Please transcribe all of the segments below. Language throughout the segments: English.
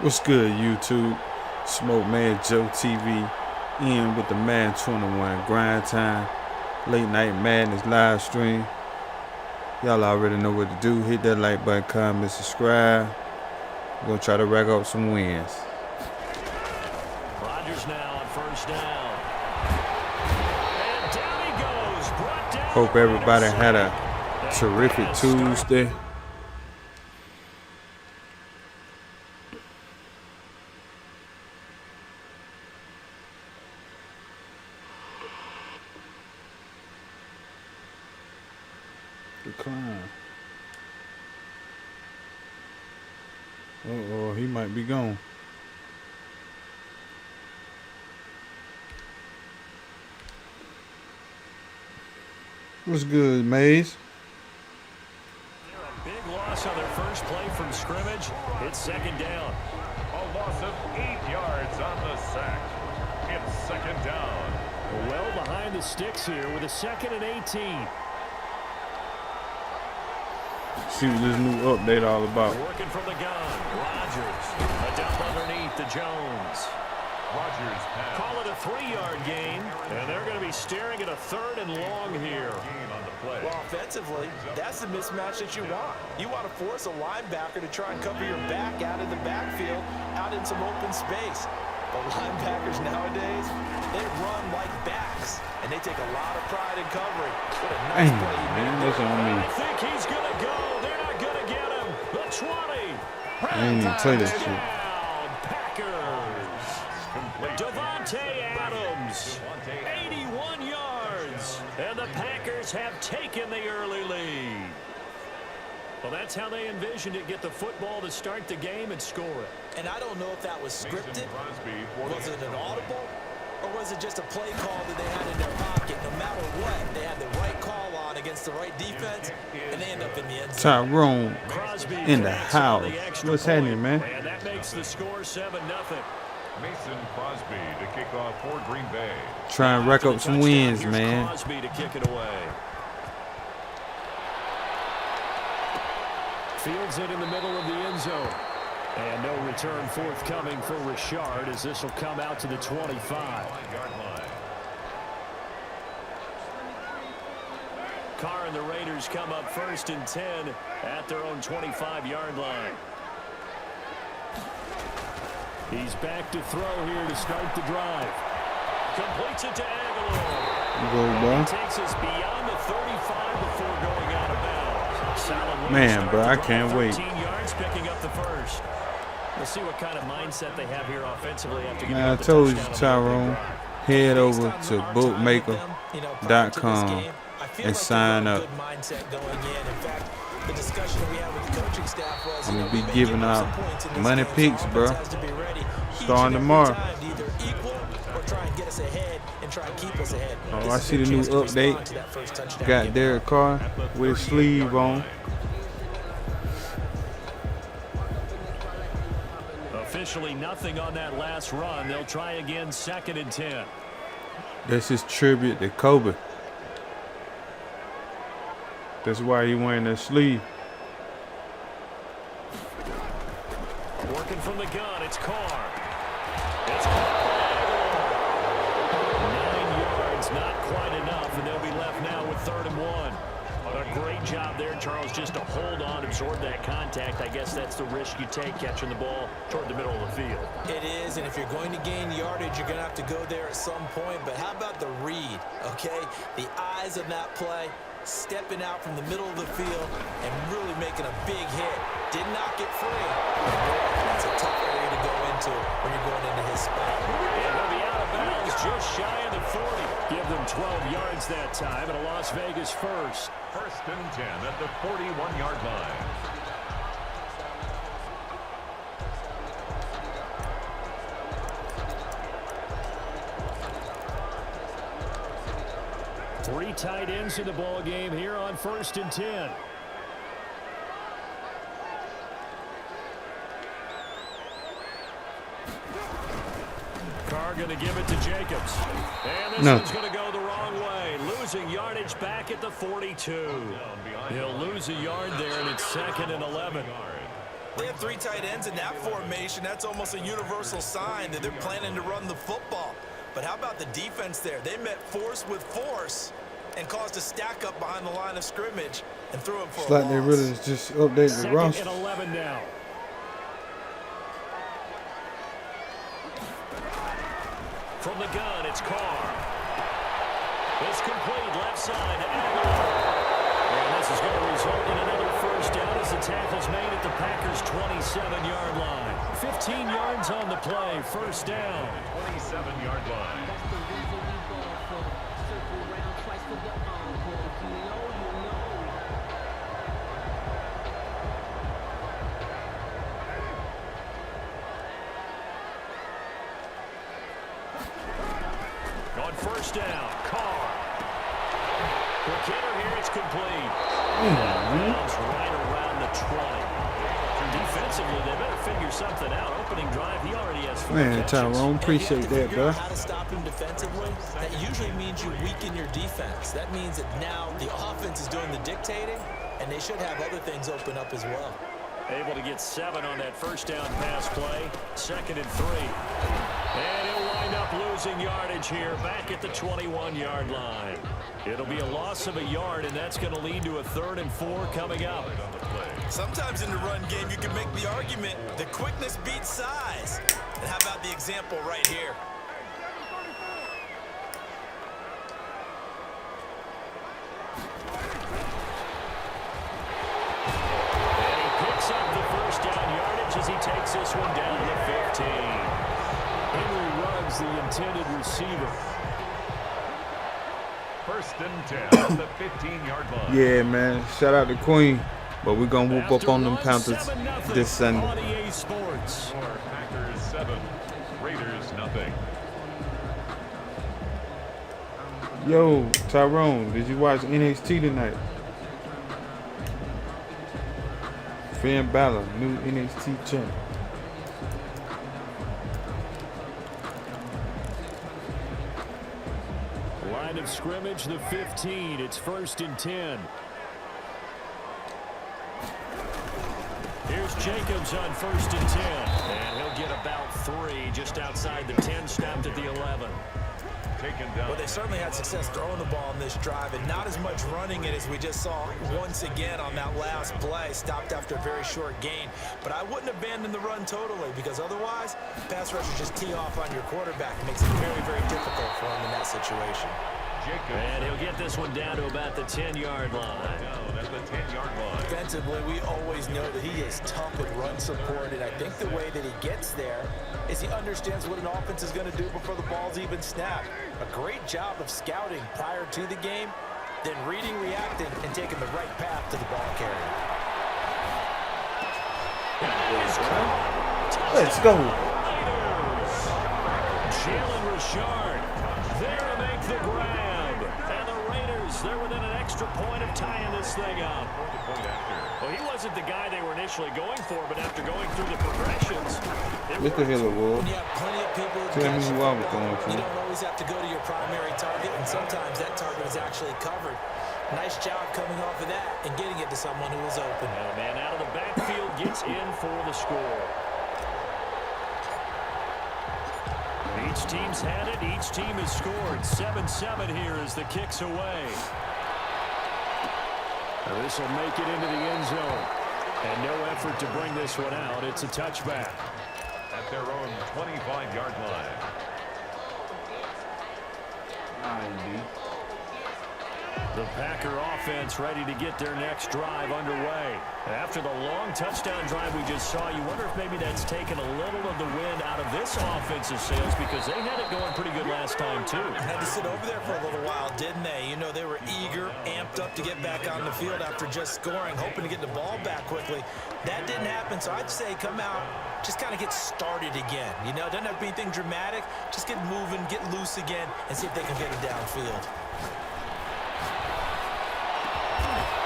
What's good, YouTube? Smoke Man Joe TV in with the Madden 21 grind time. Late night Madness live stream. Y'all already know what to do. Hit that like button, comment, subscribe. We're gonna try to rack up some wins. Rodgers now on first down. And down he goes. Brought down. Hope everybody had a terrific Tuesday. Decline. Uh-oh, he might be gone. What's good, Maze? They're a big loss on their first play from scrimmage. It's second down. A loss of 8 yards on the sack. It's second down. Well behind the sticks here with a 2nd and 18. See what this new update all about. Working from the gun. Rodgers. A dump underneath to Jones. Rodgers pass. Call it a 3-yard gain. And they're going to be staring at a 3rd and long here. Gain on the play. Well, offensively, that's the mismatch that you want. You want to force a linebacker to try and cover your back out in the backfield, out in some open space. But linebackers nowadays, they run like backs, and they take a lot of pride in covering. What a nice play he made. Man, that's on me. I think he's going to go. They're not going to get him. The 20. I ain't even play this shit. Down, Packers. Devontae Adams, 81 yards. And the Packers have taken the early lead. Well, that's how they envisioned it. Get the football to start the game and score it. And I don't know if that was scripted. Was it an audible? Or was it just a play call that they had in their pocket? No matter what, they had the right call on against the right defense, and they end up in the end zone. Tyrone Crosby in the connects on house. the extra What's point, happening, man? And that makes the score 7-0. Mason Crosby to kick off for Green Bay. Try and rack up some wins, Here's man. Crosby to kick it away. Fields it in the middle of the end zone. And no return forthcoming for Richard as this will come out to the 25. 5-yard line. Carr and the Raiders come up 1st and 10 at their own 25-yard line. He's back to throw here to start the drive. Completes it to Aguilar. Go, bro. He takes us beyond the 35 before going out of bounds. Solid way Man, to start bro, the I drive. can't wait. 13 yards, picking up the first. We'll see what kind of mindset they have here offensively after getting Man, I up the told you, touchdown on the opening Tyrone, drive. head over to bookmaker.com and sign up. I'm gonna be giving out money picks, bro. Starting tomorrow. Oh, I see the new update. Got Derek Carr with his sleeve on. Officially nothing on that last run. They'll try again 2nd and 10. That's his tribute to Kobe. That's why he wearing that sleeve. Working from the gun, it's Carr. It's Carr. 9 yards, not quite enough, and they'll be left now with 3rd and 1. A great job there, Charles, just to hold on, absorb that contact. I guess that's the risk you take catching the ball toward the middle of the field. It is, and if you're going to gain yardage, you're going to have to go there at some point. But how about the read, okay? The eyes of that play, stepping out from the middle of the field and really making a big hit. Did not get free. That's a tough area to go into when you're going into his spot. And he'll be out of bounds just shy of the 40. Give them 12 yards that time, and a Las Vegas first. 1st and 10 at the 41-yard line. Three tight ends in the ball game here on 1st and 10. Carr going to give it to Jacobs. And this one's going to go the wrong way. Losing yardage back at the 42. He'll lose a yard there, and it's 2nd and 11. They have 3 tight ends in that formation. That's almost a universal sign that they're planning to run the football. But how about the defense there? They met force with force and caused a stack up behind the line of scrimmage and threw him for It's a like loss. they really just updated the roster. 2nd and 11 now. From the gun, it's Carr. It's complete left side to Aguilar. And this is going to result in another first down as the tackle's made at the Packers' 27-yard line. 15 yards on the play, first down. 27-yard line. That's the reason we ball for circle round twice for the encore. You know. On first down, Carr. The kicker here, it's complete. Bounce right around the 20. Defensively, they better figure something out. Opening drive, he already has 4 Man, catches. Tyrone, appreciate that, Figure bro. out how to stop him defensively. That usually means you weaken your defense. That means that now the offense is doing the dictating, and they should have other things open up as well. Able to get 7 on that first down pass play. 2nd and 3. And he'll wind up losing yardage here back at the 21-yard line. It'll be a loss of a yard, and that's going to lead to a 3rd and 4 coming up. Sometimes in the run game, you can make the argument that quickness beats size. And how about the example right here? And he picks up the first down yardage as he takes this one down to the 15. Henry Ruggs, the intended receiver. 1st and 10 at the 15-yard line. Yeah, man. Shout out to Queen. But we're going to whoop up on them After Panthers 7-0 this Sunday. on EA Sports. Packers 7, Raiders nothing. Yo, Tyrone, did you watch NXT tonight? Finn Balor, new NXT champ. Line of scrimmage, the 15. It's 1st and 10. Here's Jacobs on 1st and 10. And he'll get about 3 just outside the 10, snapped at the 11. Taken down. Well, they certainly had success throwing the ball on this drive, and not as much running it as we just saw once again on that last play. Stopped after a very short gain. But I wouldn't abandon the run totally, because otherwise, pass rushers just tee off on your quarterback. It makes it very, very difficult for him in that situation. And he'll get this one down to about the 10-yard line. Down at the 10-yard line. Defensively, we always know that he is tough with run support, and I think the way that he gets there is he understands what an offense is going to do before the ball's even snapped. A great job of scouting prior to the game, then reading, reacting, and taking the right path to the ball carrier. Let's go. Jalen Richard there to make the grab. And the Raiders, they're within an extra point of tying this thing up. Well, he wasn't the guy they were initially going for, but after going through the progressions, What the hell it was? When you have plenty of people who Tell me catch who the I was football, going for. you don't always have to go to your primary target, and sometimes that target is actually covered. Nice job coming off of that and getting it to someone who was open. and a man out of the backfield gets in for the score. Each team's had it. Each team has scored. 7-7 here as the kick's away. This will make it into the end zone. And no effort to bring this one out. It's a touchback. At their own 25-yard line. The Packer offense ready to get their next drive underway. After the long touchdown drive we just saw, you wonder if maybe that's taken a little of the wind out of this offensive sails, because they had it going pretty good last time too. Had to sit over there for a little while, didn't they? You know, they were eager, amped up to get back on the field after just scoring, hoping to get the ball back quickly. That didn't happen, so I'd say come out, just kind of get started again. You know, it doesn't have to be anything dramatic. Just get moving, get loose again, and see if they can get it downfield.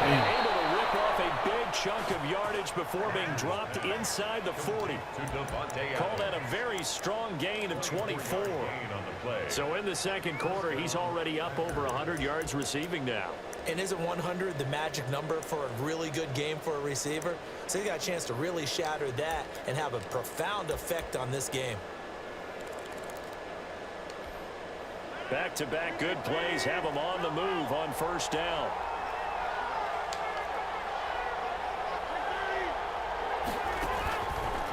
And able to rip off a big chunk of yardage before being dropped inside the 40. Call that a very strong gain of 24. So in the second quarter, he's already up over 100 yards receiving now. And isn't 100 the magic number for a really good game for a receiver? So he got a chance to really shatter that and have a profound effect on this game. Back-to-back good plays have him on the move on first down.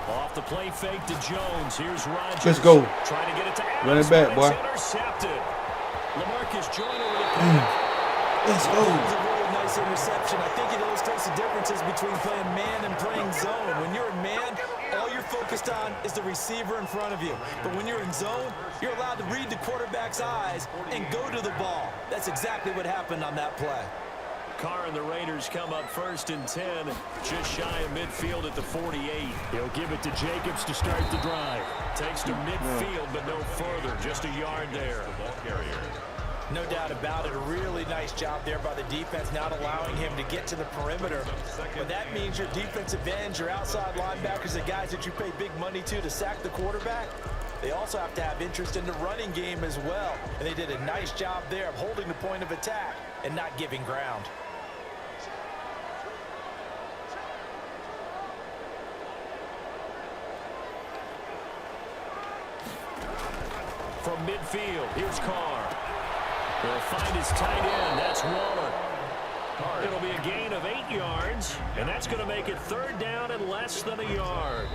Off the play fake to Jones. Here's Rodgers. Let's go. Trying to get it to Adams. Run it back, boy. Intercepted. LaMarcus Joyner with a pick. Let's go. That was a really nice interception. I think it illustrates the differences between playing man and playing zone. When you're in man, all you're focused on is the receiver in front of you. But when you're in zone, you're allowed to read the quarterback's eyes and go to the ball. That's exactly what happened on that play. Carr and the Raiders come up 1st and 10, just shy of midfield at the 48. He'll give it to Jacobs to start the drive. Takes to midfield, but no further, just a yard there. No doubt about it. A really nice job there by the defense, not allowing him to get to the perimeter. But that means your defensive ends, your outside linebackers, the guys that you pay big money to sack the quarterback, they also have to have interest in the running game as well. And they did a nice job there of holding the point of attack and not giving ground. From midfield, here's Carr. He'll find his tight end. That's Waller. It'll be a gain of 8 yards, and that's going to make it 3rd down and less than a yard.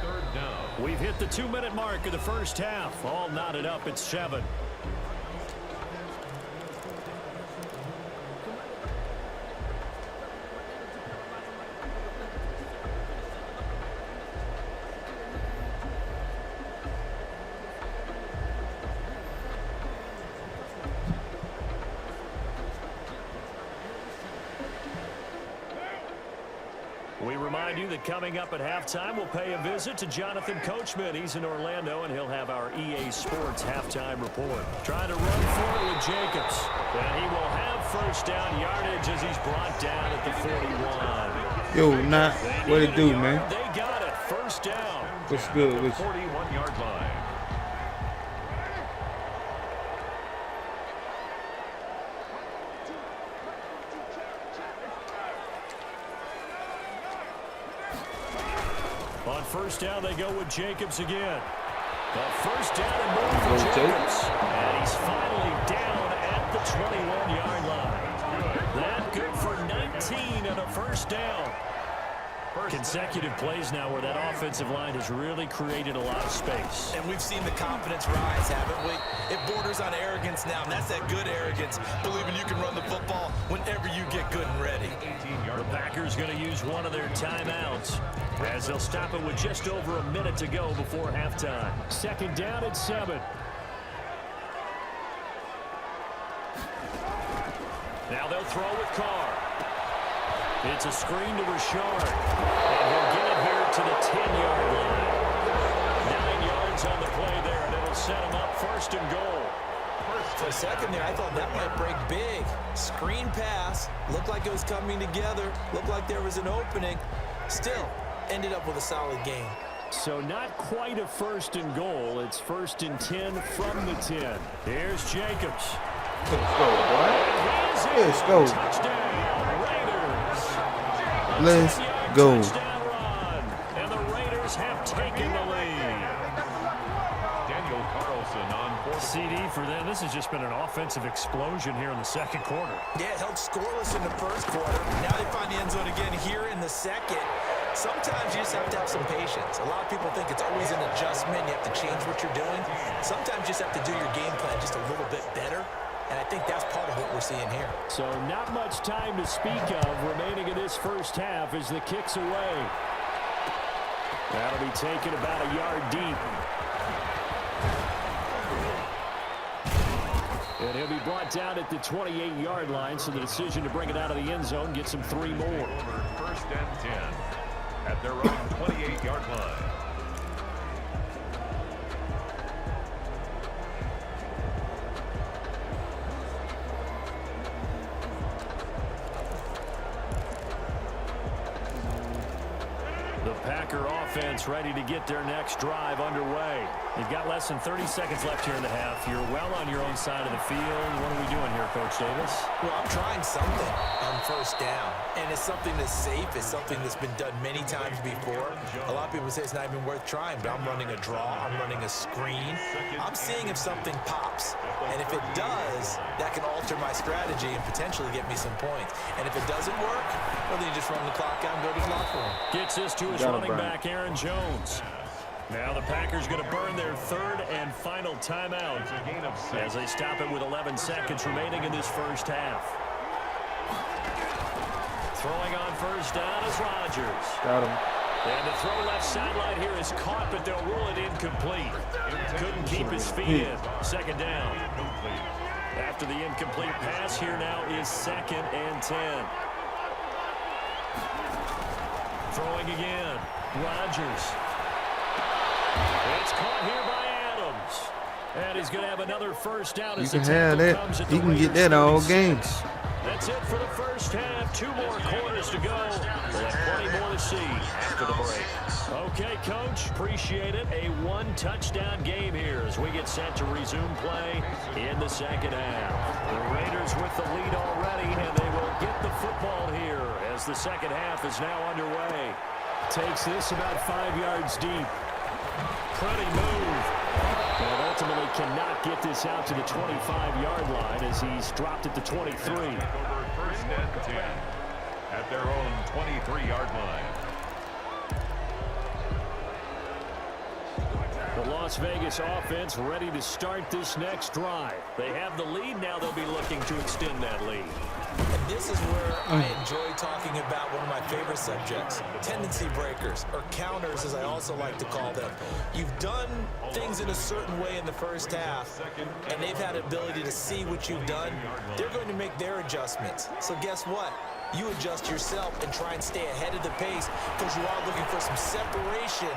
We've hit the 2-minute mark of the first half. All knotted up at 7. We remind you that coming up at halftime, we'll pay a visit to Jonathan Coachman. He's in Orlando, and he'll have our EA Sports halftime report. Trying to run for it with Jacobs. And he will have first down yardage as he's brought down at the 41. Yo, not what it do, man? They got it. First down. What's good with you? 41-yard line. On first down, they go with Jacobs again. The first down and more for Jacobs. And he's finally down at the 21-yard line. That good for 19 and a first down. Consecutive plays now where that offensive line has really created a lot of space. And we've seen the confidence rise, haven't we? It borders on arrogance now, and that's that good arrogance, believing you can run the football whenever you get good and ready. The Packers going to use one of their timeouts as they'll stop it with just over a minute to go before halftime. 2nd down at 7. Now they'll throw with Carr. It's a screen to Richard. And he'll get it here to the 10-yard line. 9 yards on the play there, and it'll set him up 1st and goal. For a second there, I thought that might break big. Screen pass. Looked like it was coming together. Looked like there was an opening. Still, ended up with a solid gain. So not quite a 1st and goal. It's 1st and 10 from the 10. Here's Jacobs. Let's go, boy. Let's go. Touchdown, Raiders. Let's go. Touchdown run. And the Raiders have taken the lead. Daniel Carlson on fourth. CD for them. This has just been an offensive explosion here in the second quarter. Yeah, it held scoreless in the first quarter. Now they find the end zone again here in the second. Sometimes you just have to have some patience. A lot of people think it's always an adjustment. You have to change what you're doing. Sometimes you just have to do your game plan just a little bit better. And I think that's part of what we're seeing here. So not much time to speak of remaining in this first half as the kick's away. That'll be taken about a yard deep. And he'll be brought down at the 28-yard line, so the decision to bring it out of the end zone gets him 3 more. 1st and 10 at their own 28-yard line. Packer offense ready to get their next drive underway. You've got less than 30 seconds left here in the half. You're well on your own side of the field. What are we doing here, Coach Davis? Well, I'm trying something on first down, and it's something that's safe. It's something that's been done many times before. A lot of people say it's not even worth trying, but I'm running a draw. I'm running a screen. I'm seeing if something pops, and if it does, that can alter my strategy and potentially get me some points. And if it doesn't work, well, then you just run the clock out and go to the locker room. Gets this to his running back, Aaron Jones. Now the Packers going to burn their third and final timeout as they stop it with 11 seconds remaining in this first half. Throwing on first down is Rodgers. Got him. And the throw left sideline here is caught, but they'll rule it incomplete. Couldn't keep his feet in. Second down. After the incomplete pass, here now is 2nd and 10. Throwing again. Rodgers. It's caught here by Adams. And he's going to have another first down. You can have that. He can get that all game. That's it for the first half. 2 more quarters to go. We'll have plenty more to see after the break. Okay, Coach, appreciate it. A 1-touchdown game here as we get set to resume play in the second half. The Raiders with the lead already, and they will get the football here as the second half is now underway. Takes this about 5 yards deep. Pretty move. And ultimately cannot get this out to the 25-yard line as he's dropped it to 23. First and 10 at their own 23-yard line. The Las Vegas offense ready to start this next drive. They have the lead. Now they'll be looking to extend that lead. And this is where I enjoy talking about one of my favorite subjects, tendency breakers, or counters as I also like to call them. You've done things in a certain way in the first half, and they've had the ability to see what you've done. They're going to make their adjustments. So guess what? You adjust yourself and try and stay ahead of the pace because you are looking for some separation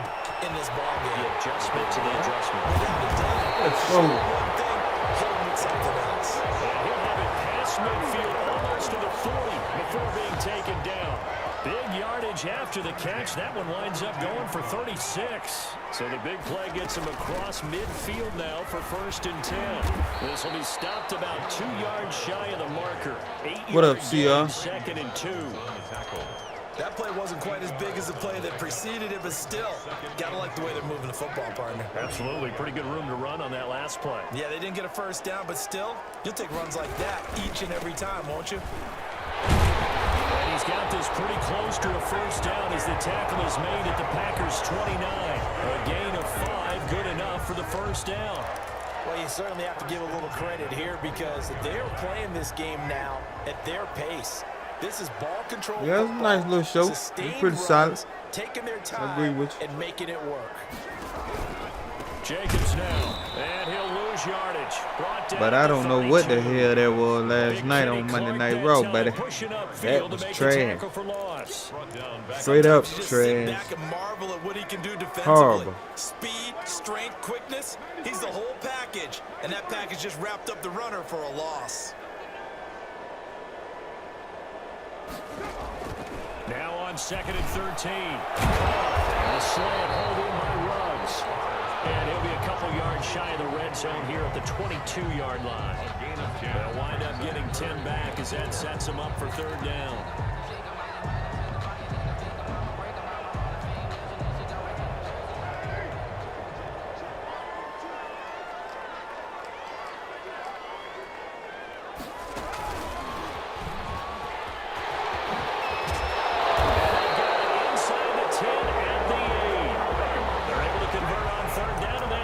in this ballgame. The adjustment to the adjustment. Without a doubt. Let's Show go. one thing, hit him with something else. He'll have it past midfield almost to the 40 before being taken down. Big yardage after the catch. That one winds up going for 36. So the big play gets him across midfield now for 1st and 10. This will be stopped about 2 yards shy of the marker. 8 What up, yards CR? 2nd and 2. That play wasn't quite as big as the play that preceded it, but still, gotta like the way they're moving the football, partner. Absolutely. Pretty good room to run on that last play. Yeah, they didn't get a first down, but still, you'll take runs like that each and every time, won't you? And he's got this pretty close to a first down as the tackle is made at the Packers' 29. A gain of 5, good enough for the first down. Well, you certainly have to give a little credit here because they're playing this game now at their pace. This is ball control. Yeah, it's a nice little show. It's pretty solid. Taking their time I agree with you. and making it work. Jacobs now, and he'll lose yardage. Brought down But I don't know what the 32. hell that was last night on Monday Night Raw, buddy. That was trash. Straight up Sometimes you just sit trash. back and marvel at what he can do defensively. Horrible. Speed, strength, quickness. He's the whole package, and that package just wrapped up the runner for a loss. Now on 2nd and 13. And a slant hold in by Ruggs. And he'll be a couple yards shy of the red zone here at the 22-yard line. They'll wind up getting 10 back as that sets them up for 3rd down.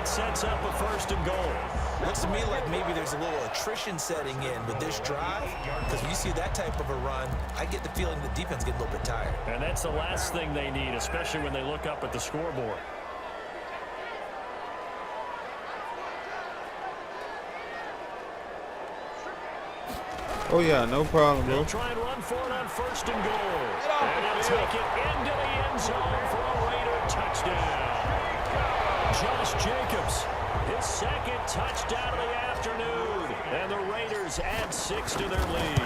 Sets up a 1st and goal. Looks to me like maybe there's a little attrition setting in with this drive because when you see that type of a run, I get the feeling the defense gets a little bit tired. And that's the last thing they need, especially when they look up at the scoreboard. Oh, yeah, no problem, They'll bro. try and run for it on 1st and goal. And he'll take it into the end zone for a Raider touchdown. Josh Jacobs, his 2nd touchdown of the afternoon. And the Raiders add 6 to their lead.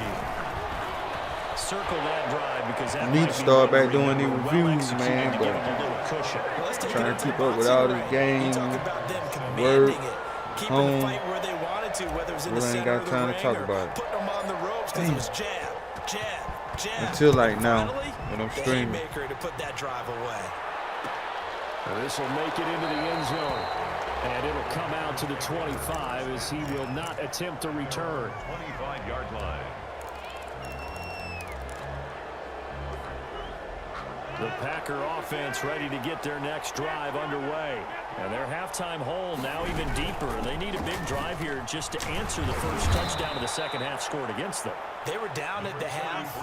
circle that drive because that I need might to be start one back doing we these were reviews, executed man, to give but them a little cushion. Let's take trying it to keep into up with boxing all these ring. games, You talk about them commanding work, it, keeping home. the fight where they wanted to, whether it was in the Really ain't center got of the time to ring talk or about it. putting them on the ropes because it was jab, jab, jab. Until like And now, finally, when I'm the streaming. haymaker to put that drive away. This will make it into the end zone. And it'll come out to the 25 as he will not attempt to return. 25-yard line. The Packer offense ready to get their next drive underway. And their halftime hole now even deeper. They need a big drive here just to answer the first touchdown of the second half scored against them. They were down at the half.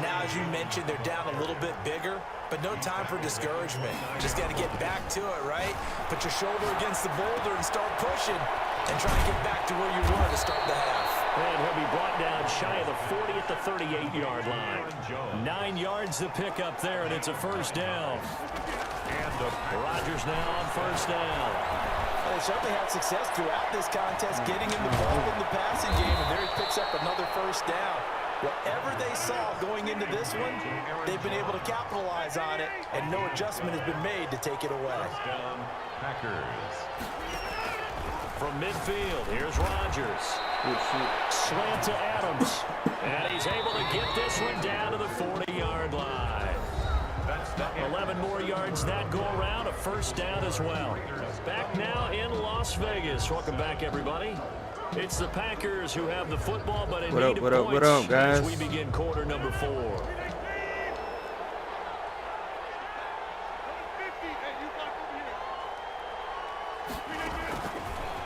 Now, as you mentioned, they're down a little bit bigger, but no time for discouragement. Just got to get back to it, right? Put your shoulder against the boulder and start pushing and try to get back to where you were to start the half. And he'll be brought down shy of the 40 at the 38-yard line. 9 yards to pick up there, and it's a first down. And Rodgers now on first down. Well, they certainly had success throughout this contest, getting in the ball in the passing game, and there he picks up another first down. Whatever they saw going into this one, they've been able to capitalize on it, and no adjustment has been made to take it away. down, Packers. From midfield, here's Rodgers. Slant to Adams. And he's able to get this one down to the 40-yard line. 11 more yards that go around, a first down as well. Back now in Las Vegas. Welcome back, everybody. It's the Packers who have the football, but in need of points what up, guys? as we begin quarter number 4.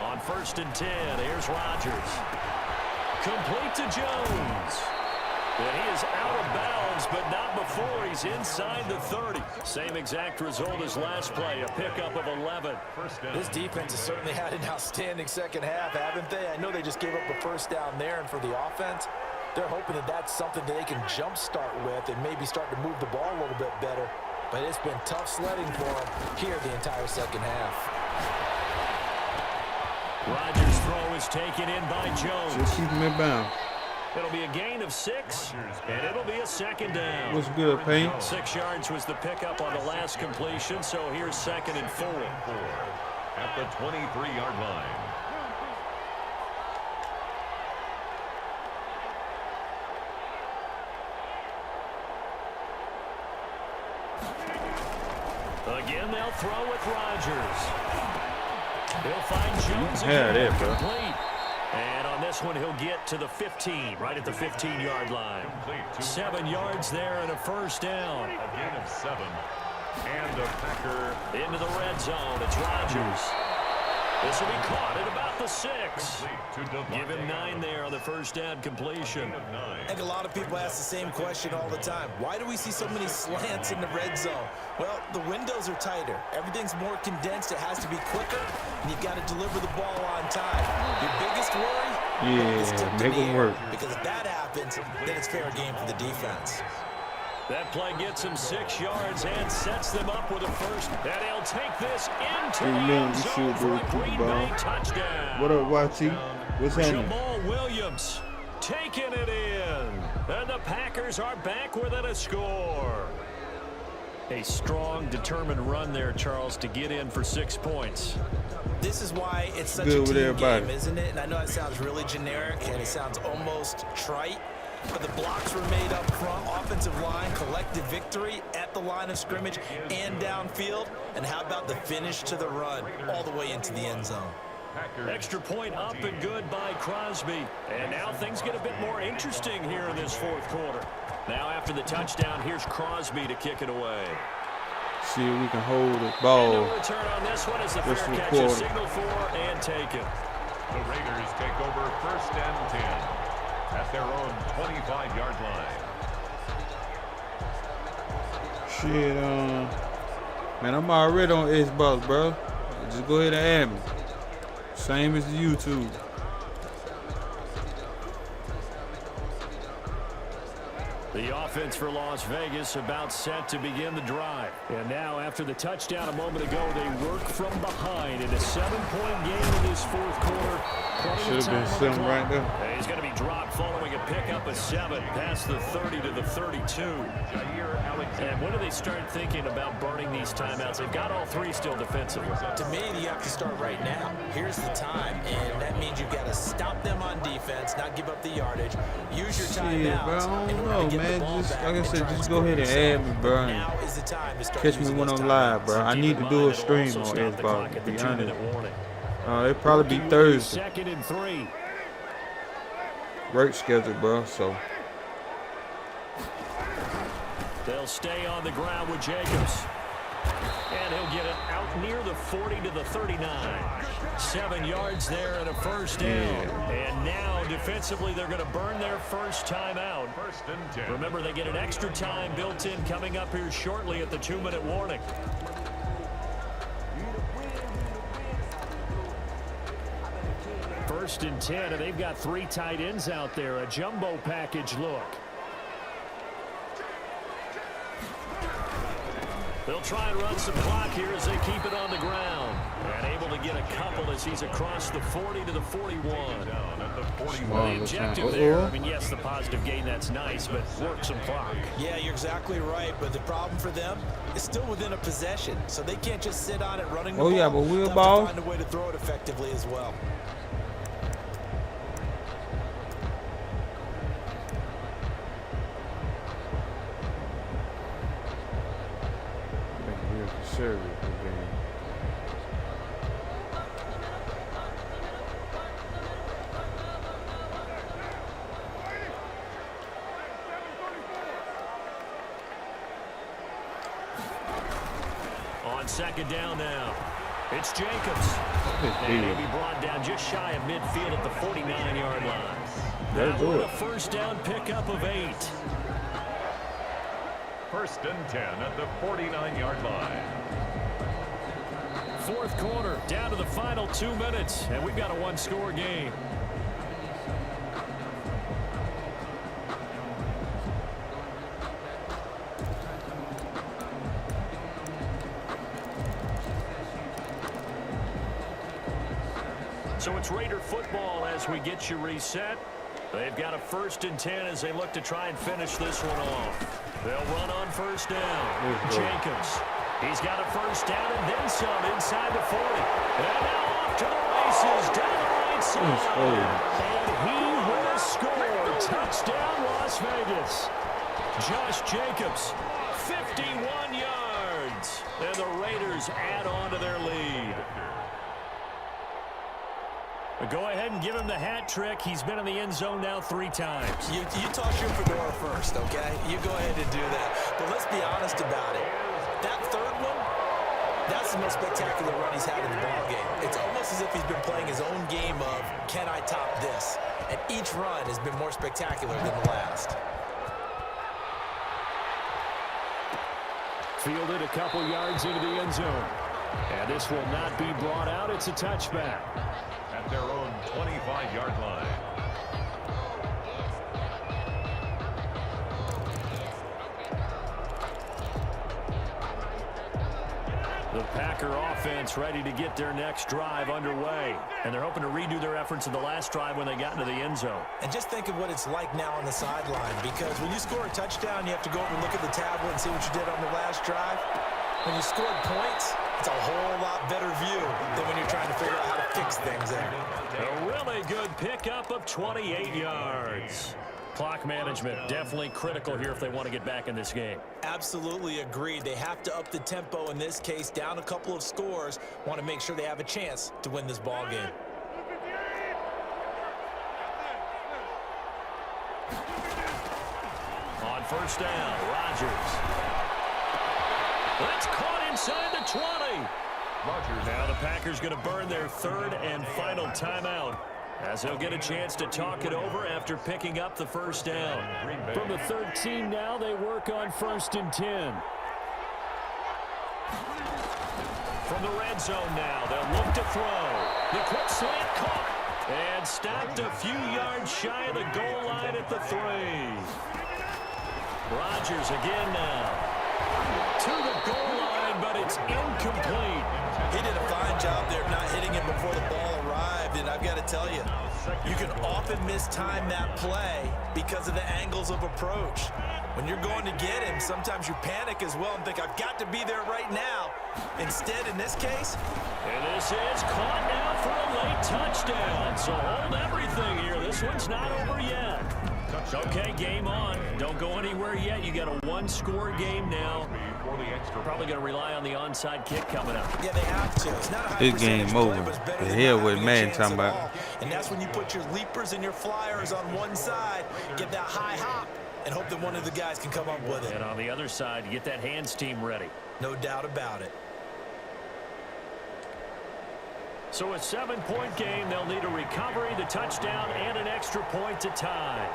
On first and 10, here's Rodgers. Complete to Jones. And he is out of bounds, but not before he's inside the 30. Same exact result as last play, a pickup of 11. This defense has certainly had an outstanding second half, haven't they? I know they just gave up a first down there, and for the offense, they're hoping that that's something that they can jumpstart with and maybe start to move the ball a little bit better. But it's been tough sledding for them here the entire second half. Rodgers' throw is taken in by Jones. Just keep him in bounds. It'll be a gain of 6, and it'll be a second down. What's good, Payne? 6 yards was the pickup on the last completion, so here's second and 4. At the 23-yard line. Again, they'll throw with Rodgers. He'll find Jones Yeah, again, it is, bro. complete. And on this one, he'll get to the 15, right at the 15-yard line. 7 yards there and a first down. A gain of 7. And a Packer. Into the red zone, it's Rodgers. This will be caught at about the 6. Give him 9 there on the first down completion. I think a lot of people ask the same question all the time. Why do we see so many slants in the red zone? Well, the windows are tighter. Everything's more condensed. It has to be quicker, and you've got to deliver the ball on time. Your biggest worry is tipped in make the it air, work. because if that happens, then it's fair game for the defense. That play gets him 6 yards and sets them up with a first. And he'll take this into the end zone for a Green Bay touchdown. What up, YT? What's happening? Jamal Williams taking it in. And the Packers are back within a score. A strong, determined run there, Charles, to get in for 6 points. This is why it's such Good a with team everybody. game, isn't it? And I know it sounds really generic and it sounds almost trite, but the blocks were made up front, offensive line, collective victory at the line of scrimmage and downfield. And how about the finish to the run all the way into the end zone? Extra point up and good by Crosby. And now things get a bit more interesting here in this fourth quarter. Now after the touchdown, here's Crosby to kick it away. See if we can hold the And ball. no return on this one as the fair This catch quarter. is signaled for and taken. The Raiders take over first and 10 at their own 25-yard line. Shit, man, I'm already on Xbox, bro. Just go ahead and add me. Same as the YouTube. The offense for Las Vegas about set to begin the drive. And now after the touchdown a moment ago, they work from behind in a 7-point game in this fourth quarter. Should have been something right there. He's going to be dropped following a pickup of 7 past the 30 to the 32. And when do they start thinking about burning these timeouts? They've got all 3 still defensively. To me, you have to start right now. Here's the time, and that means you've got to stop them on defense, not give up the yardage. Use your timeouts. Bro, I in don't order know, to get the man. ball Just back like I and said, try just and go score ahead and yourself. add me, bro. Now is the time to start Catch me using when those I'm live, bro. I Keep need in to mind do a it'll stream also on stop the Xbox, clock to at the be 2-minute honest. warning. It'll probably be Thursday. 2nd and 3. Work schedule, bro. So They'll stay on the ground with Jacobs. And he'll get it out near the 40 to the 39. 7 yards there and a first down. And now defensively they're going to burn their first time out. Remember, they get an extra time built in coming up here shortly at the 2-minute warning. First and 10, and they've got 3 tight ends out there. A jumbo package look. They'll try and run some clock here as they keep it on the ground. And able to get a couple as he's across the 40 to the 41. The objective there, I mean, yes, the positive gain, that's nice, but work some clock. Yeah, you're exactly right, but the problem for them is still within a possession, so they can't just sit on it running the ball. yeah, but we'll They'll have ball. to find a way to throw it effectively as well. real conservative game. On 2nd down now. It's Jacobs. And he'll be brought down just shy of midfield at the 49-yard line. That was a first down pickup of 8. 1st and 10 at the 49-yard line. 4th quarter, down to the final 2 minutes, and we've got a 1-score game. So it's Raider football as we get you reset. They've got a 1st and 10 as they look to try and finish this one off. They'll run on 1st down. Jacobs. He's got a 1st down and then some inside the 40. And now off to the races down the right side. And he will score. Touchdown, Las Vegas. Josh Jacobs, 51 yards. And the Raiders add on to their lead. But go ahead and give him the hat trick. He's been in the end zone now 3 times. You toss your fedora first, okay? You go ahead and do that. But let's be honest about it. That 3rd one, that's the most spectacular run he's had in the ballgame. It's almost as if he's been playing his own game of, can I top this? And each run has been more spectacular than the last. Fielded a couple yards into the end zone. And this will not be brought out. It's a touchback. At their own 25-yard line. The Packer offense ready to get their next drive underway. And they're hoping to redo their efforts in the last drive when they got into the end zone. And just think of what it's like now on the sideline, because when you score a touchdown, you have to go over and look at the tablet and see what you did on the last drive. When you scored points, it's a whole lot better view than when you're trying to figure out how to fix things there. A really good pickup of 28 yards. Clock management definitely critical here if they want to get back in this game. Absolutely agreed. They have to up the tempo in this case, down a couple of scores. Want to make sure they have a chance to win this ball game. On 1st down, Rodgers. That's caught inside the 20. Now the Packers going to burn their 3rd and final timeout, as they'll get a chance to talk it over after picking up the 1st down. From the 13 now, they work on 1st and 10. From the red zone now, they'll look to throw. The quick slant caught and stopped a few yards shy of the goal line at the 3. Rodgers again now. To the goal line but it's incomplete. He did a fine job there not hitting it before the ball arrived, and I've got to tell you, you can often mistime that play because of the angles of approach. When you're going to get him, sometimes you panic as well and think, I've got to be there right now. Instead, in this case, and this is caught now for a late touchdown. So hold everything here. This one's not over yet. Okay, game on. Don't go anywhere yet. You got a one-score game now. Probably going to rely on the onside kick coming up. yeah, they have to. It's not a high This game percentage play, over. but it's better The than hell not with having a Madden chance talking at about. all. And that's when you put your leapers and your flyers on one side, get that high hop, and hope that one of the guys can come up with it. And on the other side, you get that hands team ready. No doubt about it. So a 7-point game. They'll need a recovery, the touchdown, and an extra point to tie.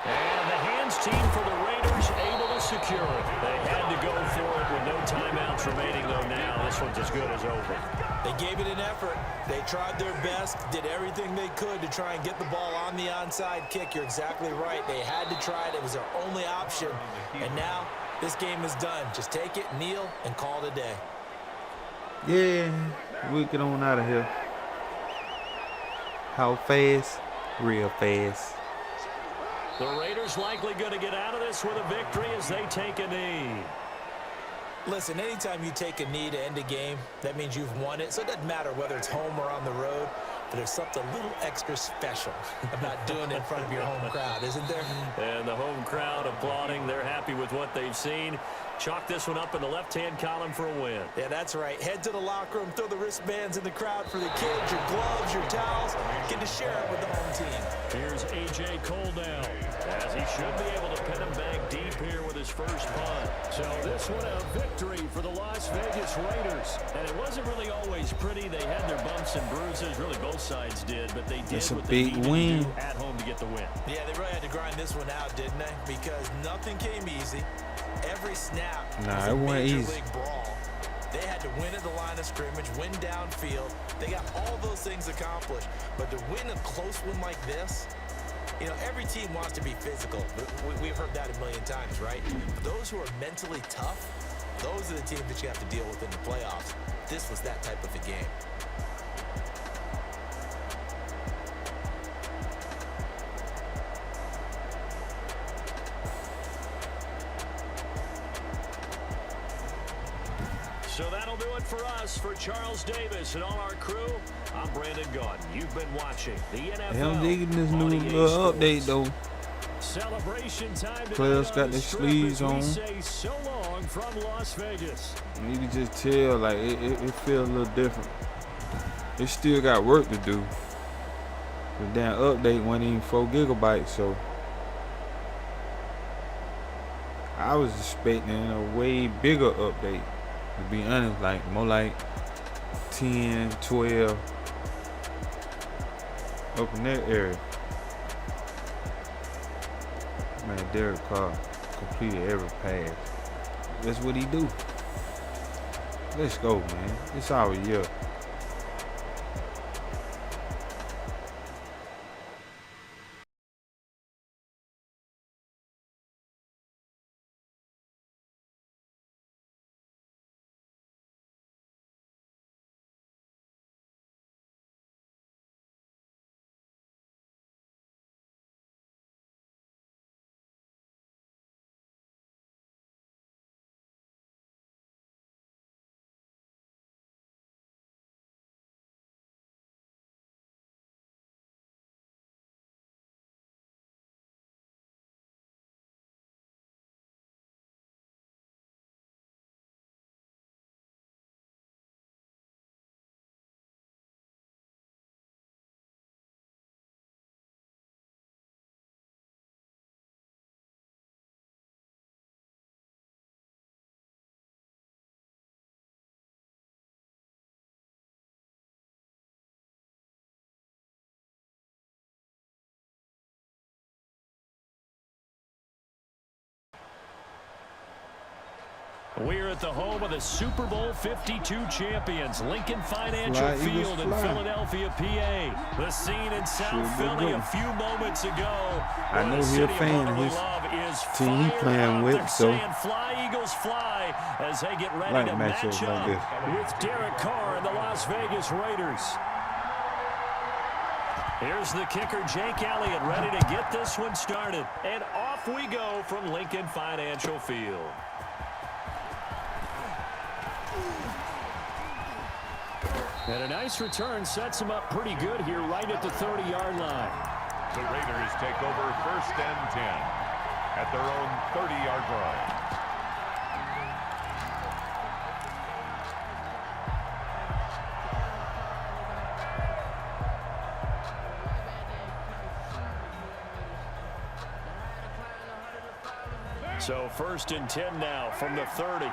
And the hands team for the Raiders able to secure it. They had to go for it with no timeouts remaining, though now this one's as good as over. They gave it an effort. They tried their best, did everything they could to try and get the ball on the onside kick. You're exactly right. They had to try it. It was their only option. And now this game is done. Just take it, kneel, and call it a day. Yeah, we'll get on out of here. How fast? Real fast. The Raiders likely going to get out of this with a victory as they take a knee. Listen, anytime you take a knee to end a game, that means you've won it. So it doesn't matter whether it's home or on the road, but there's something a little extra special about doing it in front of your home crowd, isn't there? And the home crowd applauding. They're happy with what they've seen. Chalk this one up in the left-hand column for a win. Yeah, that's right. Head to the locker room, throw the wristbands in the crowd for the kids, your gloves, your towels. Get to share it with the home team. Here's A.J. Cole down, as he should be able to pin him back deep here with his first punt. So this one a victory for the Las Vegas Raiders. And it wasn't really always pretty. They had their bumps and bruises. Really both sides did, but they did That's a what they big needed win. to do at home to get the win. Yeah, they really had to grind this one out, didn't they? Because nothing came easy. Every snap Nah, was it a wasn't major easy. league brawl. They had to win at the line of scrimmage, win downfield. They got all those things accomplished. But to win a close one like this, you know, every team wants to be physical. We've heard that a million times, right? But those who are mentally tough, those are the teams that you have to deal with in the playoffs. This was that type of a game. So that'll do it for us. For Charles Davis and all our crew, I'm Brandon Gaudin. You've been watching the NFL. I'm digging this on new EA little Sports. update though. Celebration time tonight Players on got the their Strip sleeves as we on. say so long from Las Vegas. You can just tell, like, it feels a little different. It still got work to do. The damn update wasn't even 4 gigabytes, so I was expecting a way bigger update. To be honest, like more like 10, 12 up in that area. Man, Derek Carr completed every pass. That's what he do. Let's go, man. It's our year. We're at the home of the Super Bowl 52 champions, Lincoln Financial Fly, Eagles, Field in fly. Philadelphia, PA. The scene in South Sure Philly good. a few moments ago. I know the he a city of fan of brotherly his love is team he fired playing up. with, They're so saying fly, Eagles, fly, as they get ready like to match matchups like up this. with Derek Carr and the Las Vegas Raiders. Here's the kicker, Jake Elliott, ready to get this one started. And off we go from Lincoln Financial Field. And a nice return sets him up pretty good here right at the 30-yard line. The Raiders take over 1st and 10 at their own 30-yard line. So 1st and 10 now from the 30.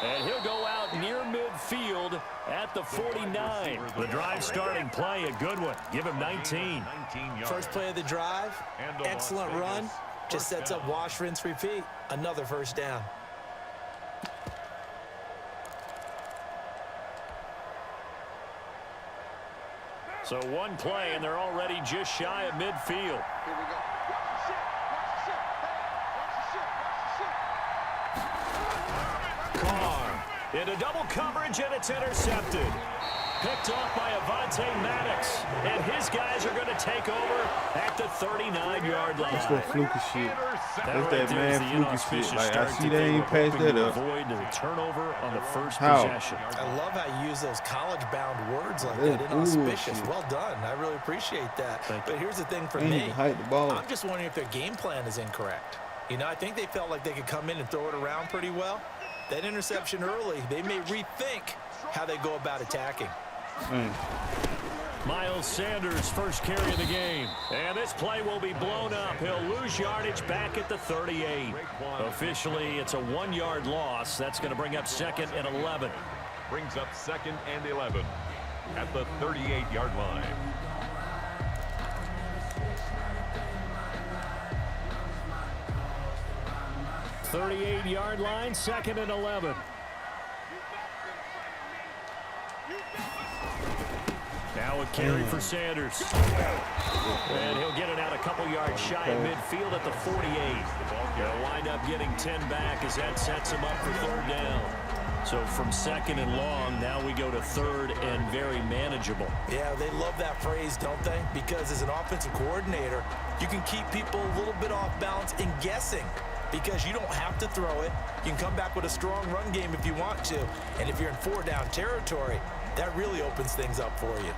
And he'll go out near midfield at the 49. The drive starting play, a good one. Give him 19. First play of the drive, excellent run. Just sets up wash, rinse, repeat. Another first down. So one play, and they're already just shy of midfield. Carr into double coverage, and it's intercepted. Picked off by Avonte Maddox, and his guys are going to take over at the 39-yard line. That's that fluky shit. That's that man fluky shit. Like, I see they ain't passed passed that up. Avoid the turnover on the first How? possession. I love how you use those college-bound words like that. Inauspicious. shit. Well done. I really appreciate that. Thank you. But here's the thing for They need me. to hike the ball. I'm just wondering if their game plan is incorrect. You know, I think they felt like they could come in and throw it around pretty well. That interception early, they may rethink how they go about attacking. Miles Sanders, first carry of the game. And this play will be blown up. He'll lose yardage back at the 38. Officially, it's a 1-yard loss. That's going to bring up 2nd and 11. Brings up 2nd and 11 at the 38-yard line. .38-yard line, 2nd and 11. Now a carry for Sanders. And he'll get it out a couple yards shy of midfield at the 48. They'll wind up getting 10 back as that sets him up for 3rd down. So from 2nd and long, now we go to 3rd and very manageable. Yeah, they love that phrase, don't they? Because as an offensive coordinator, you can keep people a little bit off balance and guessing. Because you don't have to throw it. You can come back with a strong run game if you want to. And if you're in 4-down territory, that really opens things up for you.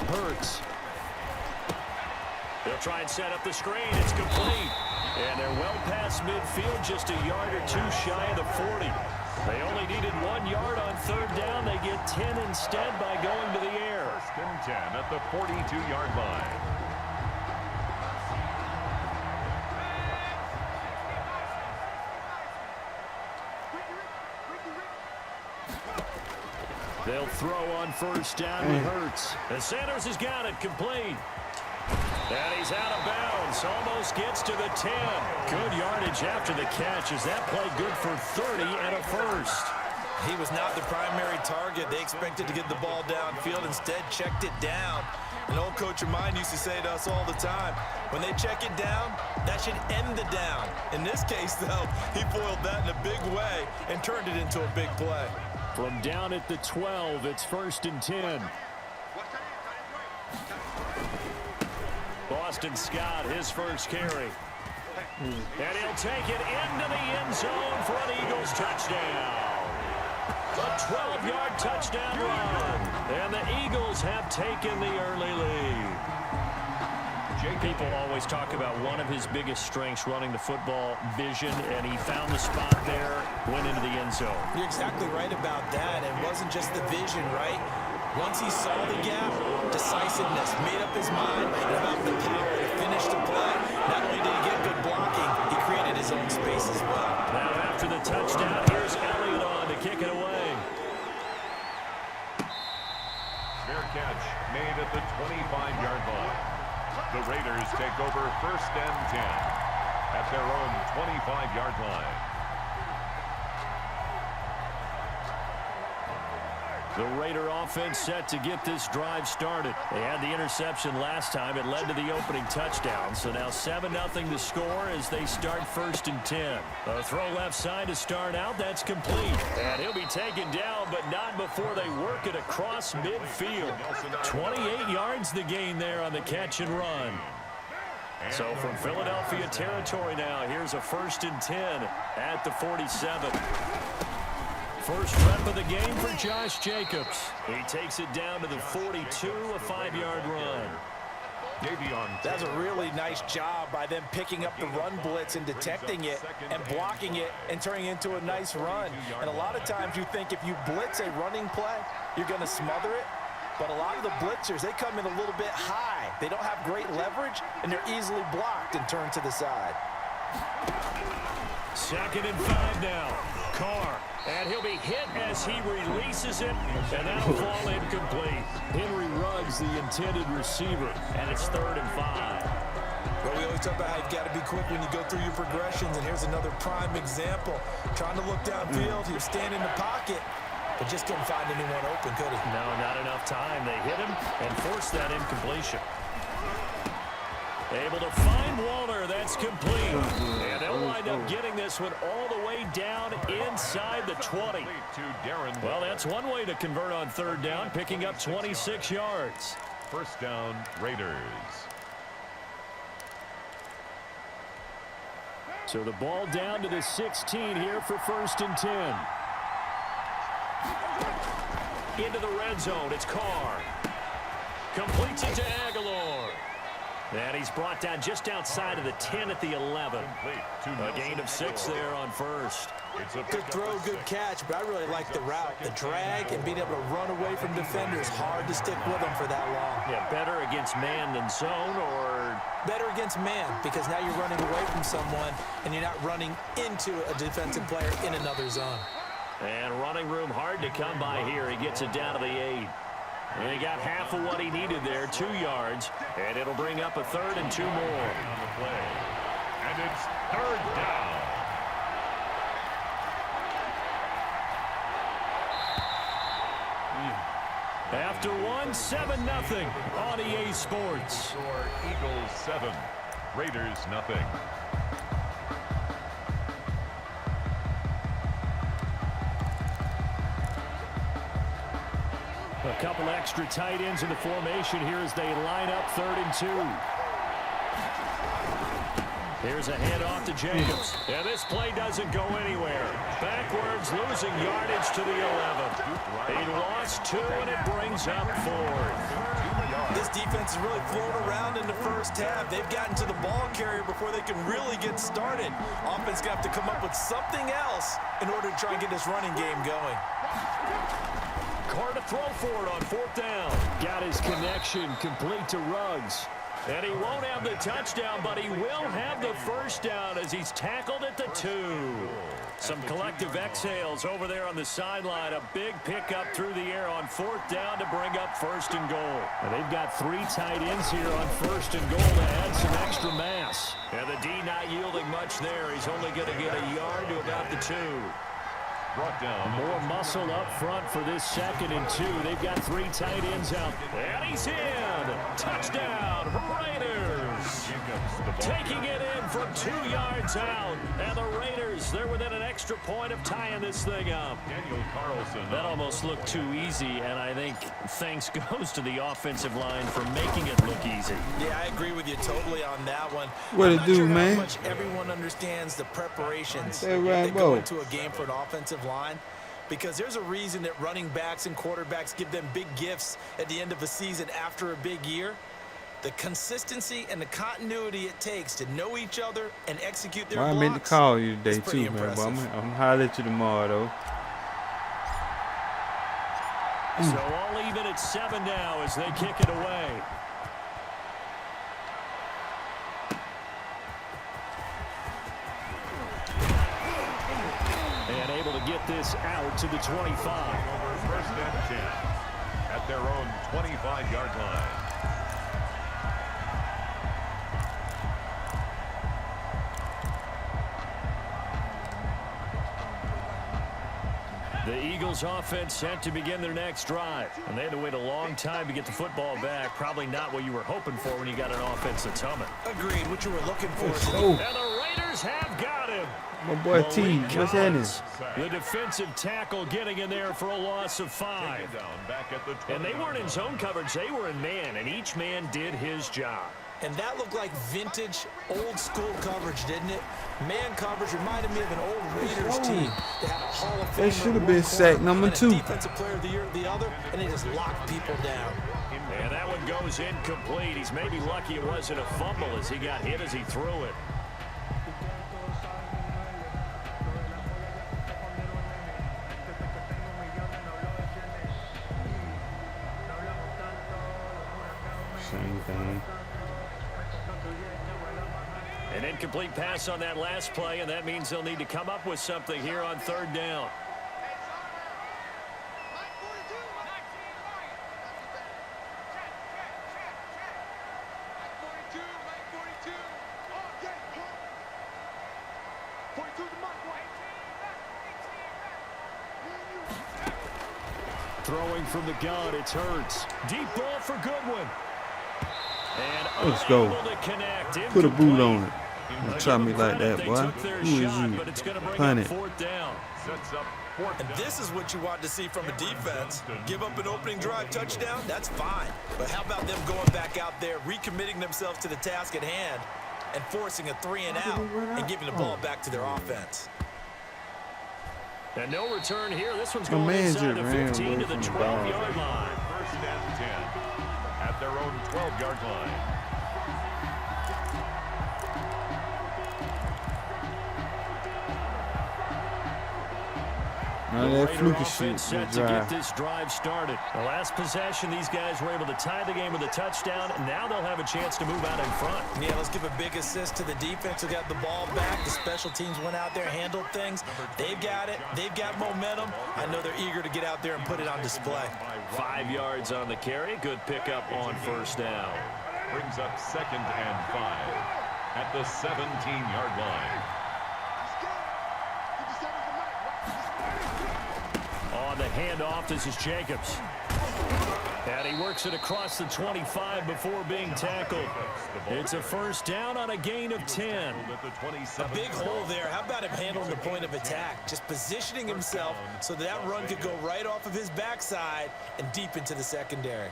Hurts. They'll try and set up the screen. It's complete. And they're well past midfield, just a yard or two shy of the 40. They only needed 1 yard on 3rd down. They get 10 instead by going to the air. 1st and 10 at the 42-yard line. They'll throw on 1st down with Hurts. And Sanders has got it complete. And he's out of bounds. Almost gets to the 10. Good yardage after the catch. Is that play good for 30 and a first? He was not the primary target. They expected to get the ball downfield. Instead, checked it down. An old coach of mine used to say to us all the time, when they check it down, that should end the down. In this case, though, he foiled that in a big way and turned it into a big play. From down at the 12, it's 1st and 10. Boston Scott, his first carry. And he'll take it into the end zone for an Eagles touchdown. A 12-yard touchdown run. And the Eagles have taken the early lead. People always talk about one of his biggest strengths, running the football, vision, and he found the spot there, went into the end zone. You're exactly right about that. It wasn't just the vision, right? Once he saw the gap, decisiveness, made up his mind about the power to finish the play. Not only did he get good blocking, he make space as well. Now after the touchdown, here's Elliott on to kick it away. Fair catch made at the 25-yard line. The Raiders take over 1st and 10 at their own 25-yard line. The Raider offense set to get this drive started. They had the interception last time. It led to the opening touchdown. So now 7-0 to score as they start 1st and 10. A throw left side to start out. That's complete. And he'll be taken down, but not before they work it across midfield. 28 yards the gain there on the catch and run. So from Philadelphia territory now, here's a 1st and 10 at the 47. First rep of the game for Josh Jacobs. He takes it down to the 42, a 5-yard run. That's a really nice job by them picking up the run blitz and detecting it and blocking it and turning it into a nice run. And a lot of times you think if you blitz a running play, you're going to smother it. But a lot of the blitzers, they come in a little bit high. They don't have great leverage, and they're easily blocked and turned to the side. 2nd and 5 now. Carr. And he'll be hit as he releases it, and that'll fall incomplete. Henry Ruggs, the intended receiver, and it's 3rd and 5. Well, we always talk about how you've got to be quick when you go through your progressions, and here's another prime example. Trying to look downfield, he was standing in the pocket, but just couldn't find anyone open, could he? No, not enough time. They hit him and forced that incompletion. Able to find Waller. That's complete. And they'll wind up getting this one all the way down inside the 20. Well, that's one way to convert on 3rd down, picking up 26 yards. 1st down, Raiders. So the ball down to the 16 here for 1st and 10. Into the red zone. It's Carr. Completes it to Aguilar. And he's brought down just outside of the 10 at the 11. A gain of 6 there on 1st. Good throw, good catch, but I really like the route. The drag and being able to run away from defenders. Hard to stick with them for that long. Yeah, better against man than zone, or? Better against man, because now you're running away from someone and you're not running into a defensive player in another zone. And running room hard to come by here. He gets it down to the 8. And he got half of what he needed there, 2 yards. And it'll bring up a 3rd and 2 more. And it's 3rd down. After one, 7-0 on EA Sports. Eagles 7, Raiders nothing. A couple extra tight ends in the formation here as they line up 3rd and 2. Here's a handoff to Jacobs. And this play doesn't go anywhere. Backwards, losing yardage to the 11. He lost 2, and it brings up 4th. This defense is really floating around in the first half. They've gotten to the ball carrier before they can really get started. Offense got to come up with something else in order to try and get this running game going. Carr to throw for it on 4th down. Got his connection complete to Ruggs. And he won't have the touchdown, but he will have the 1st down as he's tackled at the 2. Some collective exhales over there on the sideline. A big pickup through the air on 4th down to bring up 1st and goal. And they've got 3 tight ends here on 1st and goal to add some extra mass. And the D not yielding much there. He's only going to get a yard to about the 2. Brought down. More muscle up front for this 2nd and 2. They've got 3 tight ends out. And he's in. Touchdown, Raiders. Taking it in from 2 yards out. And the Raiders, they're within an extra point of tying this thing up. Daniel Carlson. That almost looked too easy, and I think thanks goes to the offensive line for making it look easy. Yeah, I agree with you totally on that one. What I'm it not do, sure man? how much everyone understands the preparations Hey, that go Rambo. into a game for an offensive line. Because there's a reason that running backs and quarterbacks give them big gifts at the end of a season after a big year. The consistency and the continuity it takes to know each other and execute their Well, I blocks. meant to call you today is pretty too, man. But impressive. I'm gonna holler at you tomorrow, though. So all even at 7 now as they kick it away. to get this out to the 25. Over first and 10 at their own 25-yard line. The Eagles offense set to begin their next drive. And they had to wait a long time to get the football back. Probably not what you were hoping for when you got an offense that's humming. Agreed. What you were looking for. Oh, And the Raiders have got him. my boy T, what's happening? The defensive tackle getting in there for a loss of 5. Down back at the And they weren't in zone coverage. They were in man, and each man did his job. And that looked like vintage, old-school coverage, didn't it? Man coverage reminded me of an old Raiders team. They had a Hall of Famer That should have at been one sack corner number and a 2. Defensive Player of the Year at the other, and they just locked people down. And that one goes incomplete. He's maybe lucky it wasn't a fumble as he got hit as he threw it. Same thing. An incomplete pass on that last play, and that means they'll need to come up with something here on 3rd down. Throwing from the gun, it's Hurts. Deep ball for Goodwin. And Let's go. unable to connect. Put a boot on Incomplete. it. Don't try me like that, boy. Who is you? But it's going to bring Punt up it. 4th down. Sets up 4th And down. this is what you want to see from a defense. Give up an opening drive touchdown, that's fine. But how about them going back out there, recommitting themselves to the task at hand, and forcing a 3-and-out and giving the ball back to their offense? And no return here. This one's My going man inside just the ran 15 away to the from the ball. 12-yard line. First and 10 at their own 12-yard line. None The of that Raider fluky shit. offense set That to get drive. this drive started. The last possession, these guys were able to tie the game with a touchdown, and now they'll have a chance to move out in front. Yeah, let's give a big assist to the defense who got the ball back. The special teams went out there, handled things. They've got it. They've got momentum. I know they're eager to get out there and put it on display. 5 yards on the carry. Good pickup on 1st down. Brings up 2nd and 5 at the 17-yard line. On the handoff, this is Jacobs. And he works it across the 25 before being tackled. It's a 1st down on a gain of 10. At the 27. Big hole there. How about him handling the point of attack? Just positioning himself so that run could go right off of his backside and deep into the secondary.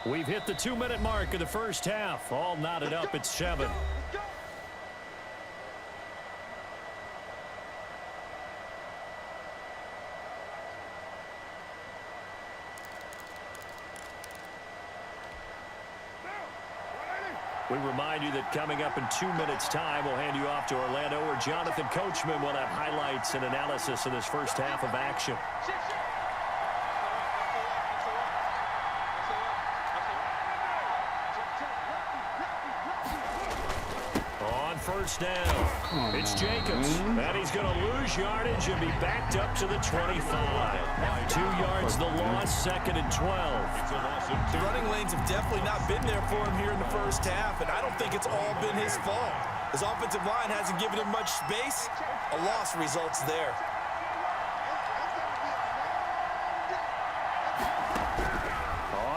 We've hit the 2-minute mark of the 1st half. All knotted up at 7. We remind you that coming up in 2 minutes' time, we'll hand you off to Orlando, where Jonathan Coachman will have highlights and analysis of this 1st half of action. On 1st down, it's Jacobs. And he's going to lose yardage and be backed up to the 25. 2 yards the loss, 2nd and 12. The running lanes have definitely not been there for him here in the 1st half, and I don't think it's all been his fault. His offensive line hasn't given him much space. A loss results there.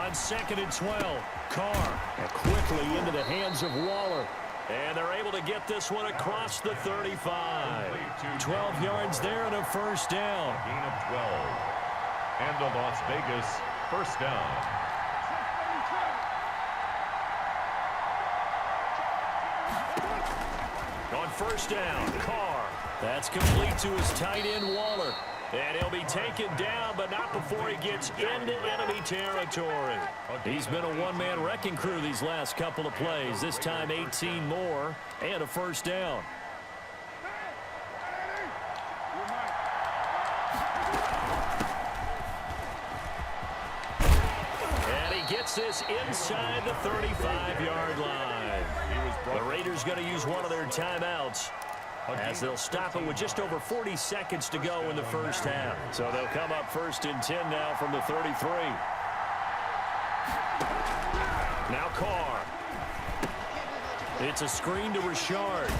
On 2nd and 12, Carr quickly into the hands of Waller. And they're able to get this one across the 35. 12 yards there and a 1st down. Gain of 12. And a Las Vegas 1st down. On 1st down, Carr. That's complete to his tight end, Waller. And he'll be taken down, but not before he gets into enemy territory. He's been a one-man wrecking crew these last couple of plays. This time 18 more and a 1st down. And he gets gets this inside the 35-yard line. The Raiders going to use one of their timeouts, as they'll stop it with just over 40 seconds to go in the first half. So they'll come up 1st and 10 now from the 33. Now Carr. It's a screen to Richard.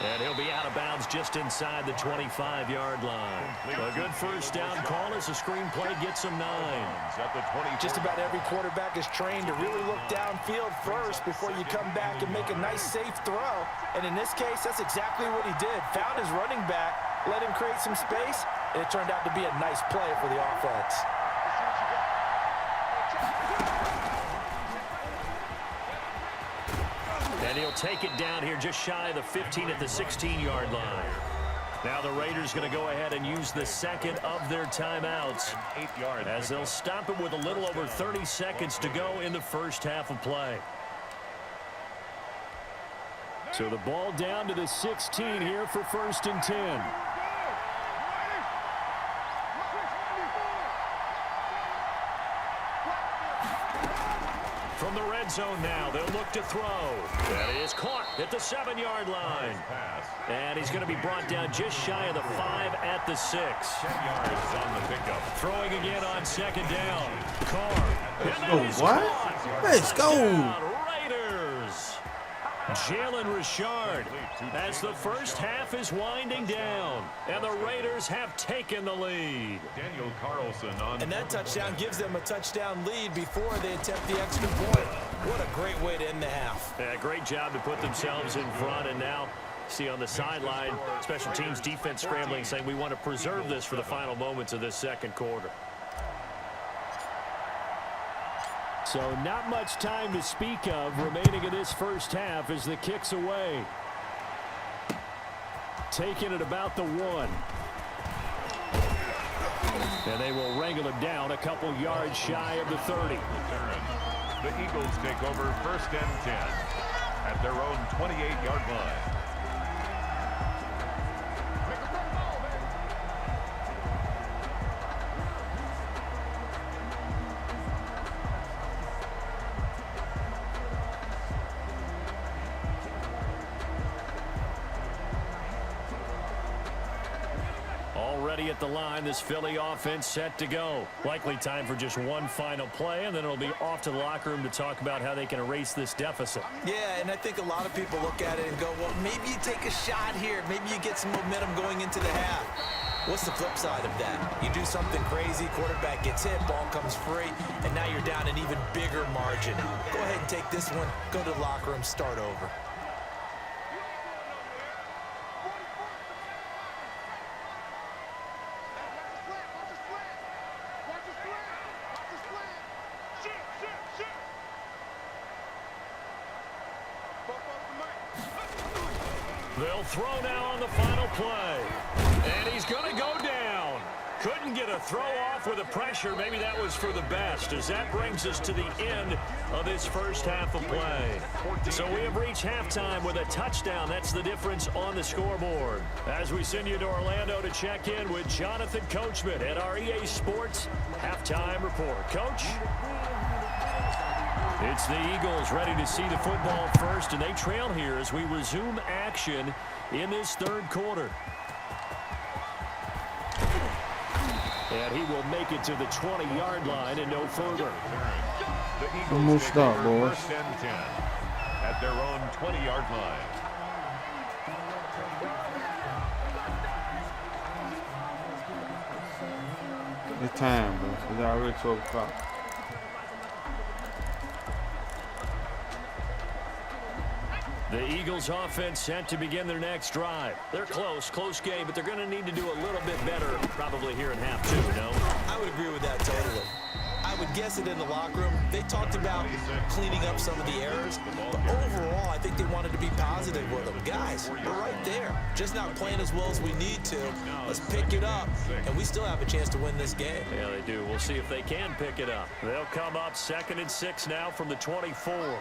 And he'll be out of bounds just inside the 25-yard line. A good first down call as the screen play gets him 9. Just about every quarterback is trained to really look downfield first before you come back and make a nice, safe throw. And in this case, that's exactly what he did. Found his running back, let him create some space, and it turned out to be a nice play for the offense. And he'll take it down here just shy of the 15 at the 16-yard line. Now the Raiders going to go ahead and use the second of their timeouts, as they'll stop it with a little over 30 seconds to go in the first half of play. So the ball down to the 16 here for 1st and 10. From the red zone now, they'll look to throw. That is caught at the 7-yard line. And he's going to be brought down just shy of the 5 at the 6. 10 yards on the pickup. Throwing again on 2nd down. Carr. Let's go, what? Let's go. Raiders. Jalen Richard, as the first half is winding down, and the Raiders have taken the lead. Daniel Carlson on. And that touchdown gives them a touchdown lead before they attempt the extra point. What a great way to end the half. Yeah, great job to put themselves in front, and now see on the sideline, special teams defense scrambling, saying we want to preserve this for the final moments of this second quarter. So not much time to speak of remaining in this first half as the kick's away. Taking it about the 1. And they will wrangle him down a couple yards shy of the 30. The Eagles take over 1st and 10 at their own 28-yard line. Already at the line, this Philly offense set to go. Likely time for just one final play, and then it'll be off to the locker room to talk about how they can erase this deficit. Yeah, and I think a lot of people look at it and go, well, maybe you take a shot here. Maybe you get some momentum going into the half. What's the flip side of that? You do something crazy, quarterback gets hit, ball comes free, and now you're down an even bigger margin. Go ahead and take this one, go to the locker room, start over. They'll throw now on the final play. And he's going to go down. Couldn't get a throw off with the pressure. Maybe that was for the best, as that brings us to the end of this first half of play. So we have reached halftime with a touchdown. That's the difference on the scoreboard. As we send you to Orlando to check in with Jonathan Coachman at our EA Sports Halftime Report. Coach? It's the Eagles ready to see the football first, and they trail here as we resume action in this third quarter. And he will make it to the 20-yard line and no further. The Eagles Almost take stop, over boys. 1st and 10 at their own 20-yard line. It's time, bro. It's already 12 o'clock. The Eagles offense set to begin their next drive. They're close game, but they're going to need to do a little bit better probably here in half two, no? I would agree with that totally. I would guess it in the locker room. They talked about cleaning up some of the errors, but overall, I think they wanted to be positive with them. Guys, we're right there. Just not playing as well as we need to. Let's pick it up, and we still have a chance to win this game. Yeah, they do. We'll see if they can pick it up. They'll come up 2nd and 6 now from the 24.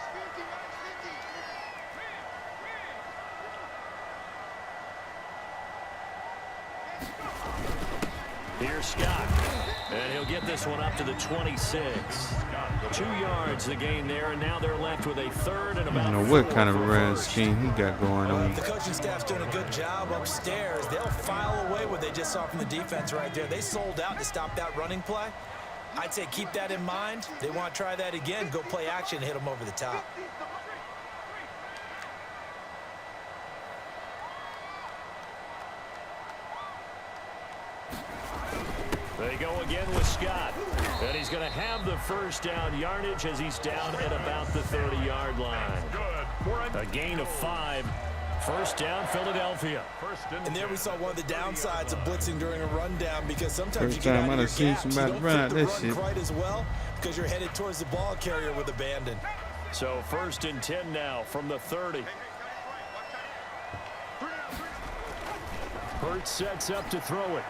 Here's Scott. And he'll get this one up to the 26. 2 yards the gain there, and now they're left with a third and about I don't know what 4 kind of for run first. scheme he got going on. The coaching staff's doing a good job upstairs. They'll file away what they just saw from the defense right there. They sold out to stop that running play. I'd say keep that in mind. They want to try that again. Go play action and hit them over the top. They go again with Scott. And he's going to have the first down yardage as he's down at about the 30-yard line. A gain of 5. First down, Philadelphia. And there we saw one of the downsides of blitzing during a rundown, because sometimes First you get time out I of done your seen gaps. You somebody don't run out fit the that run shit. quite as well because you're headed towards the ball carrier with abandon. So 1st and 10 now from the 30. Hurts sets up to throw it.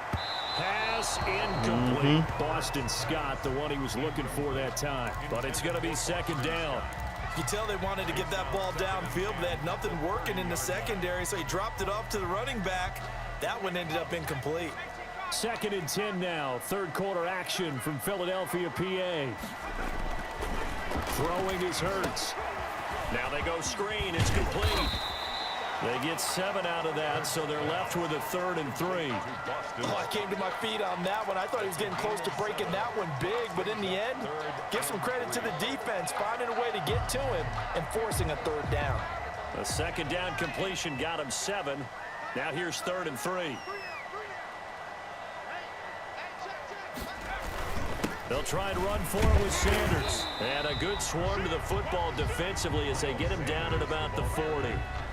Pass incomplete. Boston Scott, the one he was looking for that time. But it's going to be 2nd down. You can tell they wanted to get that ball downfield, but they had nothing working in the secondary, so he dropped it off to the running back. That one ended up incomplete. 2nd and 10 now. 3rd quarter action from Philadelphia, PA. Throwing is Hurts. Now they go screen. It's complete. They get 7 out of that, so they're left with a 3rd and 3. Oh, I came to my feet on that one. I thought he was getting close to breaking that one big, but in the end, give some credit to the defense, finding a way to get to him and forcing a 3rd down. A 2nd down completion got him 7. Now here's 3rd and 3. They'll try and run for it with Sanders. And a good swarm to the football defensively as they get him down at about the 40.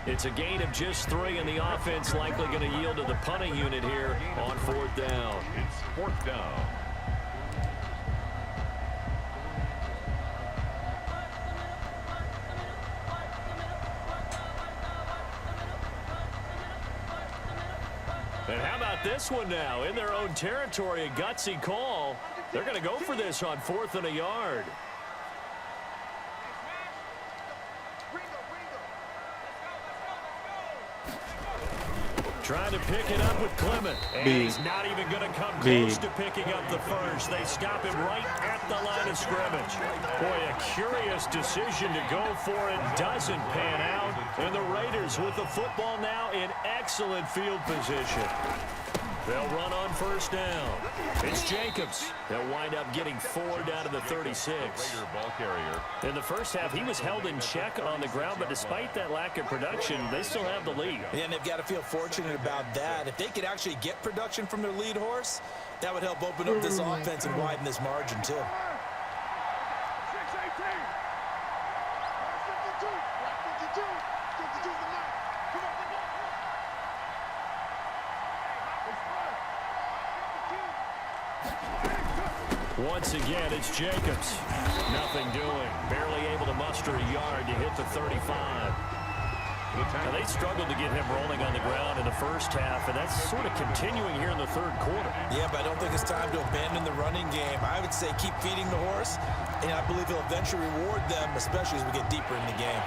It's a gain of just 3, and the offense likely going to yield to the punting unit here on 4th down. It's 4th down. And how about this one now? In their own territory, a gutsy call. They're going to go for this on 4th and a yard. Trying to pick it up with Clement. And he's not even going to come close to picking up the first. They stop him right at the line of scrimmage. Boy, a curious decision to go for it. Doesn't pan out. And the Raiders with the football now in excellent field position. They'll run on 1st down. It's Jacobs. They'll wind up getting 4 down to the 36. Raider ball carrier. In the first half, he was held in check on the ground, but despite that lack of production, they still have the lead. And they've got to feel fortunate about that. If they could actually get production from their lead horse, that would help open up this offense and widen this margin, too. Once again, it's Jacobs. Nothing doing. Barely able to muster a yard to hit the 35. Now, they struggled to get him rolling on the ground in the first half, and that's sort of continuing here in the 3rd quarter. Yeah, but I don't think it's time to abandon the running game. I would say keep feeding the horse, and I believe he'll eventually reward them, especially as we get deeper in the game.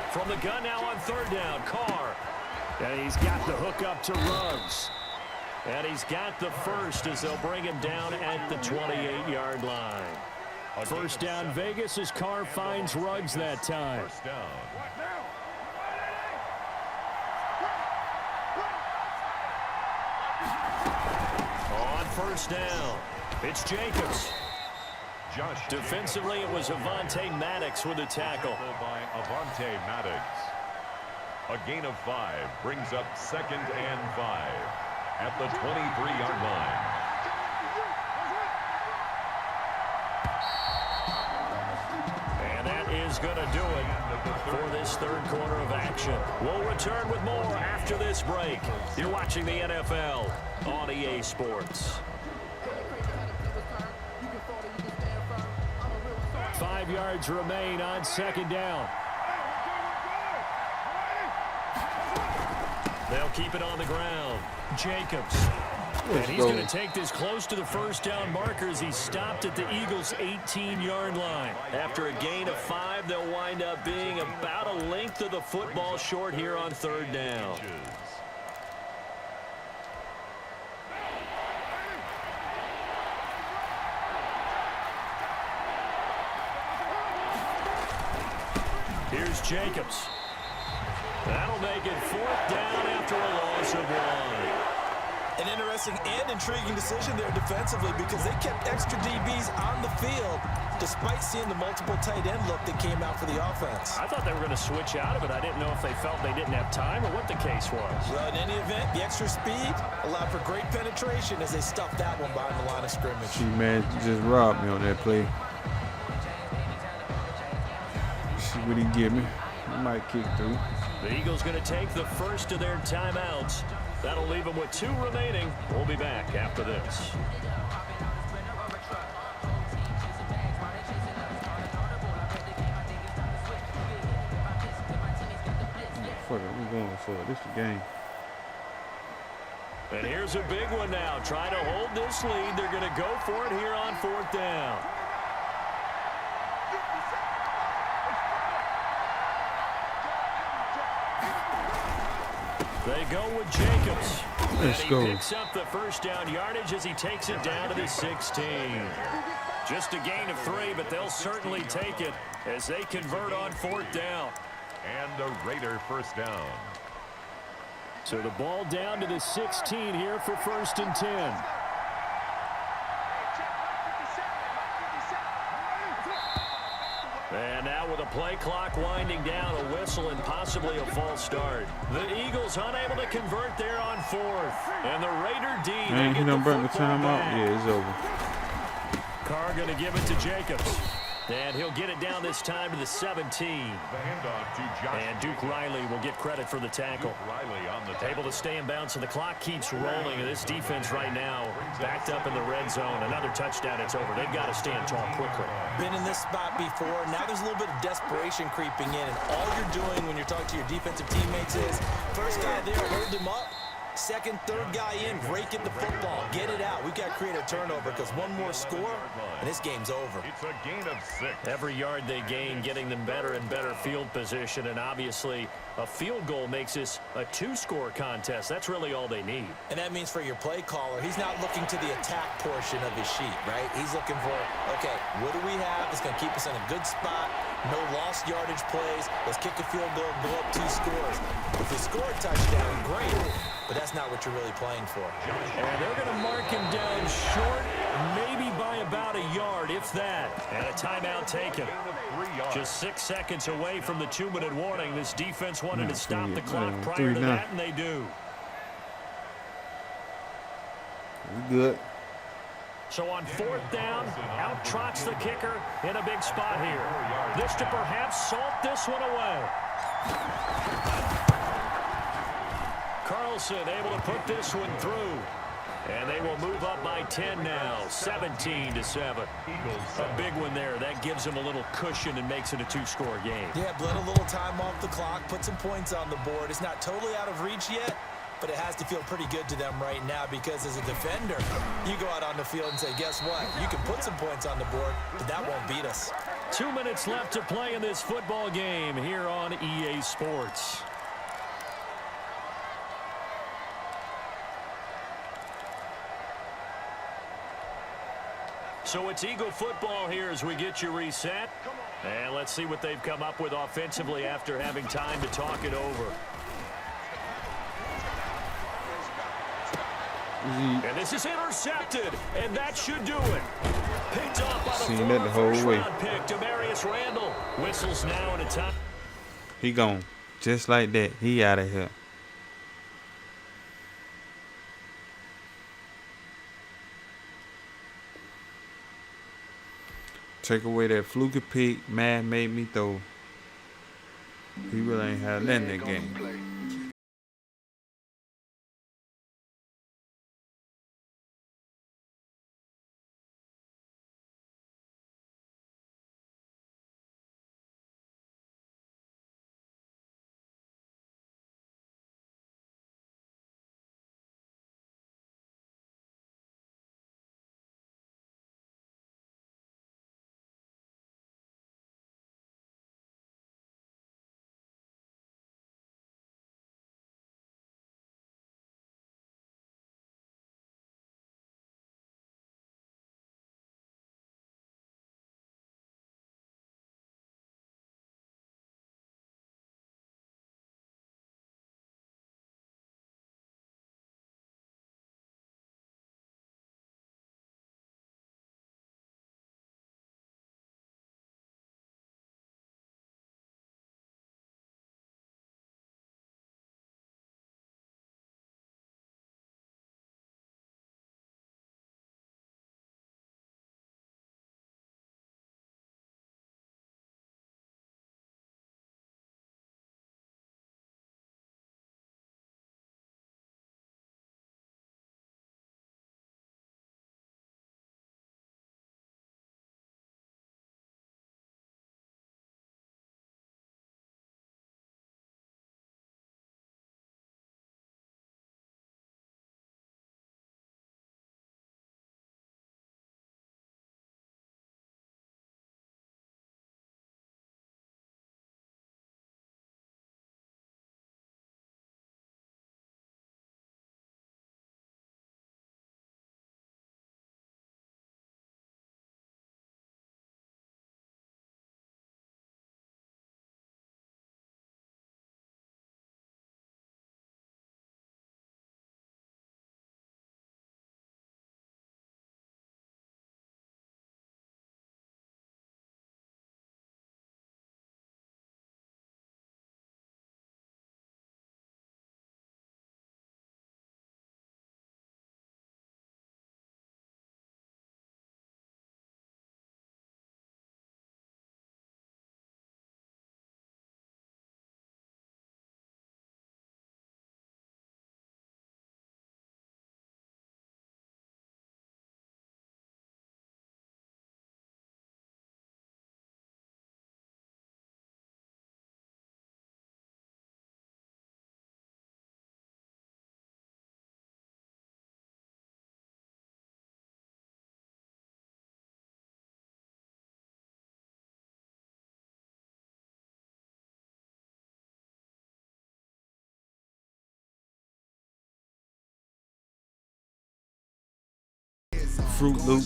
From the gun now on 3rd down, Carr. And he's got the hook up to Ruggs. And he's got the first as they'll bring him down at the 28-yard line. 1st down Vegas as Carr finds Ruggs that time. 1st down. On 1st down, it's Jacobs. Josh Defensively, it was Avonte Maddox with a tackle. by Avonte Maddox. A gain of 5 brings up 2nd and 5 at the 23-yard line. And that is going to do it for this 3rd quarter of action. We'll return with more after this break. You're watching the NFL on EA Sports. 5 yards remain on 2nd down. They'll keep it on the ground. Jacobs. And he's going to take this close to the 1st down marker as he's stopped at the Eagles' 18-yard line. After a gain of 5, they'll wind up being about a length of the football short here on 3rd down. Jacobs. That'll make it 4th down after a loss of 1. An interesting and intriguing decision there defensively because they kept extra DBs on the field despite seeing the multiple tight end look that came out for the offense. I thought they were going to switch out of it. I didn't know if they felt they didn't have time or what the case was. Well, in any event, the extra speed allowed for great penetration as they stuffed that one behind the line of scrimmage. See, man, you just robbed me on that play. See what he give me. He might kick through. The Eagles going to take the first of their timeouts. That'll leave them with 2 remaining. We'll be back after this. Fuck it, we going for it. This the game. And here's a big one now. Trying to hold this lead. They're going to go for it here on 4th down. They go with Jacobs. Let's go. He picks up the first down yardage as he takes it down to the 16. Just a gain of 3, but they'll certainly take it as they convert on 4th down. And a Raider first down. So the ball down to the 16 here for 1st and 10. And now with a play clock winding down, a whistle and possibly a false start. The Eagles unable to convert there on 4th. And the Raider D, Man, he done burnt the timeout. Yeah, it's over. Carr going to give it to Jacobs. And he'll get it down this time to the 17. The handoff to Josh. And Duke Riley will get credit for the tackle. Riley on the Able to stay in bounds, and the clock keeps rolling. And this defense right now backed up in the red zone. Another touchdown, it's over. They've got to stand tall quickly. Been in this spot before. Now there's a little bit of desperation creeping in, and all you're doing when you're talking to your defensive teammates is first guy there, hold him up. Second, third guy in, rake in the football. Get it out. We've got to create a turnover because one more score, and this game's over. It's a gain of 6. Every yard they gain, getting them better and better field position, and obviously a field goal makes this a 2-score contest. That's really all they need. And that means for your play caller, he's not looking to the attack portion of his sheet, right? He's looking for, okay, what do we have that's going to keep us in a good spot? No lost yardage plays. Let's kick a field goal and go up 2 scores. If we score a touchdown, great. But that's not what you're really playing for. And they're going to mark him down short, maybe by about a yard, if that. And a timeout taken. Just 6 seconds away from the 2-minute warning. This defense wanted to stop the clock prior to that, and they do. We good. So on 4th down, out trots the kicker in a big spot here. This to perhaps salt this one away. Carlson able to put this one through. And they will move up by 10 now, 17-7. A big one there. That gives them a little cushion and makes it a 2-score game. Yeah, bled a little time off the clock, put some points on the board. It's not totally out of reach yet, but it has to feel pretty good to them right now because as a defender, you go out on the field and say, guess what? You can put some points on the board, but that won't beat us. 2 minutes left to play in this football game here on EA Sports. So it's Eagle football here as we get you reset. And let's see what they've come up with offensively after having time to talk it over. And this is intercepted, and that should do it. Picked off by the former first-round pick, Demarius Randall. Whistles now in a time. He gone. Just like that. He out of here. Take away that fluky pick. Man made me throw. He really ain't had nothing in that game. Fruit Loop.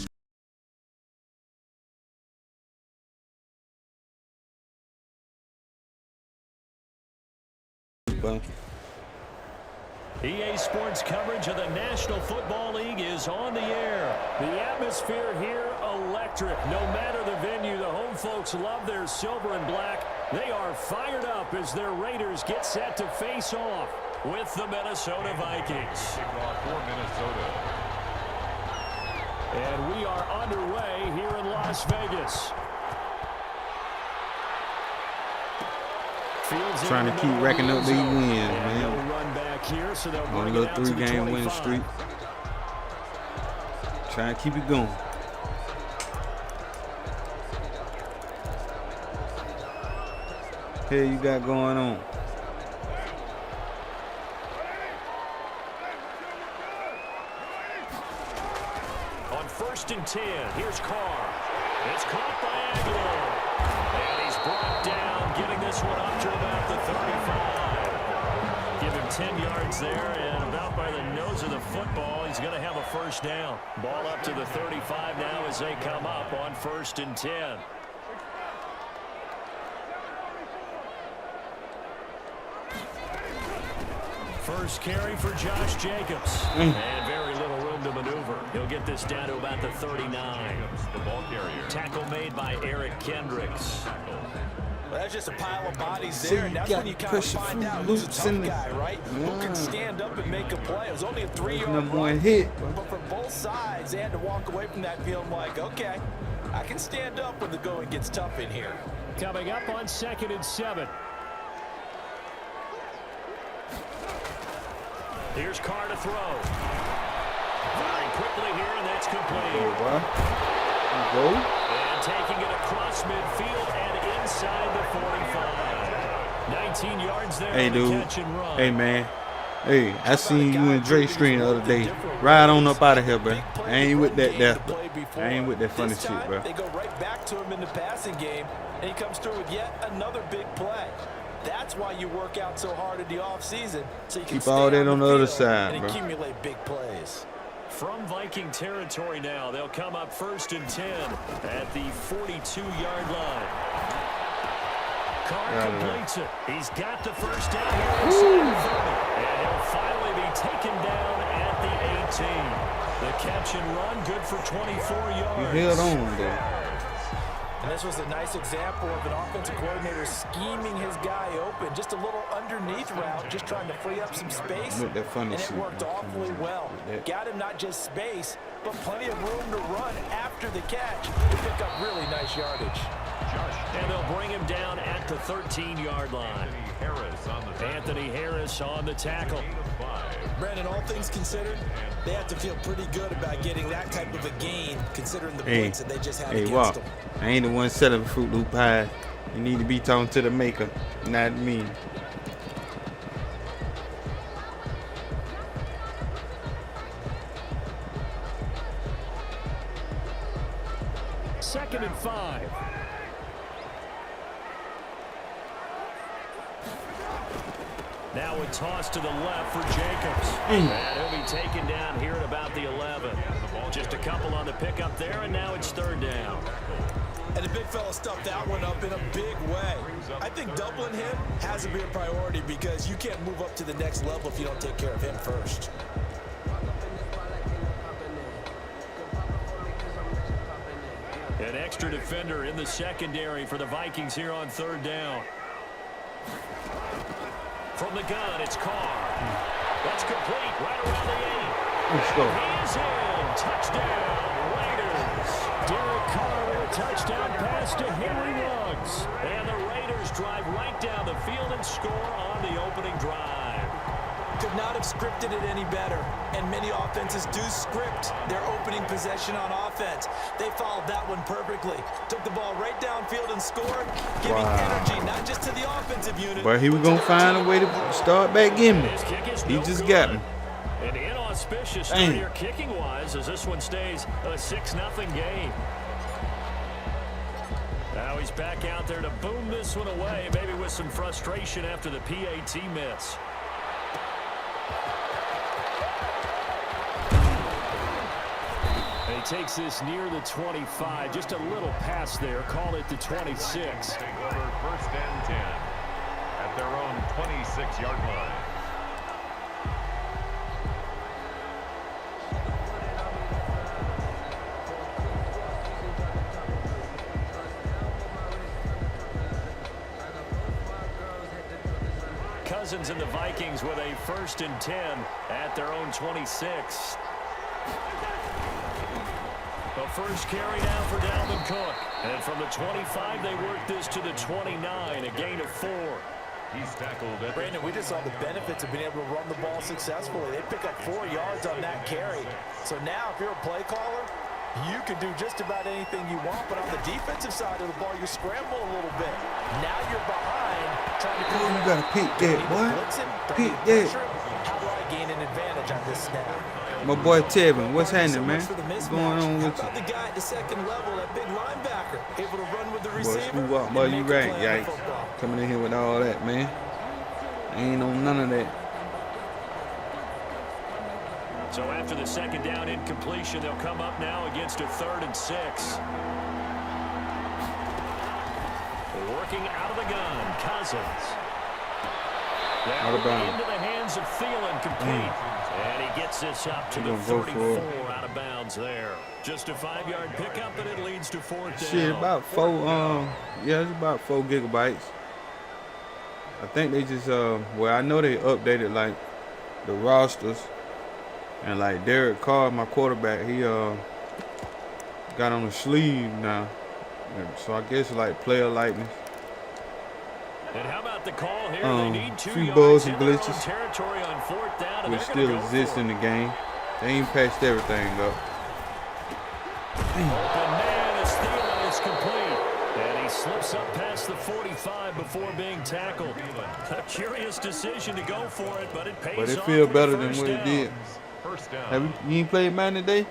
EA Sports coverage of the National Football League is on the air. The atmosphere here, electric. No matter the venue, the home folks love their silver and black. They are fired up as their Raiders get set to face off with the Minnesota Vikings. Kickoff for Minnesota. And we are underway here in Las Vegas. Trying to keep racking up these wins, man. They'll run back here, so they'll On a bring it little out to the 3-game winning 25. streak. Trying to keep it going. Here you got going on. On 1st and 10, here's Carr. It's caught by Aguilar. And he's brought down, getting this one up to about the 35. Give him 10 yards there, and about by the nose of the football, he's going to have a first down. Ball up to the 35 now as they come up on 1st and 10. First carry for Josh Jacobs. And very little room to maneuver. He'll get this down to about the 39. The ball carrier. Tackle made by Eric Kendricks. Well, that's just a pile of bodies See, there, and that's you when you got kind of pressure find from out who's a Lutz tough in the- guy, right? Who can stand up and make a play. It was only a 3-yard Number run, one hit. but for both sides, they had to walk away from that feeling like, okay, I can stand up when the going gets tough in here. Coming up on 2nd and 7. Here's Carr to throw. Firing quickly here, and that's complete. Go. And taking it across midfield and inside the 45. 19 yards there Hey, on the dude. catch and run. Hey, man. Hey, I seen you and Dre Stream the other day. Ride on up out of here, bro. I ain't with that there. I ain't with that funny This time, shit, bro. They go right back to him in the passing game, and he comes through with yet another big play. That's why you work out so hard in the offseason, so you can Keep all stay that on the field other side, and bro. accumulate big plays. From Viking territory now, they'll come up 1st and 10 at the 42-yard line. Carr completes it. He's got the first down here inside the 30. And he'll finally be taken down at the 18. The catch and run, good for 24 yards. You held on there. And this was a nice example of an offensive coordinator scheming his guy open. Just a little underneath route, just trying to free up some space. With that funny and it shit, worked man. awfully well. Yeah. Got him not just space, but plenty of room to run after the catch to pick up really nice yardage. And they'll bring him down at the 13-yard line. Anthony Harris on the tackle. Brandon, all things considered, they have to feel pretty good about getting that type of a gain, considering the Hey, points that they just had hey, against Walt. them. I ain't the one selling Fruit Loop pies. You need to be talking to the maker, not me. Second and 5. Now a toss to the left for Jacobs. And he'll be taken down here at about the 11. Just a couple on the pickup there, and now it's 3rd down. And the big fella stuffed that one up in a big way. I think doubling him has to be a priority because you can't move up to the next level if you don't take care of him first. An extra defender in the secondary for the Vikings here on 3rd down. From the gun, it's Carr. That's complete right around the 8. Let's go. He is in. Touchdown, Raiders. Derek Carr with a touchdown pass to Henry Ruggs. And the Raiders drive right down the field and score on the opening drive. Could not have scripted it any better. And many offenses do script their opening possession on offense. They followed that one perfectly. Took the ball right downfield and scored, giving energy not just to the offensive unit. But he was going to find a way to start back getting me. His kick is He no just good. got me. An inauspicious start Dang. here kicking-wise as this one stays a 6-0 game. Now he's back out there to boom this one away, maybe with some frustration after the PAT miss. They takes this near the 25, just a little pass there. Call it the 26. Take over first and 10 at their own 26-yard line. Cousins and the Vikings with a 1st and 10 at their own 26. The first carry down for Dalvin Cook. And from the 25, they work this to the 29, a gain of 4. He's tackled at Brandon, we just saw the benefits of being able to run the ball successfully. They pick up 4 yards on that carry. So now, if you're a play caller, you can do just about anything you want. But on the defensive side of the ball, you scramble a little bit. Now you're behind, trying to You gotta pick that, boy. Pick that. How do I gain an advantage on this snap? My boy Tevin, what's happening, man? What's going on with How about you? the guy at the second level, that big linebacker, able to run with the Boy, receiver? screw up, boy, and you make a right, play on the yikes. football. Coming in here with all that, man. I ain't on none of that. So after the second down incompletion, they'll come up now against a 3rd and 6. Working out of the gun, Cousins. Out of bounds. Into the hands of Thielen, complete. And he gets this up to He the gonna go for 34, out of bounds there. Just a 5-yard pickup, and it leads to 4th down. Shit, about 4, yeah, it's about 4 gigabytes. I think they just, well, I know they updated, like, the rosters. And, like, Derek Carr, my quarterback, he, got on the sleeve now. And so I guess, like, player likeness. And how about the call here? They need 2 few yards bugs and in their own glitches, territory on 4th down, and which they're gonna still go exists for in it. the game. They ain't patched everything up. Open man is Thielen, is complete. And he slips up past the 45 before being tackled. A curious decision to go for it, but it pays But it off feel for better the than first what it down. did. first down. Have you ain't played Madden today?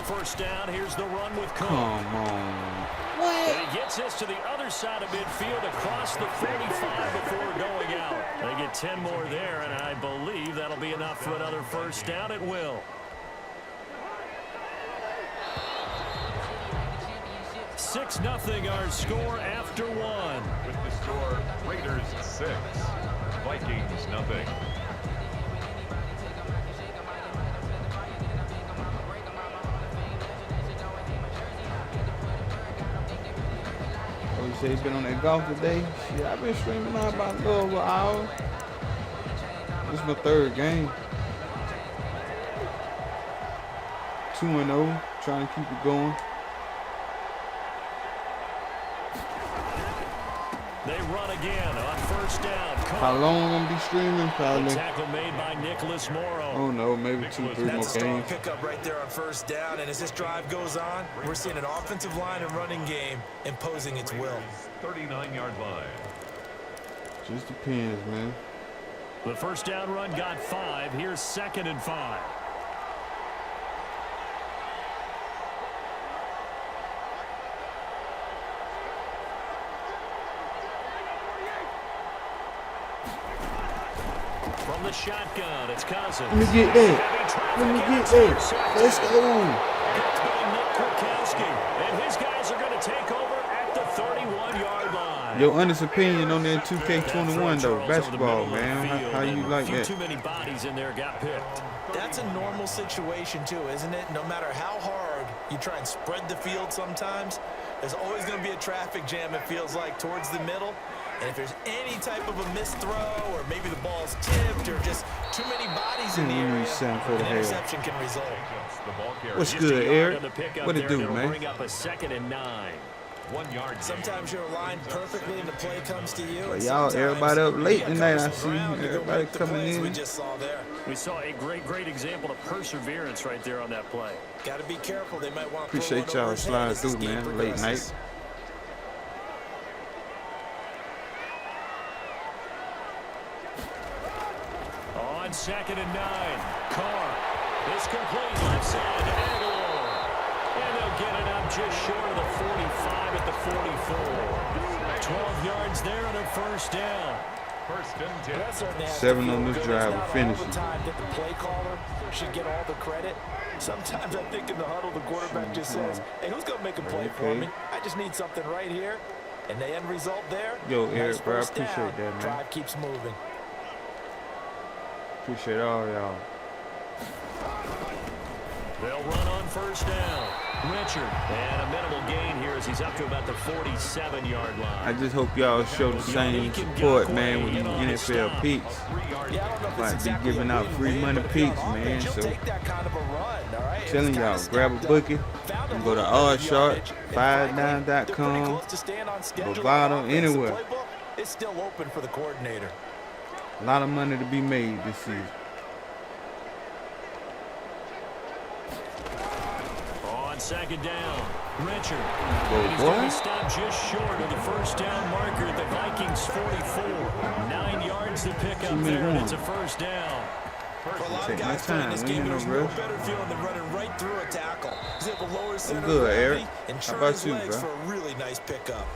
First down, here's the run with Cook. Come on. And he gets this to the other side of midfield across the 45 before going out. They get 10 more there, and I believe that'll be enough for another first down. It will. 6-0 our score after 1. With the score, Raiders 6, Vikings nothing. Oh, you say he's been on that golf today? Shit, I've been streaming now about a little over an hour. This is my 3rd game. 2-0, trying to keep it going. They run again on first down. How long I'm gonna be streaming? The Probably, tackle made by Nicholas Morrow. I don't know, maybe 2-3 more That's a strong games. pickup right there on first down. And as this drive goes on, we're seeing an offensive line and running game imposing its will. 39-yard line. Just depends, man. The first down run got 5. Here's 2nd and 5. From the shotgun, it's Cousins. Let me get that. Let me get that. Let's go. Picked by Nick Kwiatkowski. And his guys are going to take over at the 31-yard line. Your honest opinion on that That 2K21 throw, though, Charles, over the basketball, middle of the man. field, How you and like a few that? too many bodies in there got picked. That's a normal situation too, isn't it? No matter how hard you try and spread the field sometimes, there's always going to be a traffic jam, it feels like, towards the middle. And if there's any type of a missed throw or maybe the ball's tipped or just too many bodies in the area, for the an hell. interception can result. The ball carrier. What's Just a good, yard Eric? on the pickup What it there, do, and it'll man? bring up a 2nd and 9. 1 yard. Sometimes you're aligned perfectly and the play comes to you. But and y'all, sometimes everybody up late you gotta tonight, cover I some see. ground to go Everybody make the coming plays in. we just saw there. We saw a great example of perseverance right there on that play. Got to be careful. They might want to Appreciate throw one y'all over his head sliding as this through, game man. progresses. Late night. On 2nd and 9, Carr is complete left side to Aguilar. And they'll getting up just short of the 45 at the 44. 12 yards there and a first down. First and 10. That certainly has to 7 feel on this good. drive, It's we not finish all the it. time that the play caller should get all the credit. Sometimes I think in the huddle, the quarterback just says, hey, who's going to make a play for me? I just need something right here. And the end result there, Yo, nice Eric, bro, I first down. appreciate that, man. Drive keeps moving. Appreciate all y'all. They'll run on first down. Richard, and a minimal gain here as he's up to about the 47-yard line. I just hope y'all show the same support, man, with these NFL picks. Yeah, I don't know if it's Might exactly be giving a out win, free win, money but picks, the man. offense, So you'll take that kind of a run, all right? telling y'all, grab a bucket and go to Oddshot, 5down.com, Bovado, anywhere. It's still open for the coordinator. A lot of money to be made this season. On second down, Richard. Go, And he's going boy. to stop just short of the first down marker at the Vikings 44. 9 yards to pick up there, and it's a first down. For a lot Take of my guys playing time, this we game, ain't no there's no rush. better feeling than running right through a tackle. He's able to lower his center good, of Eric. gravity and How turn about his you, legs bro? for a really nice pickup.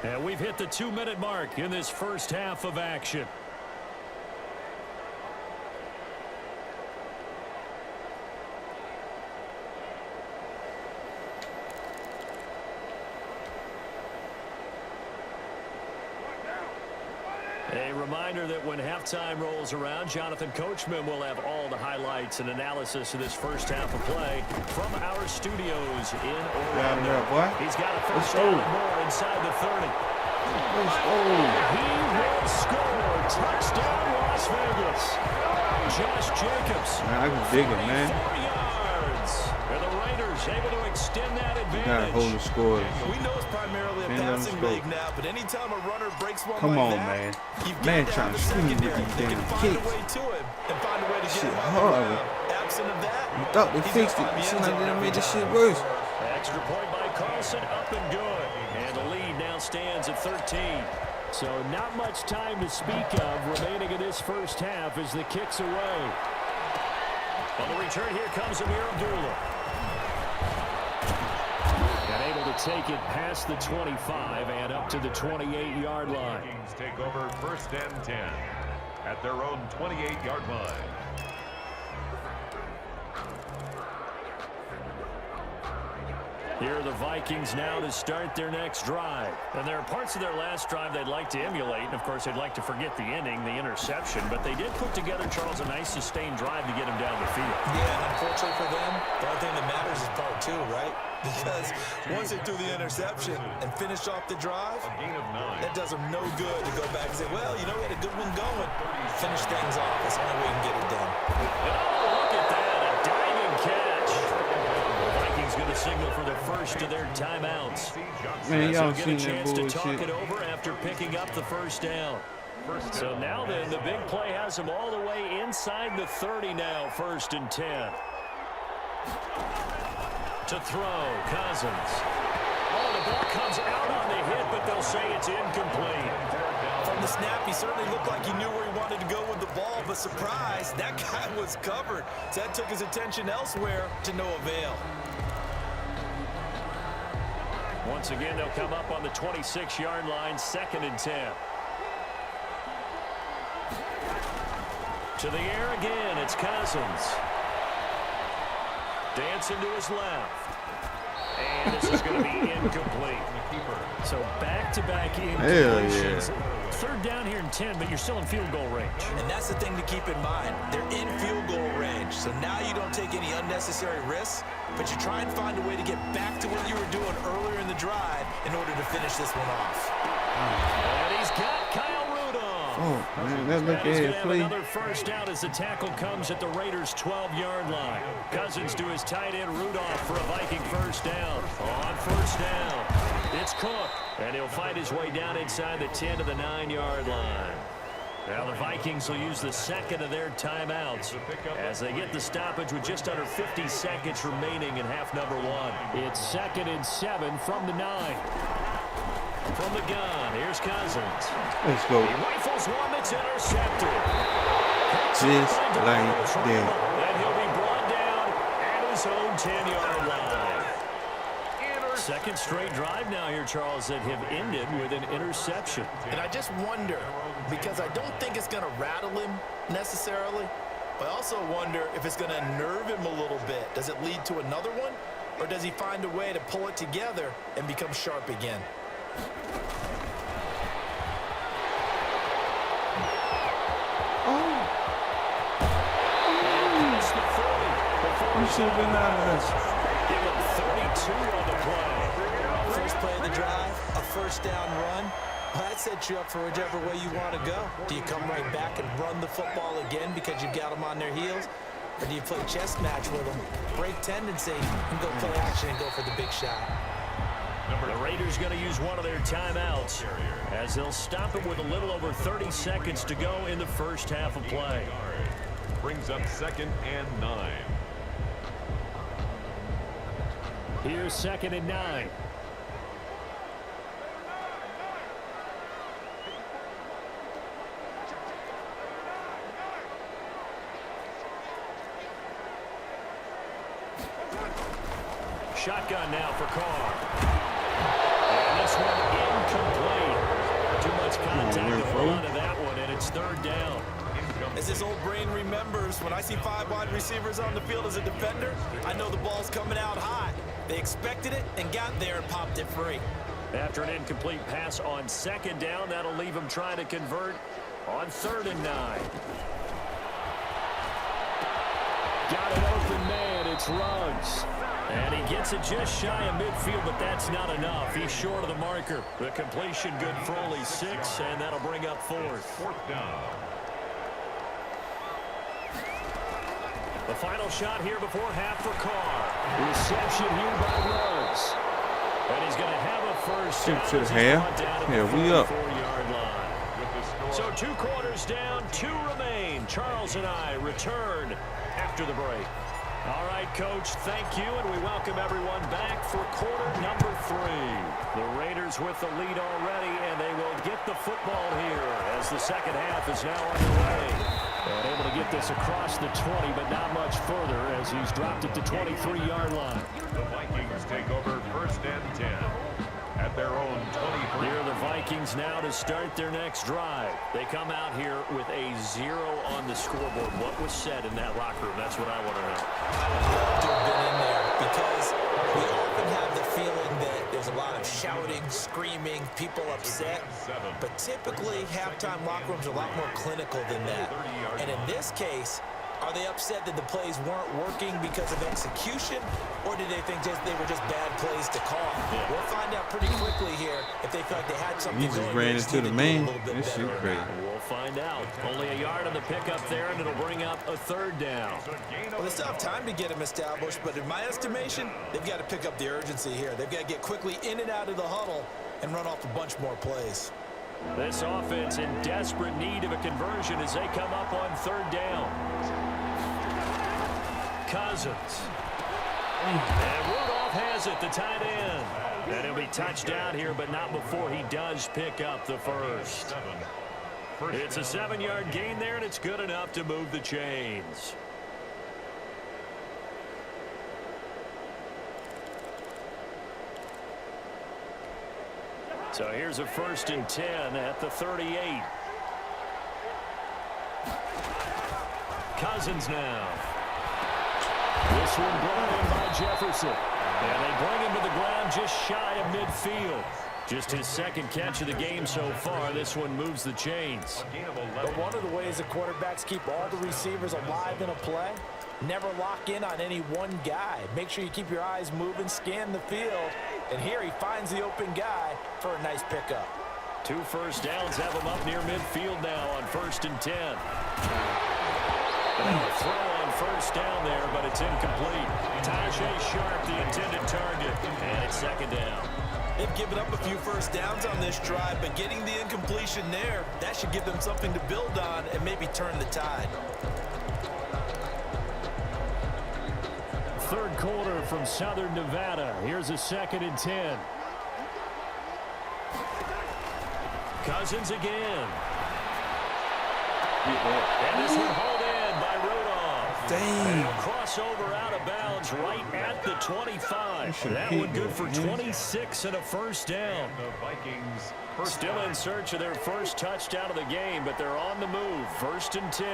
And we've hit the 2-minute mark in this first half of action. A reminder that when halftime rolls around, Jonathan Coachman will have all the highlights and analysis of this first half of play from our studios in Orlando. up, boy. He's got a Let's first go. down and more inside the 30. Let's go. He will score. Touchdown, Las Vegas. Josh Jacobs. Man, I can dig it, man. 4 yards. And the Raiders able to extend that You gotta hold the advantage. score. We know it's primarily a Fans on the passing scope. league now, but anytime a runner breaks one Come like on, that, man. you've Man got to trying have to the swing with secondary these that can damn find kicks. a way to him and find a way to get Shit him out hard. of the ground. Absent of that, You thought they he's fixed gonna it. find the Seems end like zone they done every made this time. shit worse. Extra point by Carlson, up and good. And the lead now stands at 13. So not much time to speak of remaining in this first half as the kick's away. On the return, here comes Amir Abdullah. And able to take it past the 25 and up to the 28-yard line. Vikings take over first and 10 at their own 28-yard line. Here are the Vikings now to start their next drive. And there are parts of their last drive they'd like to emulate. And, of course, they'd like to forget the ending, the interception. But they did put together, Charles, a nice sustained drive to get him down the field. Yeah, and unfortunately for them, the only thing that matters is part two, right? Because once they threw the interception and finished off the drive, A gain of 9. that does them no good to go back and say, well, you know, we had a good one going. Finish things off. That's the only way we can get it done. And, oh, look at that, a diving catch. The Vikings going to signal for the first of their timeouts. Man, As y'all they'll seen get a that chance to talk bullshit. it over after picking up the first down. So now then, the big play has them all the way inside the 30 now, 1st and 10. To throw, Cousins. Oh, the ball comes out on the hit, but they'll say it's incomplete. From the snap, he certainly looked like he knew where he wanted to go with the ball, but surprise, that guy was covered. So that took his attention elsewhere to no avail. Once again, they'll come up on the 26-yard line, 2nd and 10. To the air again, it's Cousins. Dancing to his left. And this is going to be incomplete. So back-to-back incompletions. 3rd down here and 10, but you're still in field goal range. And that's the thing to keep in mind. They're in field goal range, so now you don't take any unnecessary risks, but you try and find a way to get back to what you were doing earlier in the drive in order to finish this one off. And he's got Kyle Rudolph. Oh, man, that look And he's at going to it, have please. another first down as the tackle comes at the Raiders' 12-yard line. Cousins to his tight end Rudolph for a Viking first down. On first down, it's Cook. And he'll fight his way down inside the 10 to the 9-yard line. Now the Vikings will use the 2nd of their timeouts as they get the stoppage with just under 50 seconds remaining in half number 1. It's 2nd and 7 from the 9. From the gun, here's Cousins. Let's go. He rifles one that's intercepted. Just like that. And he'll be brought down at his own 10-yard line. Second straight drive now here, Charles, that have ended with an interception. And I just wonder, because I don't think it's going to rattle him necessarily, but I also wonder if it's going to nerve him a little bit. Does it lead to another one, or does he find a way to pull it together and become sharp again? You should have been out of this. Give him 32 on the play. First play of the drive, a first down run. Well, that sets you up for whichever way you want to go. Do you come right back and run the football again because you've got them on their heels? Or do you play chess match with them, break tendency, and go play action and go for the big shot? The Raiders going to use one of their timeouts as they'll stop it with a little over 30 seconds to go in the first half of play. Brings up 2nd and 9. Here's 2nd and 9. Shotgun now for Carr. And this one incomplete. Too much contact to hold on to that one, and it's 3rd down. As this old brain remembers, when I see 5 wide receivers on the field as a defender, I know the ball's coming out hot. They expected it and got there and popped it free. After an incomplete pass on 2nd down, that'll leave him trying to convert on 3rd and 9. Got an open man. It's Ruggs. And he gets it just shy of midfield, but that's not enough. He's short of the marker. The completion good for only 6, and that'll bring up 4th. 4th down. The final shot here before half for Carr. Reception here by Ruggs. And he's going to have a first down. To the half. Yeah, we up. 4-yard line. So 2 quarters down, 2 remain. Charles and I return after the break. All right, Coach, thank you, and we welcome everyone back for quarter number 3. The Raiders with the lead already, and they will get the football here as the second half is now underway. And able to get this across the 20, but not much further as he's dropped it to 23-yard line. The Vikings take over 1st and 10 at their own 23. Here are the Vikings now to start their next drive. They come out here with a 0 on the scoreboard. What was said in that locker room? That's what I want to know. I would love to have been in there because we often have the feeling that there's a lot of shouting, screaming, people upset. But typically, halftime locker rooms are a lot more clinical than that. And in this case, are they upset that the plays weren't working because of execution, or did they think they were just bad plays to call? Yeah. We'll find out pretty quickly here if they feel like they had something. You just ran into the main. This shit crazy. We'll find out. Only a yard on the pickup there, and it'll bring up a 3rd down. Well, they still have time to get them established, but in my estimation, they've got to pick up the urgency here. They've got to get quickly in and out of the huddle and run off a bunch more plays. This offense in desperate need of a conversion as they come up on 3rd down. Cousins. And Rudolph has it, the tight end. And he'll be touchdown here, but not before he does pick up the first. It's a 7-yard gain there, and it's good enough to move the chains. So here's a 1st and 10 at the 38. Cousins now. This one brought in by Jefferson. And they bring him to the ground just shy of midfield. Just his 2nd catch of the game so far. This one moves the chains. But one of the ways the quarterbacks keep all the receivers alive in a play, never lock in on any one guy. Make sure you keep your eyes moving, scan the field. And here he finds the open guy for a nice pickup. 2 first downs have him up near midfield now on 1st and 10. And a throw on 1st down there, but it's incomplete. Tajay Sharp, the intended target, and it's 2nd down. They've given up a few first downs on this drive, but getting the incompletion there, that should give them something to build on and maybe turn the tide. 3rd quarter from Southern Nevada. Here's a 2nd and 10. Cousins again. And this one hauled in by Rudolph. And he'll cross over out of bounds right at the 25. That one good for 26 and a first down. The Vikings Still in search of their first touchdown of the game, but they're on the move. 1st and 10.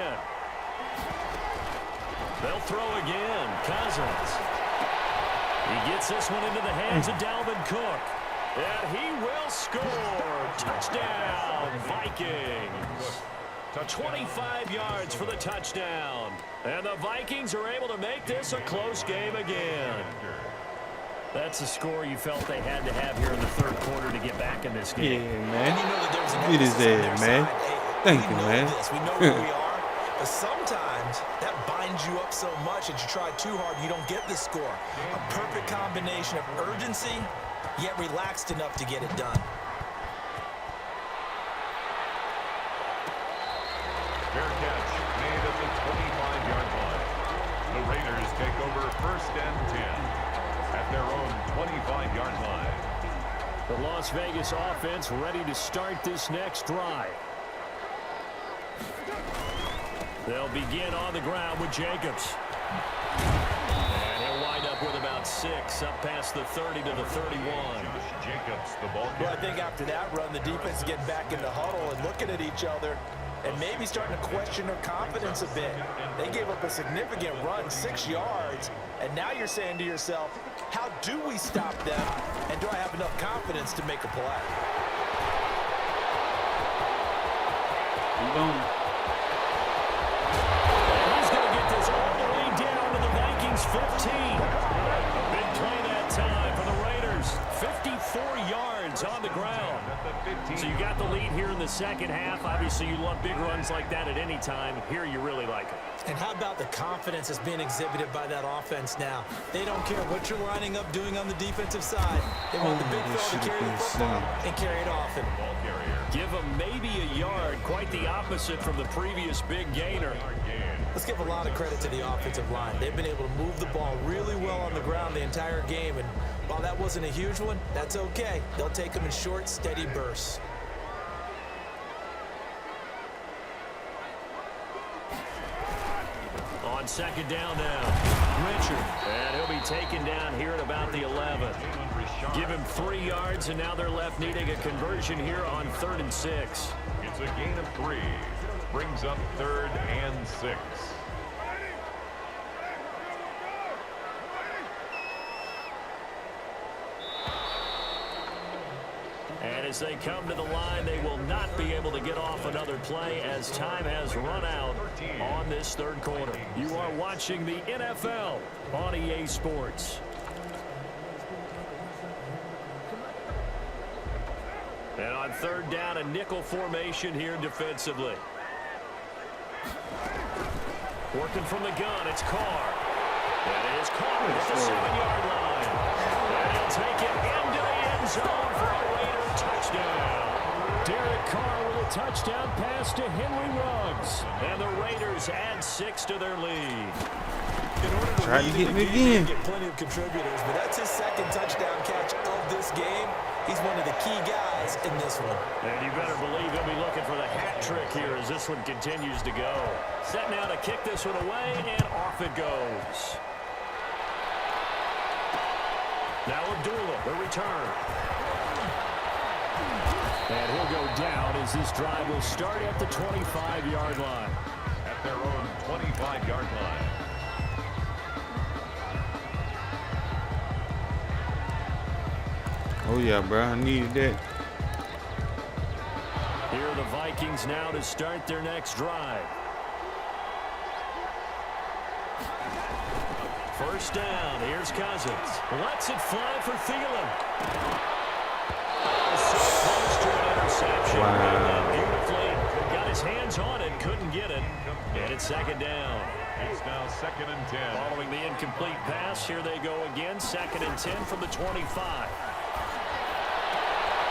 They'll throw again. Cousins. He gets this one into the hands of Dalvin Cook. And he will score. Touchdown, Vikings. 25 yards for the touchdown. And the Vikings are able to make this a close game again. That's the score you felt they had to have here in the 3rd quarter to get back in this game. Yeah, man. Get his ass, man. Thank you, man. We know where we are, but sometimes that binds you up so much that you try too hard, you don't get the score. A perfect combination of urgency, yet relaxed enough to get it done. Fair catch made at the 25-yard line. The Raiders take over 1st and 10 at their own 25-yard line. The Las Vegas offense ready to start this next drive. They'll begin on the ground with Jacobs. And he'll wind up with about 6 up past the 30 to the 31. Josh Jacobs, the ball carrier. Well, I think after that run, the defense is getting back in the huddle and looking at each other and maybe starting to question their confidence a bit. They gave up a significant run, 6 yards, and now you're saying to yourself, how do we stop them, and do I have enough confidence to make a play? Boom. He's going to get this all the way down to the Vikings 15. A big play that time for the Raiders. 54 yards on the ground. So you got the lead here in the 2nd half. Obviously, you love big runs like that at any time. Here, you really like it. And how about the confidence that's being exhibited by that offense now? They don't care what you're lining up doing on the defensive side. They want the big fella to carry the football and carry it often. Give them maybe a yard. Quite the opposite from the previous big gainer. Let's give a lot of credit to the offensive line. They've been able to move the ball really well on the ground the entire game. And while that wasn't a huge one, that's okay. They'll take them in short, steady bursts. On 2nd down now, Richard. And he'll be taken down here at about the 11. Give him 3 yards, and now they're left needing a conversion here on 3rd and 6. It's a gain of 3. Brings up 3rd and 6. And as they come to the line, they will not be able to get off another play as time has run out on this 3rd quarter. You are watching the NFL on EA Sports. And on 3rd down, a nickel formation here defensively. Working from the gun, it's Carr. And it is Carr at the 7-yard line. And he'll take it into the end zone for a Raider touchdown. Derek Carr with a touchdown pass to Henry Ruggs. And the Raiders add 6 to their lead. Try to get me again. Get plenty of contributors, but that's his 2nd touchdown catch of this game. He's one of the key guys in this one. And you better believe he'll be looking for the hat trick here as this one continues to go. Set now to kick this one away, and off it goes. Now Abdullah, the return. And he'll go down as this drive will start at the 25-yard line. At their own 25-yard line. Oh, yeah, bro. I needed that. Here are the Vikings now to start their next drive. 1st down. Here's Cousins. Lets it fly for Thielen. So close to an interception. Wow. Beautifully. Got his hands on it. Couldn't get it. And it's 2nd down. It's now 2nd and 10. Following the incomplete pass, here they go again. 2nd and 10 from the 25.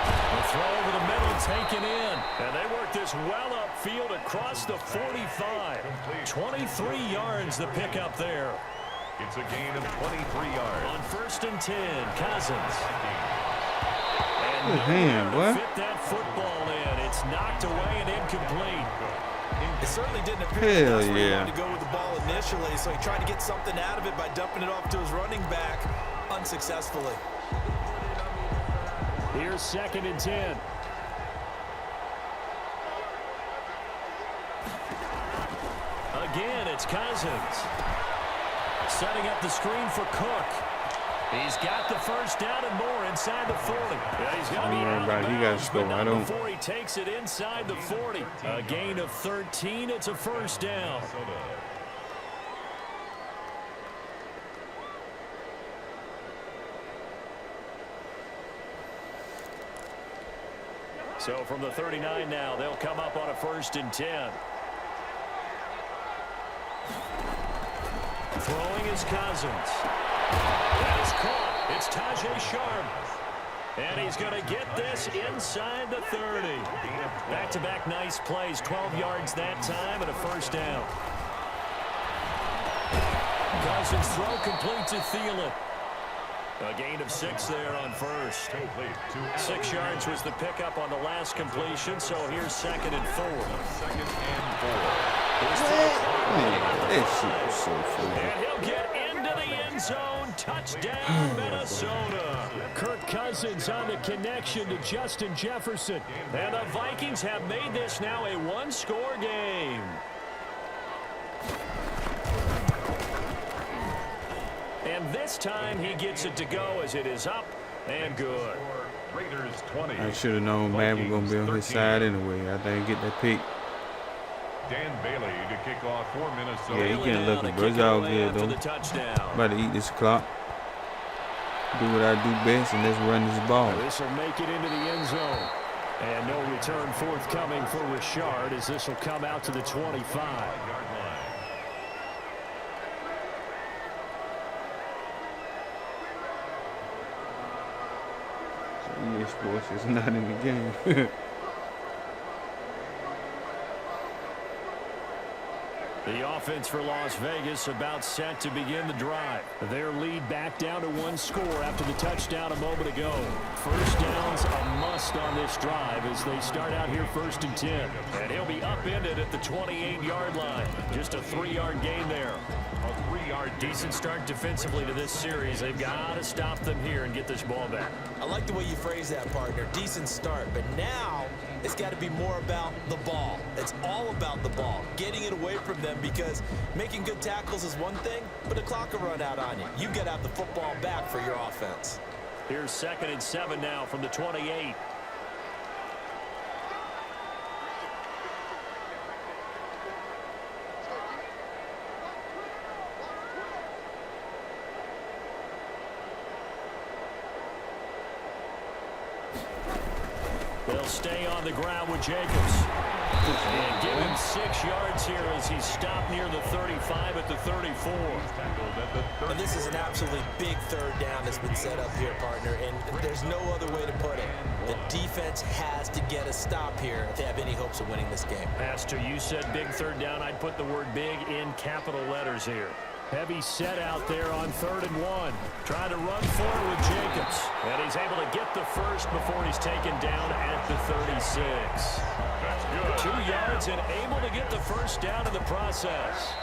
The throw over the middle taken in. And they work this well upfield across the 45. 23 yards the pickup there. It's a gain of 23 yards. On 1st and 10, Cousins. And Good hand, boy. fit that football in. It's knocked away and incomplete. It certainly didn't appear Hell to yeah. to go with the ball initially, so he tried to get something out of it by dumping it off to his running back unsuccessfully. Here's 2nd and 10. Again, it's Cousins. Setting up the screen for Cook. He's got the first down and more inside the 40. Yeah, he's going to be out of He got to bounds, score. but I not don't. before he takes it inside the 40. A gain of 13. It's a first down. So from the 39 now, they'll come up on a 1st and 10. Throwing is Cousins. That is caught. It's Tajay Sharp. And he's going to get this inside the 30. Back-to-back nice plays. 12 yards that time and a first down. Cousins' throw complete to Thielen. A gain of 6 there on first. 6 yards was the pickup on the last completion, so here's 2nd and 4. 2nd and 4. That shit was so funny. And he'll get into the end zone. Touchdown, Minnesota. Kirk Cousins on the connection to Justin Jefferson. And the Vikings have made this now a one-score game. And this time he gets it to go as it is up and good. Raiders 20. I should have known man was going to be on his side anyway. I didn't get that pick. Dan Bailey to kick off for Minnesota. Yeah, he getting lucky, bro. It's all good, though. About to eat this clock. Do what I do best, and let's run this ball. This will make it into the end zone. And no return forthcoming for Richard as this will come out to the 25. EA Sports is not in the game. The offense for Las Vegas about set to begin the drive. Their lead back down to 1 score after the touchdown a moment ago. First down's a must on this drive as they start out here 1st and 10. And he'll be upended at the 28-yard line. Just a 3-yard gain there. A 3-yard decent start defensively to this series. They've got to stop them here and get this ball back. I like the way you phrase that, partner. Decent start, but now it's got to be more about the ball. It's all about the ball, getting it away from them, because making good tackles is one thing, but the clock will run out on you. You've got to have the football back for your offense. Here's 2nd and 7 now from the 28. They'll stay on the ground with Jacobs. And give him 6 yards here as he's stopped near the 35 at the 34. And this is an absolutely big 3rd down that's been set up here, partner, and there's no other way to put it. The defense has to get a stop here if they have any hopes of winning this game. Pastor, you said big 3rd down. I'd put the word big in capital letters here. Heavy set out there on 3rd and 1. Trying to run forward with Jacobs. And he's able to get the first before he's taken down at the 36. 2 yards and able to get the first down in the process.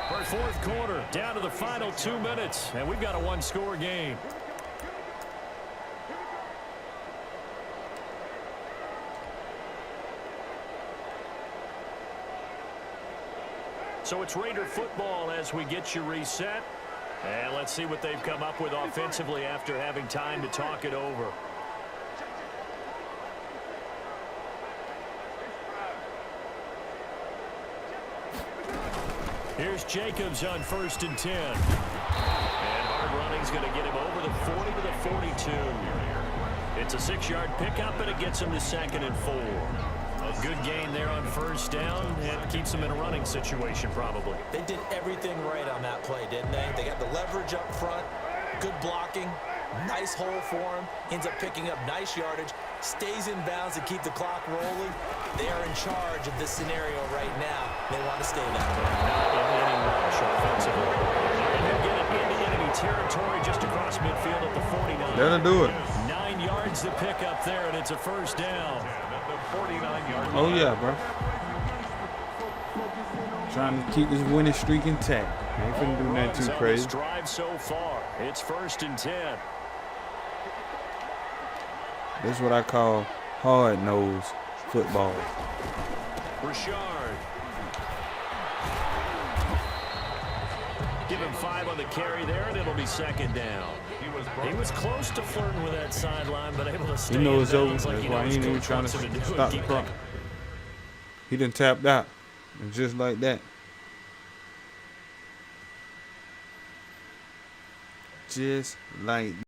4th quarter, down to the final 2 minutes, and we've got a 1-score game. So it's Raider football as we get you reset. And let's see what they've come up with offensively after having time to talk it over. Here's Jacobs on 1st and 10. And hard running's going to get him over the 40 to the 42. It's a 6-yard pickup, and it gets him to 2nd and 4. A good gain there on 1st down, and keeps them in a running situation probably. They did everything right on that play, didn't they? They got the leverage up front, good blocking, nice hole for him, ends up picking up nice yardage, stays in bounds to keep the clock rolling. They are in charge of this scenario right now. They want to stay that way. Not in any rush offensively. And he'll get it into enemy territory just across midfield at the 49. That'll do it. 9 yards to pick up there, and it's a first down. The 49-yard line. Oh, yeah, bro. Trying to keep this winning streak intact. Ain't finna do nothing too crazy. Drive so far. It's 1st and 10. This is what I call hard-nosed football. Richard. Give him 5 on the carry there, and it'll be 2nd down. He was close to flirting with that sideline, but able to stay. He knows it's over. Like That's why he ain't even trying to stop the clock. He done tapped out. And just like that. Just like that.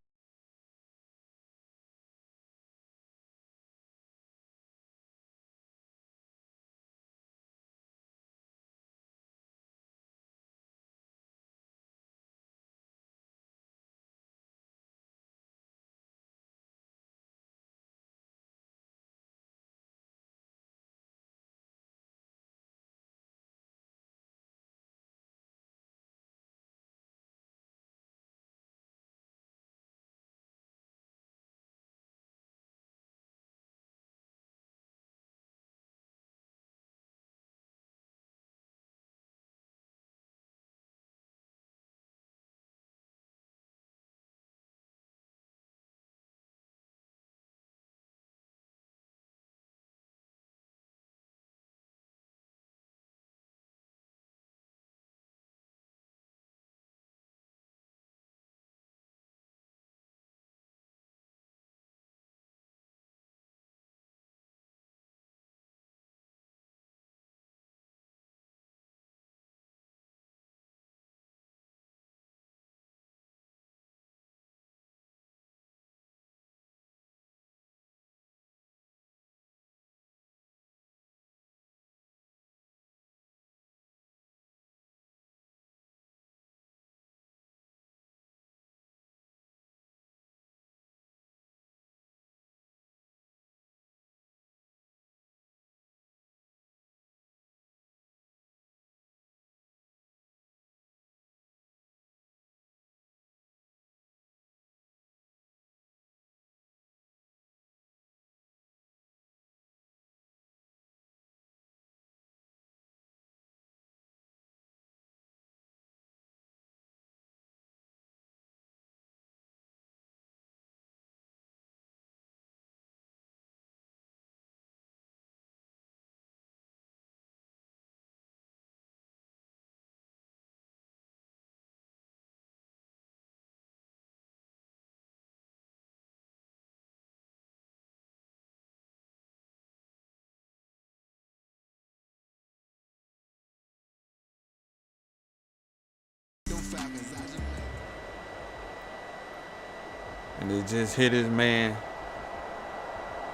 And they just hit his man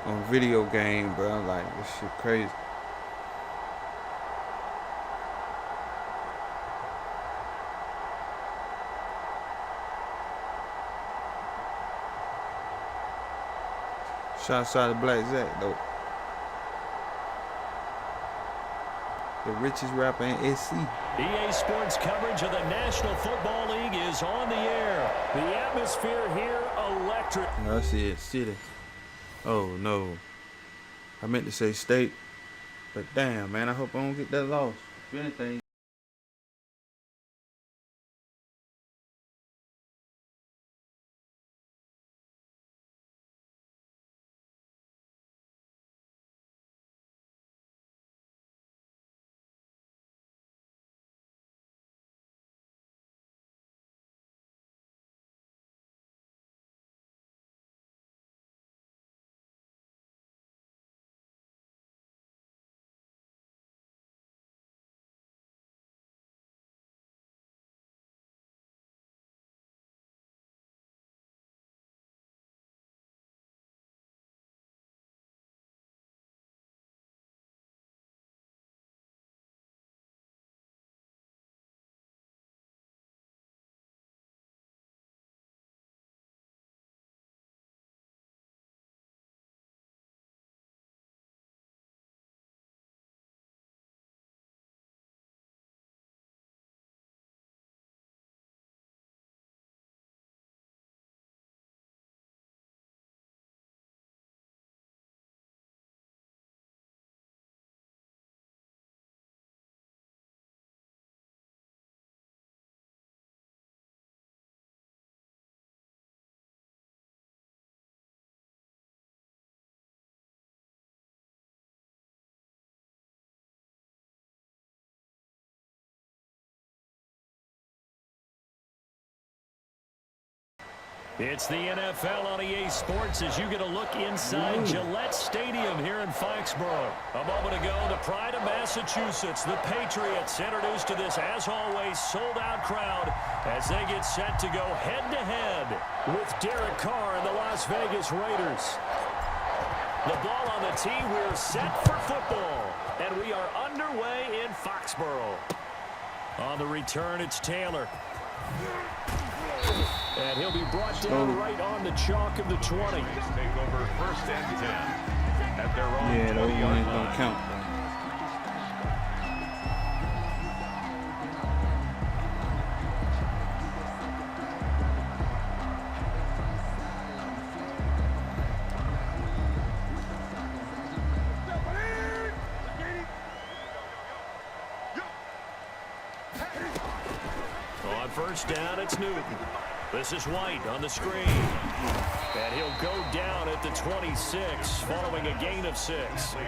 on video game, bro. Like, this shit crazy. Shouts out to Black Zach, though. The richest rapper in SC. EA Sports coverage of the National Football League is on the air. The atmosphere here electric. No, I said city. Oh, no. I meant to say state. But damn, man, I hope I don't get that lost. If anything. It's the NFL on EA Sports as you get a look inside Gillette Stadium here in Foxborough. A moment ago, the pride of Massachusetts, the Patriots, introduced to this, as always, sold-out crowd as they get set to go head-to-head with Derek Carr and the Las Vegas Raiders. The ball on the tee, we're set for football, and we are underway in Foxborough. On the return, it's Taylor. And he'll be brought down right on the chalk of the 20. Take over first and 10 at their own 20-yard line. Don't count. On first down, it's Newton. This is White on the screen. And he'll go down at the 26 following a gain of 6. To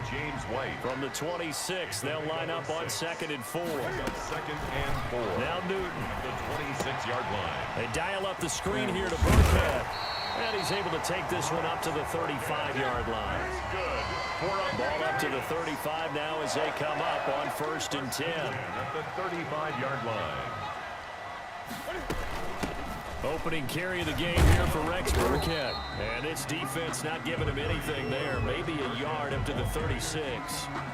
James White. From the 26, they'll line up on 2nd and 4. 2nd and 4. Now Newton. The 26-yard line. They dial up the screen here to Burkhead. And he's able to take this one up to the 35-yard line. Good. Ball up to the 35 now as they come up on 1st and 10. At the 35-yard line. Opening carry of the game here for Rex Burkhead. And its defense not giving him anything there. Maybe a yard up to the 36.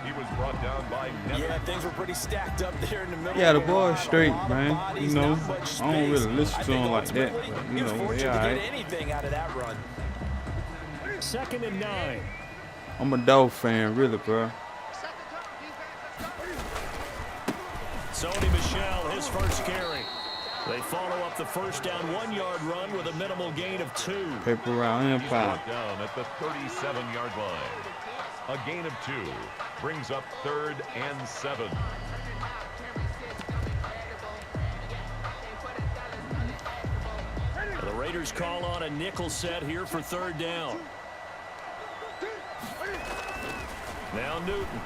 He was brought down by Neville. Yeah, things were pretty stacked up there in the middle. Yeah, the boy's straight, man. You know, I don't really listen to him like that. But, you know, yeah, to all get right. anything out of that run. 2nd and 9. I'm a Dog fan, really, bro. Sony Michel, his first carry. They follow up the first down 1-yard run with a minimal gain of 2. Paper round empire. Down at the 37-yard line. A gain of 2 brings up 3rd and 7. The Raiders call on a nickel set here for 3rd down. Now Newton.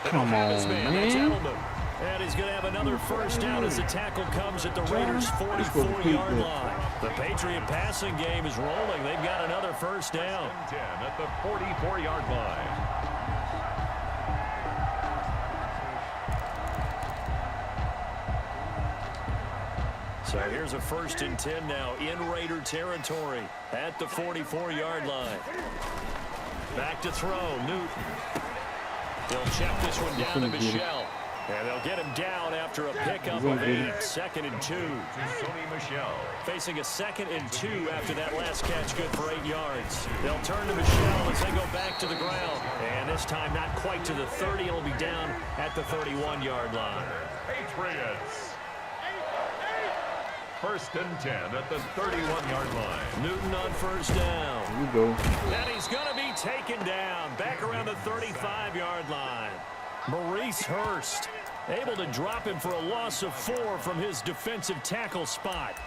Come on, man. And he's going to have another first down as the tackle comes at the Raiders' 44-yard line. The Patriot passing game is rolling. They've got another first down. 10 at the 44-yard line. So here's a 1st and 10 now in Raider territory at the 44-yard line. Back to throw, Newton. They'll check this one down to Michel. And they'll get him down after a pickup of 8. 2nd and 2. To Sony Michel. Facing a 2nd and 2 after that last catch, good for 8 yards. They'll turn to Michel as they go back to the ground. And this time not quite to the 30. It'll be down at the 31-yard line. Patriots. 1st and 10 at the 31-yard line. Newton on first down. Here we go. And he's going to be taken down back around the 35-yard line. Maurice Hurst able to drop him for a loss of 4 from his defensive tackle spot.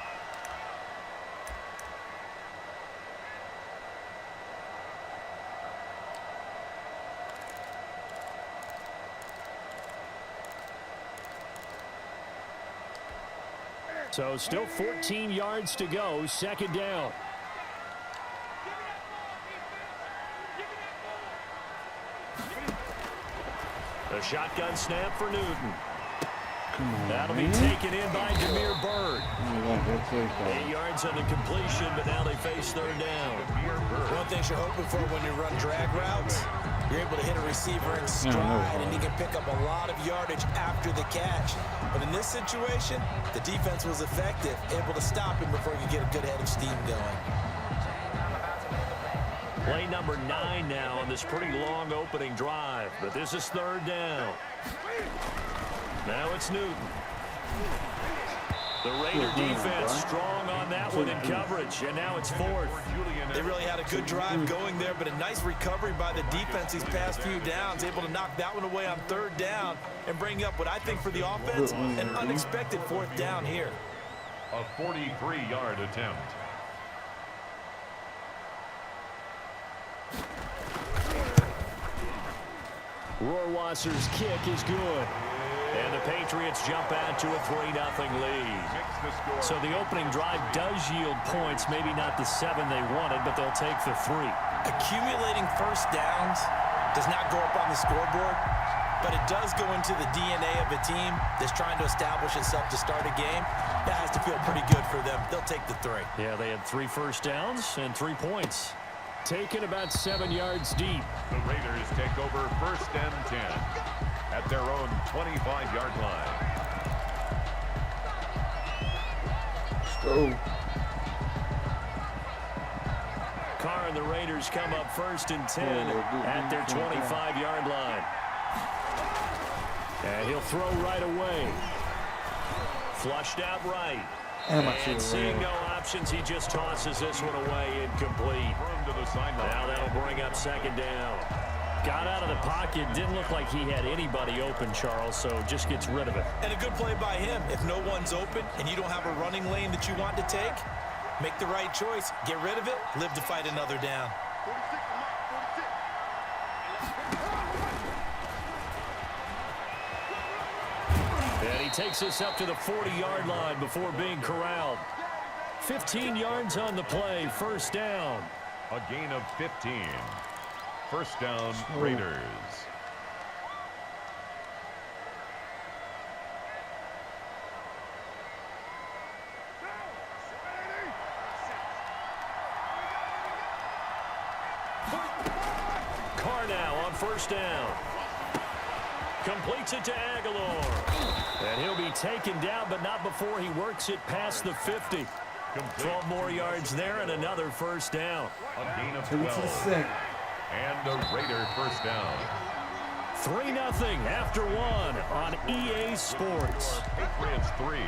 So still 14 yards to go, 2nd down. A shotgun snap for Newton. Come on, That'll man. be taken in by Jameer Byrd. Oh, 8 yards on the completion, but now they face 3rd down. One thing you're hoping for when you run drag routes, you're able to hit a receiver in stride, and he can pick up a lot of yardage after the catch. But in this situation, the defense was effective, able to stop him before he could get a good head of steam going. Play number 9 now on this pretty long opening drive, but this is 3rd down. Now it's Newton. The Raider defense strong on that one in coverage, and now it's 4th. They really had a good drive going there, but a nice recovery by the defense these past few downs, able to knock that one away on 3rd down and bring up what I think for the offense, an unexpected 4th down here. A 43-yard attempt. Rohrwasser's kick is good. And the Patriots jump out to a 3-0 lead. So the opening drive does yield points, maybe not the 7 they wanted, but they'll take the 3. Accumulating first downs does not go up on the scoreboard, but it does go into the DNA of a team that's trying to establish itself to start a game. That has to feel pretty good for them. They'll take the 3. Yeah, they had 3 first downs and 3 points. Taken about 7 yards deep. The Raiders take over 1st and 10 at their own 25-yard line. Let's go. Carr and the Raiders come up 1st and 10 at their 25-yard line. And he'll throw right away. Flushed out right. And seeing no options, he just tosses this one away, incomplete. Now that'll bring up 2nd down. Got out of the pocket, didn't look like he had anybody open, Charles, so just gets rid of it. And a good play by him. If no one's open and you don't have a running lane that you want to take, make the right choice. Get rid of it, live to fight another down. And he takes us up to the 40-yard line before being corralled. 15 yards on the play, 1st down. A gain of 15. 1st down, Raiders. Carr now on 1st down. Completes it to Aguilar. And he'll be taken down, but not before he works it past the 50. 12 more yards there and another 1st down. A gain of 12. And a Raider 1st down. 3-0 after 1 on EA Sports. Patriots 3,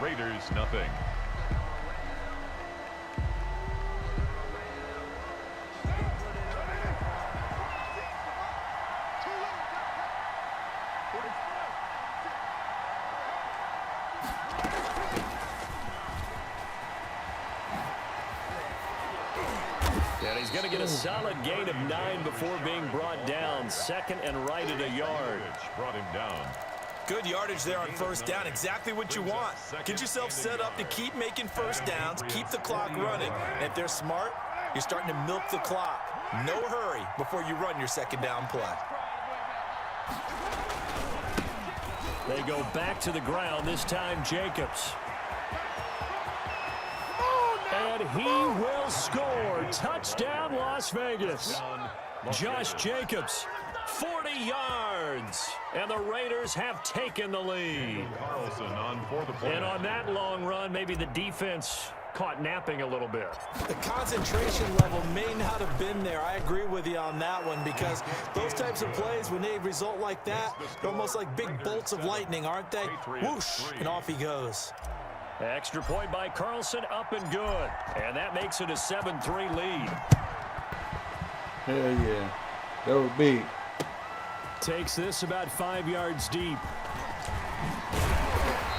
Raiders nothing. And he's going to get a solid gain of 9 before being brought down. 2nd and right at a yard. Brought him down. Good yardage there on 1st down. Exactly what you want. Get yourself set up to keep making 1st downs, keep the clock running. And if they're smart, you're starting to milk the clock. No hurry before you run your 2nd down play. They go back to the ground, this time Jacobs. And he will score. Touchdown, Las Vegas. Josh Jacobs, 40 yards. And the Raiders have taken the lead. And on that long run, maybe the defense caught napping a little bit. The concentration level may not have been there. I agree with you on that one, because those types of plays, when they result like that, they're almost like big bolts of lightning, aren't they? Whoosh, and off he goes. Extra point by Carlson, up and good. And that makes it a 7-3 lead. Hell yeah. That was big. Takes this about 5 yards deep.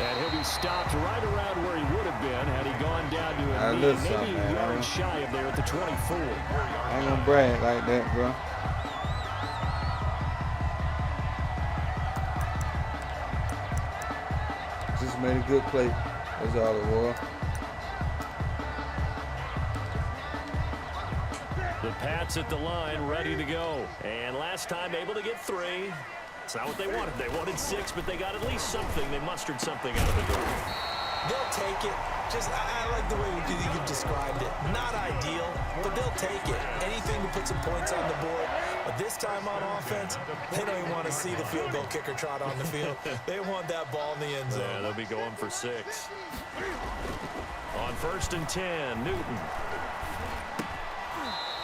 And he'll be stopped right around where he would have been had he gone down to a knee, maybe a yard shy of there at the 24. I ain't gonna brag like that, bro. Just made a good play. That's all it was. The Pats at the line, ready to go. And last time able to get 3. It's not what they wanted. They wanted 6, but they got at least something. They mustered something out of the door. They'll take it. Just, I like the way you described it. Not ideal, but they'll take it. Anything to put some points on the board. But this time on offense, they don't even want to see the field goal kicker trot on the field. They want that ball in the end zone. Yeah, they'll be going for 6. On 1st and 10, Newton.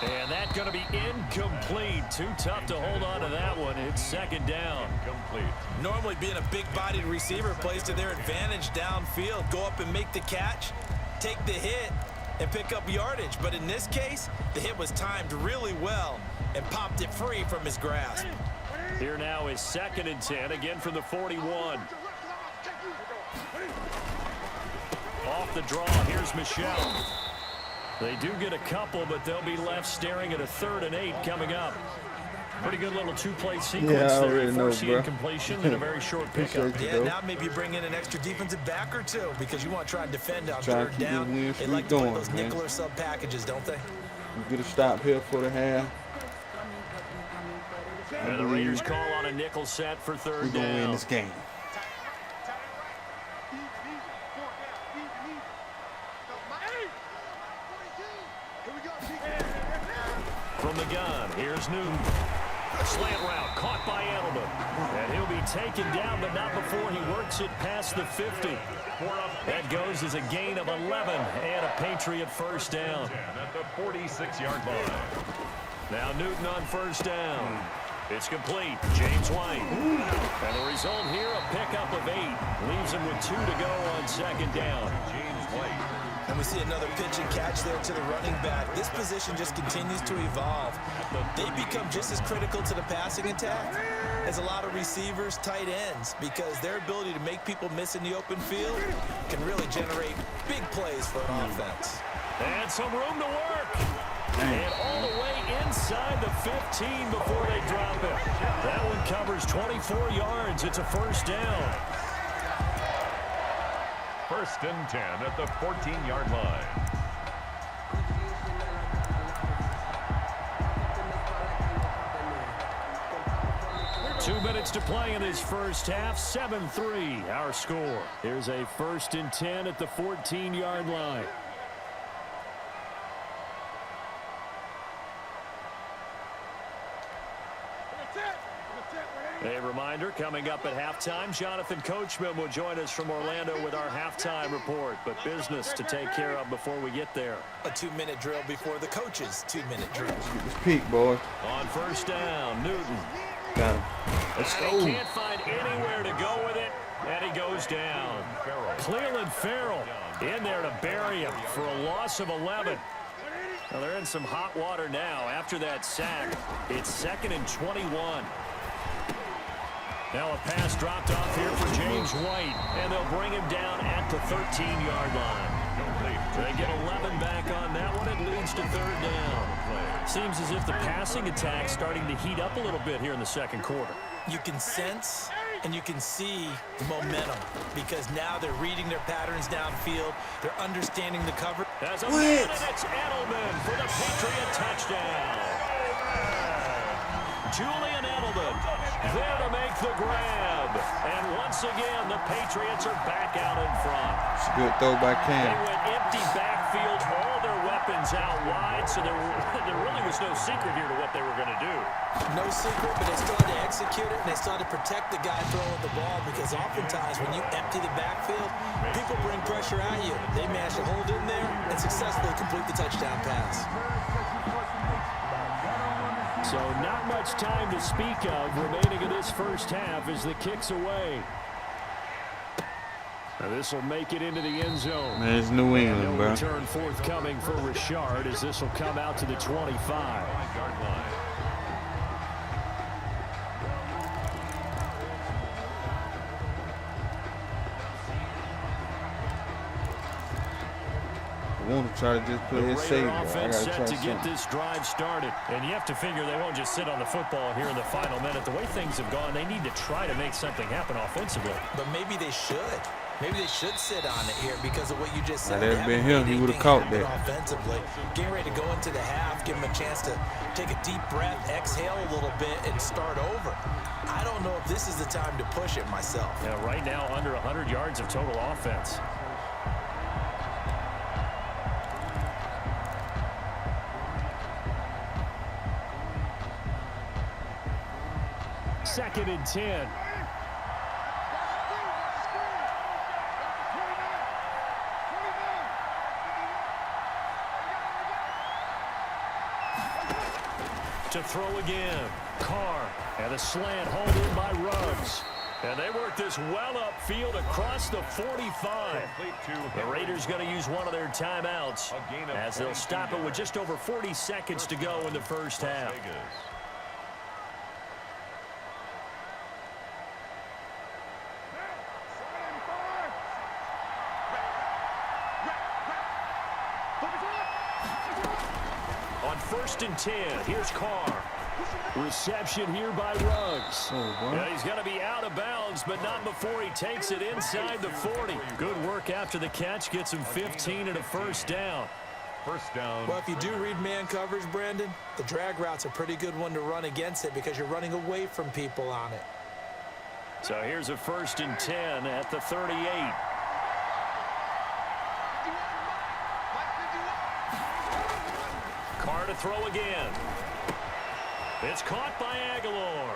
And that's going to be incomplete. Too tough to hold on to that one. It's 2nd down. Incomplete. Normally being a big-bodied receiver plays to their advantage downfield. Go up and make the catch, take the hit, and pick up yardage. But in this case, the hit was timed really well and popped it free from his grasp. Here now is 2nd and 10, again from the 41. Off the draw, here's Michel. They do get a couple, but they'll be left staring at a 3rd and 8 coming up. Pretty good little two-play sequence Yeah, I there. already know, Forcing bro. incompletion and a very short pickup. Appreciate you, Yeah, though. now maybe you bring in an extra defensive back or two because you want to try and defend on Try to third keep this down. win They streak like to play going, those man. nickel or sub packages, don't they? Get a stop here for the half. And the Raiders call on a nickel set for We're third going to win down. this game. From the gun, here's Newton. Slant route caught by Edelman. And he'll be taken down, but not before he works it past the 50. That goes as a gain of 11 and a Patriot first down. At the 46-yard line. Now Newton on first down. It's complete. James White. And the result here, a pickup of 8. Leaves him with 2 to go on second down. James White. And we see another pitch and catch there to the running back. This position just continues to evolve. They become just as critical to the passing attack as a lot of receivers, tight ends, because their ability to make people miss in the open field can really generate big plays for an offense. And some room to work. And all the way inside the 15 before they drop it. That one covers 24 yards. It's a first down. First and 10 at the 14-yard line. Two minutes to play in this first half. 7-3 our score. Here's a first and 10 at the 14-yard line. A reminder, coming up at halftime, Jonathan Coachman will join us from Orlando with our halftime report. But business to take care of before we get there. A 2-minute drill before the coach's 2-minute drill. Get this peak, boy. On first down, Newton. Got him. Let's And he go. can't find anywhere to go with it, and he goes down. Cleveland Farrell in there to bury him for a loss of 11. Well, they're in some hot water now after that sack. It's 2nd and 21. Now a pass dropped off here for James White, and they'll bring him down at the 13-yard line. They get 11 back on that one. It leads to third down. Seems as if the passing attack's starting to heat up a little bit here in the second quarter. You can sense and you can see the momentum because now they're reading their patterns downfield. They're understanding the cover. As a man, and it's Edelman for the Patriot touchdown. Julian Edelman there to make the grab. And once again, the Patriots are back out in front. It's a good throw by They Cam. went empty backfield, all their weapons out wide, so there really was no secret here to what they were going to do. No secret, but they still had to execute it, and they still had to protect the guy throwing the ball because oftentimes when you empty the backfield, people bring pressure at you. They managed to hold in there and successfully complete the touchdown pass. So not much time to speak of remaining in this first half as the kick's away. Now this will make it into the end zone. Man, it's New England, No bro. return forthcoming for Richard as this will come out to the 25. 5-yard line. I want to try to just play The it Raider safe, bro. I offense gotta set try to get something. this drive started. And you have to figure they won't just sit on the football here in the final minute. The way things have gone, they need to try to make something happen offensively. But maybe they should. Maybe they should sit on it here because of what you just said. Now, that'd They been haven't him. He made would've anything caught happen that. offensively. Getting ready to go into the half, give them a chance to take a deep breath, exhale a little bit, and start over. I don't know if this is the time to push it myself. Yeah, right now, under 100 yards of total offense. Second and 10. To throw again. Carr and a slant hauled in by Ruggs. And they work this well upfield across the 45. The Raiders going to use one of their timeouts as they'll stop it with just over 40 seconds to go in the first half. On first and 10, here's Carr. Reception here by Ruggs. Oh, boy. And he's going to be out of bounds, but not before he takes it inside the 40. Good work after the catch. Gets him 15 and a first down. First down. Well, if you do read man coverage, Brandon, the drag route's a pretty good one to run against it because you're running away from people on it. So here's a 1st and 10 at the 38. Carr to throw again. It's caught by Aguilar.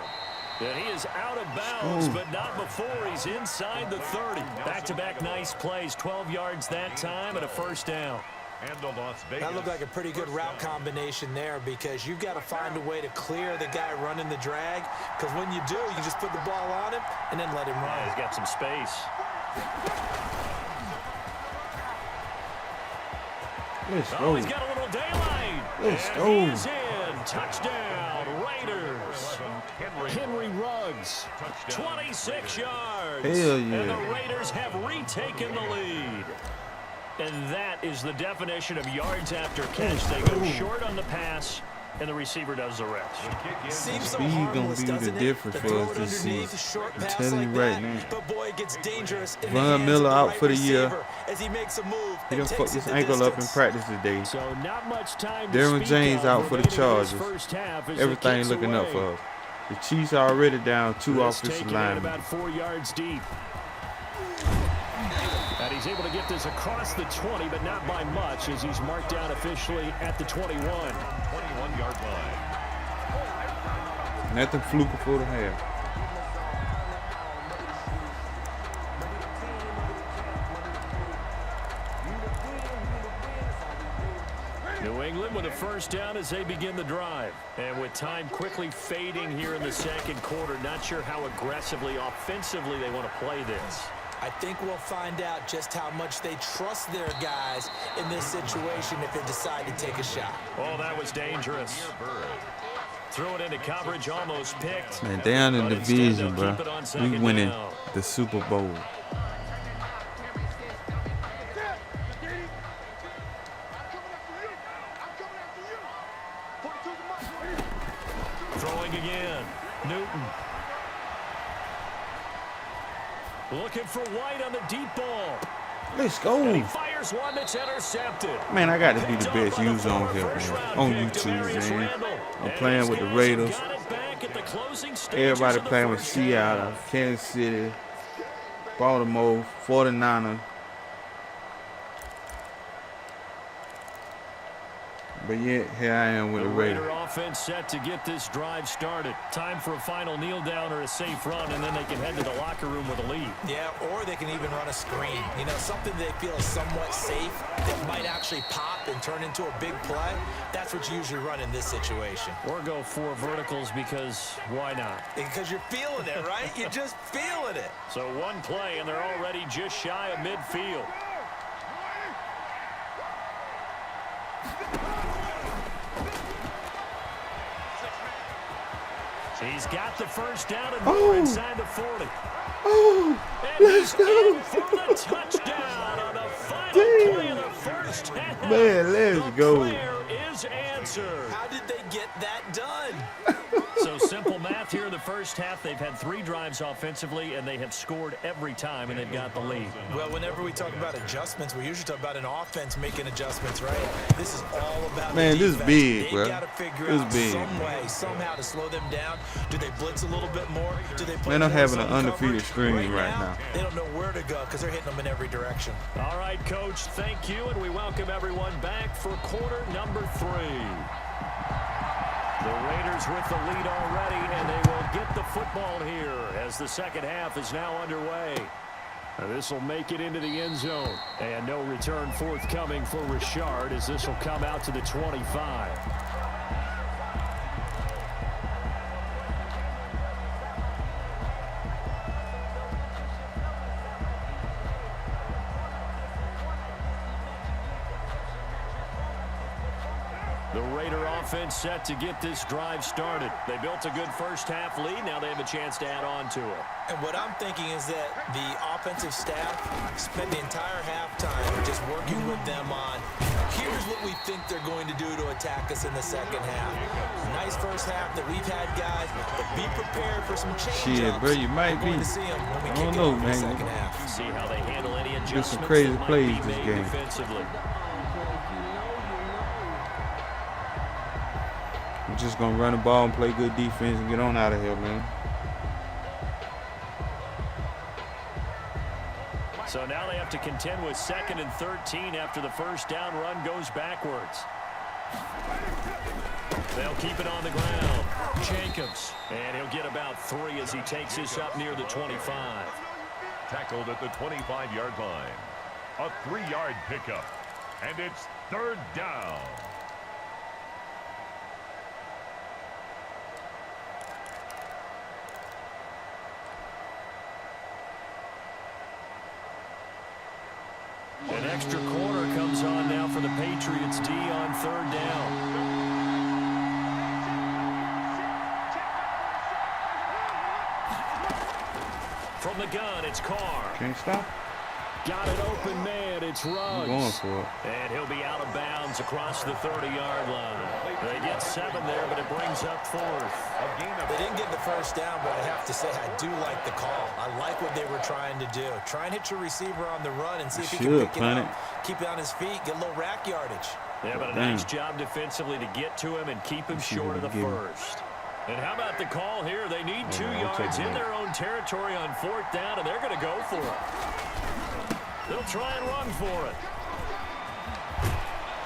And he is out of bounds, but not before he's inside the 30. Back-to-back nice plays, 12 yards that time and a first down. And the Las Vegas. That looked like a pretty good route combination there because you've got to find a way to clear the guy running the drag because when you do, you just put the ball on him and then let him run. He's got some space. Let's Oh, go. he's got a little daylight. Let's And go. he's in. Touchdown, Raiders. Henry Ruggs, 26 yards. Hell And the yeah. Raiders have retaken the lead. And that is the definition of yards after catch. They go short on the pass, and the receiver does the rest. Seems so Speed gonna harmless, be the doesn't it? difference To for throw us it this underneath, season. short I'm pass telling you like right that. now. But boy, it gets dangerous in the Von hands Miller of the out right for the year. receiver as he makes a move He and done fucked takes his it the ankle up in distance. practice today. So not much time to Darren speak James of out for the remaining in Chargers. this first half as it Everything kicks looking up away. for us. The Chiefs are already down 2 This offensive taken in linemen. about 4 yards deep. And he's able to get this across the 20, but not by much as he's marked down officially at the 21. 21-yard line. Nothing fluky for the half. New England with a first down as they begin the drive. And with time quickly fading here in the second quarter, not sure how aggressively, offensively they want to play this. I think we'll find out just how much they trust their guys in this situation if they decide to take a shot. Oh, that was dangerous. Threw it into coverage, almost picked. Man, down in But the instead, division, they'll bro. keep it on We second winning down. the Super Bowl. Throwing again. Newton. Looking for White on the deep ball. Let's And he go. fires one that's intercepted. Man, I got to be the Picked best off on the user on former here, first-round man. On pick, YouTube, Demarius man. Randall. I'm And playing these with the guys Raiders. have got it back at the closing stages Everybody of the playing with first Seattle, half. Kansas City, Baltimore, 49ers. But yet, here I am with The the Raider Raiders. offense set to get this drive started. Time for a final kneel down or a safe run, and then they can head to the locker room with a lead. Yeah, or they can even run a screen. You know, something they feel is somewhat safe that might actually pop and turn into a big play. That's what you usually run in this situation. Or go 4 verticals because why not? Because you're feeling it, right? You're just feeling it. So one play, and they're already just shy of midfield. He's got the first down and more inside the 40. Oh, And let's he's go. in for the touchdown on the final Damn. play of the first half. Man, let's the go. prayer is answered. How did they get that done? So simple math here in the first half. They've had 3 drives offensively, and they have scored every time, and they've got the lead. Well, whenever we talk about adjustments, we usually talk about an offense making adjustments, right? This is all about Man, the this defense. big, They've bro. got to figure This out big, some man. way, somehow to slow them down. Do they blitz a little bit more? Do they play Man, I'm more having an zone undefeated coverage? streak right now. They don't know where to go because they're hitting them in every direction. All right, Coach, thank you, and we welcome everyone back for quarter number 3. The Raiders with the lead already, and they will get the football here as the second half is now underway. This will make it into the end zone, and no return forthcoming for Richard as this will come out to the 25. The Raider offense set to get this drive started. They built a good first-half lead. Now they have a chance to add on to it. And what I'm thinking is that the offensive staff spent the entire halftime just working with them on, here's what we think they're going to do to attack us in the second half. Nice first half that we've had, guys, but be prepared for some change-ups. Shit, bro, you might be. To see them when we I don't kick know, it off in the man. second half. See how they handle any adjustments some crazy that might plays be this made game. defensively. We're just gonna run the ball and play good defense and get on out of here, man. So now they have to contend with 2nd and 13 after the first down run goes backwards. They'll keep it on the ground. Jacobs. And he'll get about 3 as he takes this up near the 25. Tackled at the 25-yard line. A 3-yard pickup. And it's 3rd down. An extra corner comes on now for the Patriots D on 3rd down. From the gun, it's Carr. Can't stop. Got an open man, it's Ruggs. I'm going for it. And he'll be out of bounds across the 30-yard line. They get 7 there, but it brings up 4th. They didn't get the first down, but I have to say I do like the call. I like what they were trying to do. Try and hit your receiver on the run and see if he can pick it up. Keep it on his feet, get a little rack yardage. Yeah, but a nice job defensively to get to him and keep him short of the first. And how about the call here? They need 2 yards in their own territory on 4th down, and they're going to go for it. They'll try and run for it.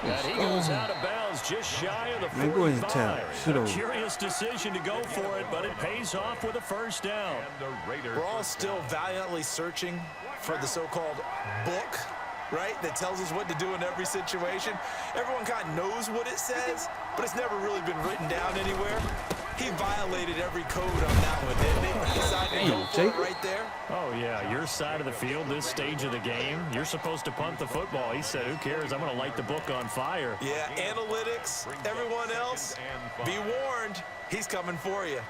And he goes out of bounds just shy of the 45. A curious decision to go for it, but it pays off with a first down. We're all still valiantly searching for the so-called book, right, that tells us what to do in every situation. Everyone kind of knows what it says, but it's never really been written down anywhere. He violated every code on that one, didn't he? He decided to go for it right there. Oh, yeah, your side of the field, this stage of the game, you're supposed to punt the football. He said, who cares? I'm going to light the book on fire. Yeah, analytics, everyone else, be warned, he's coming for you.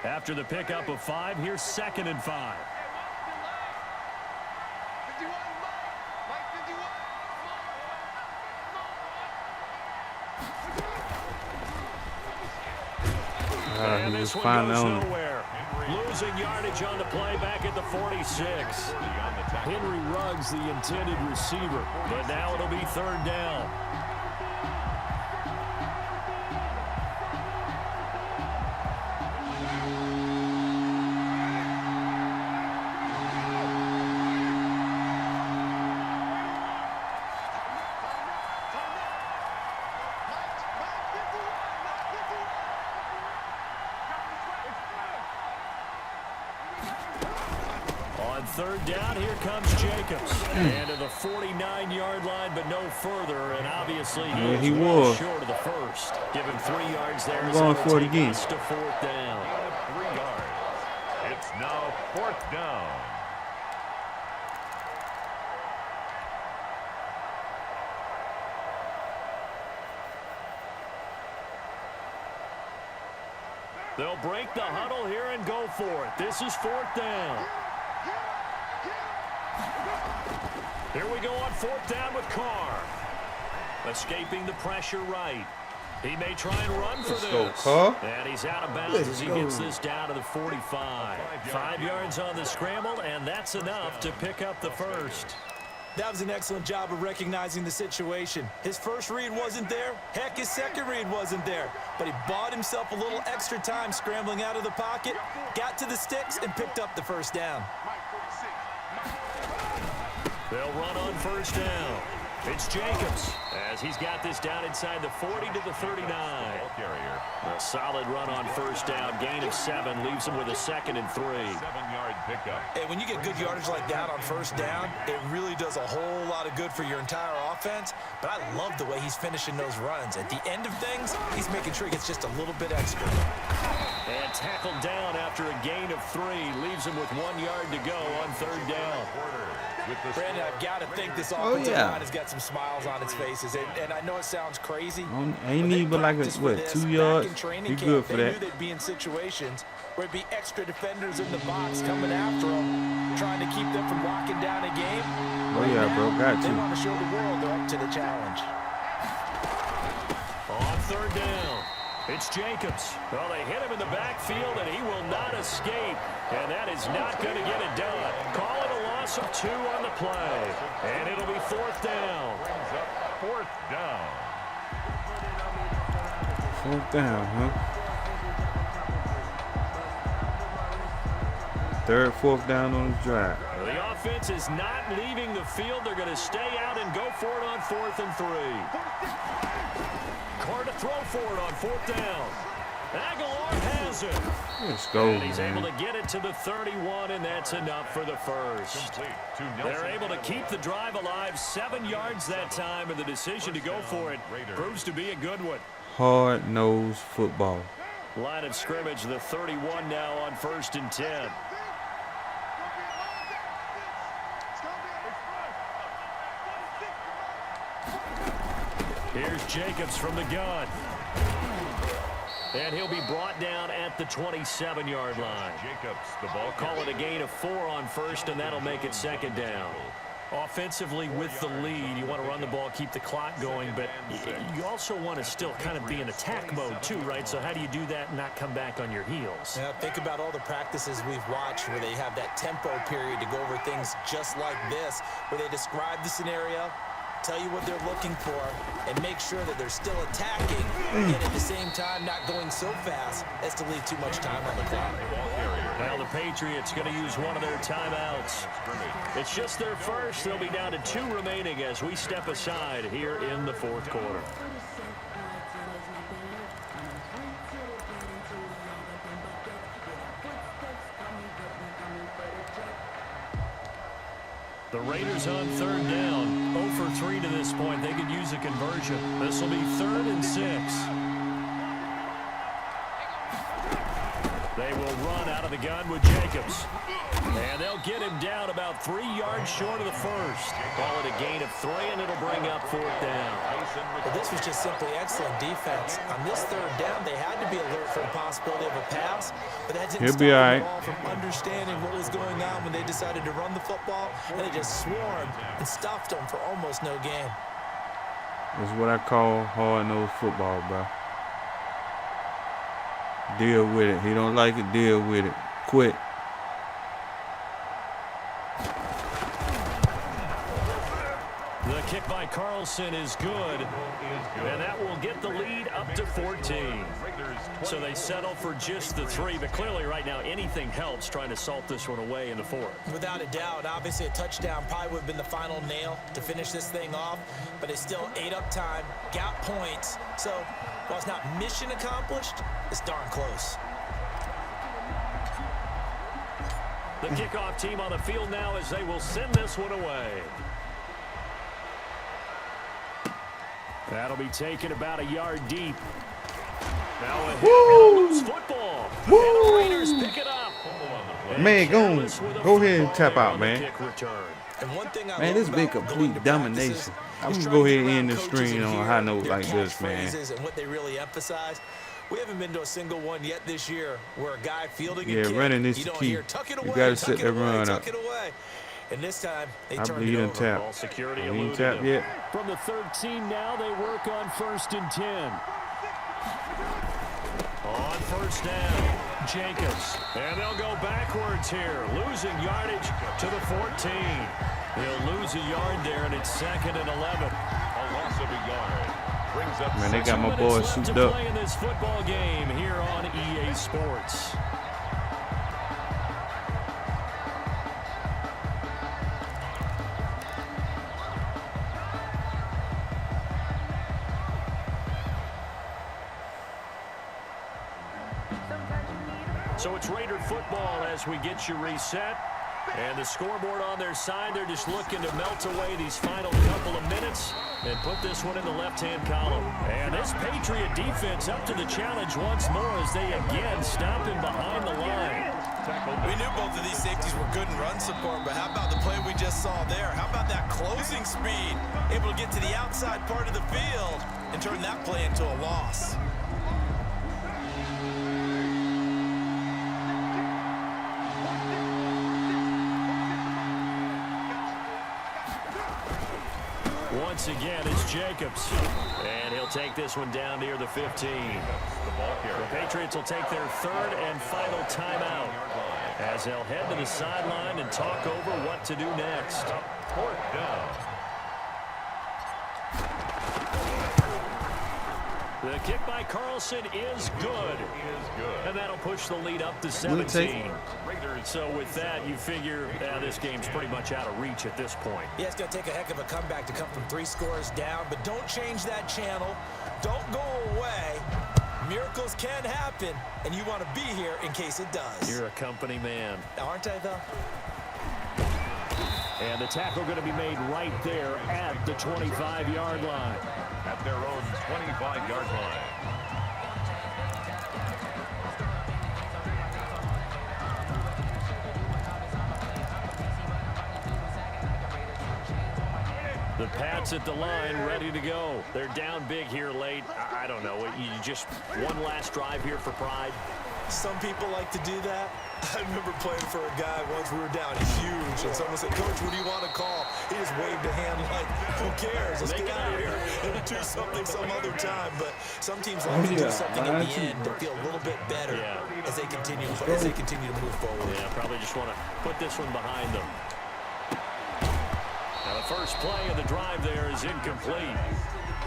After the pickup of 5, here's 2nd and 5. And this one goes nowhere. Losing yardage on the play back at the 46. Henry Ruggs, the intended receiver. But now it'll be 3rd down. On 3rd down, here comes Jacobs. And to the 49-yard line, but no further. And obviously he was short of the first. Give him 3 yards there. I'm going for it again. To 4th down. 3 yards. It's now 4th down. They'll break the huddle here and go for it. This is 4th down. Here we go on 4th down with Carr. Escaping the pressure right. He may try and run for this. And he's out of bounds as he gets this down to the 45. 5 yards on the scramble, and that's enough to pick up the first. That was an excellent job of recognizing the situation. His first read wasn't there. Heck, his second read wasn't there. But he bought himself a little extra time scrambling out of the pocket, got to the sticks, and picked up the first down. They'll run on 1st down. It's Jacobs as he's got this down inside the 40 to the 39. A solid run on 1st down. Gain of 7 leaves him with a 2nd and 3. 7-yard pickup. Hey, when you get good yardage like that on 1st down, it really does a whole lot of good for your entire offense. But I love the way he's finishing those runs. At the end of things, he's making sure he gets just a little bit extra. And tackled down after a gain of 3. Leaves him with 1 yard to go on 3rd down. Brandon, I've got to think this offensive line has got some smiles on its faces. And I know it sounds crazy. Ain't need but like, 2 yards? You good for that. They knew they'd be in situations where it'd be extra defenders in the box coming after them, trying to keep them from locking down a game. Oh, yeah, bro. Got They to. want to show the world they're up to the challenge. On 3rd down, it's Jacobs. Well, they hit him in the backfield, and he will not escape. And that is not going to get it done. Call it a loss of 2 on the play. And it'll be 4th down. Brings up 4th down. 4th down, huh? 3rd, 4th down on the drive. The offense is not leaving the field. They're going to stay out and go for it on 4th and 3. Carr to throw for it on 4th down. Aguilar has it. Let's go, And he's man. able to get it to the 31, and that's enough for the first. They're able to keep the drive alive. 7 yards that time, and the decision to go for it proves to be a good one. Hard-nosed football. Line of scrimmage, the 31 now on 1st and 10. Here's Jacobs from the gun. And he'll be brought down at the 27-yard line. Jacobs, the ball. Call it a gain of 4 on 1st, and that'll make it 2nd down. Offensively, with the lead, you want to run the ball, keep the clock going, but you also want to still kind of be in attack mode too, right? So how do you do that and not come back on your heels? Now, think about all the practices we've watched where they have that tempo period to go over things just like this, where they describe the scenario, tell you what they're looking for, and make sure that they're still attacking, and at the same time not going so fast as to leave too much time on the clock. Now the Patriots going to use one of their timeouts. It's just their first. They'll be down to 2 remaining as we step aside here in the 4th quarter. The Raiders on 3rd down. 0 for 3 to this point. They could use a conversion. This will be 3rd and 6. They will run out of the gun with Jacobs. And they'll get him down about 3 yards short of the first. Call it a gain of 3, and it'll bring up 4th down. But this was just simply excellent defense. On this 3rd down, they had to be alert for the possibility of a pass, but that didn't He'll stop be all right. them all from understanding what was going on when they decided to run the football, and they just swarmed and stuffed them for almost no gain. That's what I call hard-nosed football, bro. Deal with it. He don't like it, deal with it. Quit. The kick by Carlson is good, and that will get the lead up to 14. So they settle for just the 3, but clearly right now anything helps trying to salt this one away in the 4th. Without a doubt, obviously a touchdown probably would have been the final nail to finish this thing off, but it still ate up time, got points, so while it's not mission accomplished, it's darn close. The kickoff team on the field now as they will send this one away. That'll be taken about a yard deep. Now a loose football. Woo! And the Raiders pick it up. Man, go ahead and tap out, on the man. kick return. And one thing I Man, love this been about going complete to domination. practices I'm is gonna trying go to ahead and get end the around coaches stream and on a hear high note their like this, man. catchphrases and what they really emphasize. We haven't been to a single one yet this year where a guy fielding a Yeah, kick, running is you the don't key. hear, tuck it You away, gotta tuck set it that away, run tuck up. it away. And this time, they I turned believe it he over. done Ball tap. security He ain't eluded tapped him. yet. From the 13 now, they work on 1st and 10. On 1st down, Jacobs. And they'll go backwards here, losing yardage to the 14. He'll lose a yard there, and it's 2nd and 11. A loss of a yard. Brings up Man, they got my 2 boy minutes left souped to up. play in this football game here on EA Sports. So it's Raider football as we get you reset. And the scoreboard on their side, they're just looking to melt away these final couple of minutes and put this one in the left-hand column. And this Patriot defense up to the challenge once more as they again stop him behind the line. We knew both of these safeties were good in run support, but how about the play we just saw there? How about that closing speed? Able to get to the outside part of the field and turn that play into a loss. Once again, it's Jacobs. And he'll take this one down near the 15. The Patriots will take their third and final timeout as they'll head to the sideline and talk over what to do next. Fourth down. The kick by Carlson is good. And that'll push the lead up to 17. So with that, you figure this game's pretty much out of reach at this point. Yeah, it's going to take a heck of a comeback to come from 3 scores down, but don't change that channel. Don't go away. Miracles can happen, and you want to be here in case it does. You're a company man. Aren't I, though? And the tackle going to be made right there at the 25-yard line. At their own 25-yard line. The Pats at the line, ready to go. They're down big here late. I don't know. You just one last drive here for pride. Some people like to do that. I remember playing for a guy once. We were down huge, and someone said, "Coach, what do you want to call?" He just waved a hand like, "Who cares? Let's get out of here and do something some other time." But some teams like to do something at the end to feel a little bit better as they continue to move forward. Yeah, probably just want to put this one behind them. Now the first play of the drive there is incomplete.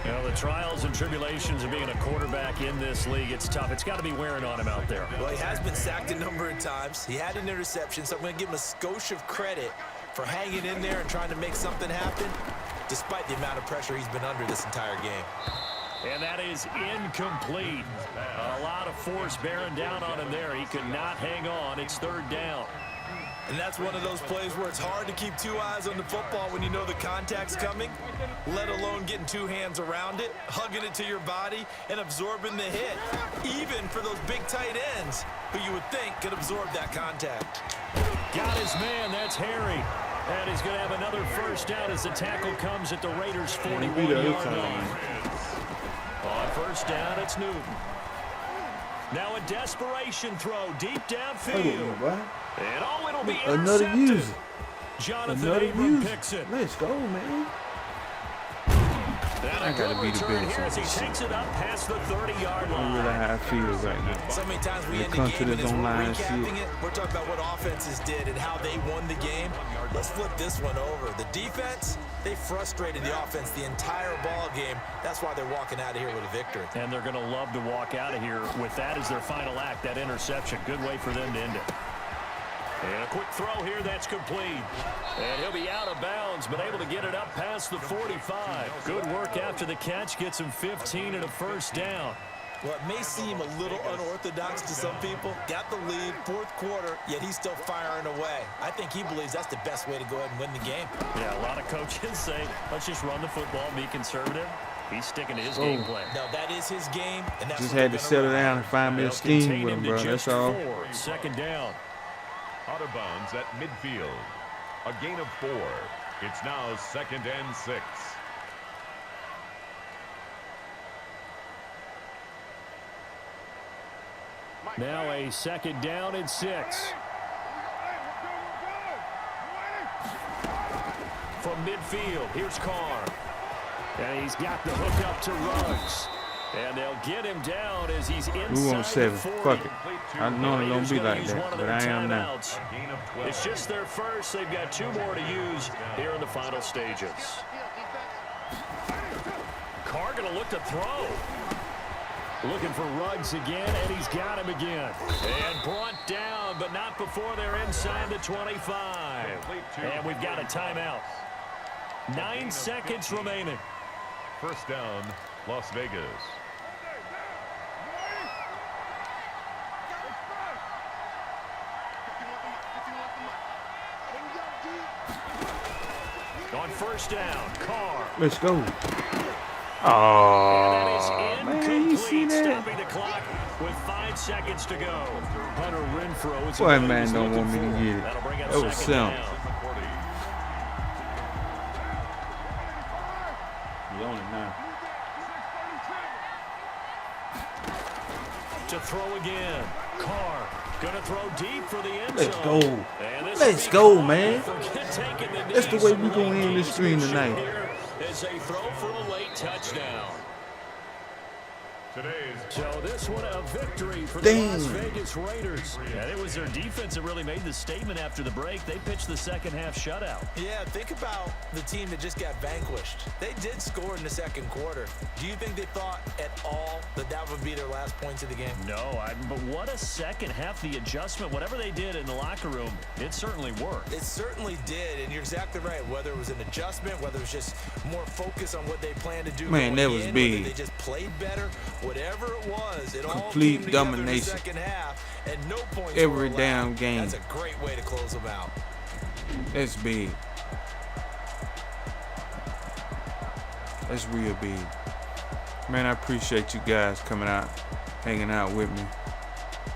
You know, the trials and tribulations of being a quarterback in this league, it's tough. It's got to be wearing on him out there. Well, he has been sacked a number of times. He had an interception, so I'm going to give him a skosh of credit for hanging in there and trying to make something happen, despite the amount of pressure he's been under this entire game. And that is incomplete. A lot of force bearing down on him there. He could not hang on. It's third down. And that's one of those plays where it's hard to keep 2 eyes on the football when you know the contact's coming, let alone getting 2 hands around it, hugging it to your body, and absorbing the hit, even for those big tight ends who you would think could absorb that contact. Got his man. That's Harry. And he's going to have another first down as the tackle comes at the Raiders' 41-yard line. On first down, it's Newton. Now a desperation throw deep downfield. And it'll be another intercepted. user. Jonathan Another Abram user. picks it. Let's go, man. And a good return here as he takes it up past the 30-yard I line. really how I feel right now. So many times we The end the game country and as that's we're online recapping shit. it, we're talking about what offenses did and how they won the game. Let's flip this one over. The defense, they frustrated the offense the entire ball game. That's why they're walking out of here with a victory. And they're going to love to walk out of here with that as their final act, that interception. Good way for them to end it. And a quick throw here, that's complete. And he'll be out of bounds, but able to get it up past the 45. Good work after the catch, gets him 15 and a first down. Well, it may seem a little unorthodox to some people. Got the lead, 4th quarter, yet he's still firing away. I think he believes that's the best way to go ahead and win the game. Yeah, a lot of coaches say, let's just run the football, be conservative. He's sticking to his game plan. No, that is his game, and that's Just what had to they're settle gonna down and find me a scheme with him, bro. That's all. 4, second down. Out of bounds at midfield. A gain of 4. It's now 2nd and 6. Now a second down and 6. From midfield, here's Carr. And he's got the hook up to Ruggs. And they'll get him down as he's inside We want 7. the 40. Fuck it. I normally don't be like Use one that, of but their I am now. timeouts. It's just their first. They've got 2 more to use here in the final stages. Carr going to look to throw. Looking for Ruggs again, and he's got him again. And brought down, but not before they're inside the 25. And we've got a timeout. 9 seconds remaining. First down, Las Vegas. on first down. Carr. Let's go. And that is Oh, man, you see incomplete, that? stopping the clock with 5 seconds to go. Hunter Renfrow is Boy, man, don't want me to get it. That'll bring up That was second simple. down. You own it now. To throw again. Carr gonna throw deep for the end Let's zone. go. And this Let's will be go, caught. man. Forget taking the That's the knees. way we Some gonna late end this stream gamesmanship tonight. here as they throw for a late touchdown. Today's So this one a victory for Damn. the Las Vegas Raiders. And it was their defense that really made the statement after the break. They pitched the second half shutout. Yeah, think about the team that just got vanquished. They did score in the second quarter. Do you think they thought at all that that would be their last points of the game? No, but what a second half. The adjustment, whatever they did in the locker room, it certainly worked. It certainly did, and you're exactly right. Whether it was an adjustment, whether it was just more focus on what they planned to do, Man, going that was in, big. whether they just played better, whatever it was, it all Complete came together in the domination. second half, and no points Every were allowed. damn game. That's a great way to close them out. That's big. That's real big. Man, I appreciate you guys coming out, hanging out with me.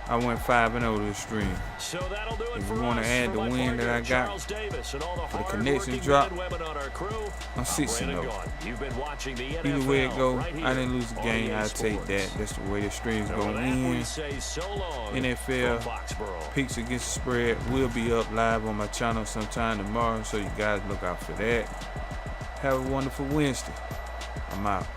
I went 5-0 this stream. So that'll do it If for you wanna us. add For the my win that partner, I got Charles Davis, and all the for the hard-working connection men drop, and women on our crew, I'm 6-0. Brandon Gaughan. You've been watching the NFL Either way it go, right here I didn't lose the on game. EA I take Sports. that. That's the way the stream's So gonna with that, we end. say so long NFL from Foxborough. Picks Against the Spread will be up live on my channel sometime tomorrow, so you guys look out for that. Have a wonderful Wednesday. I'm out.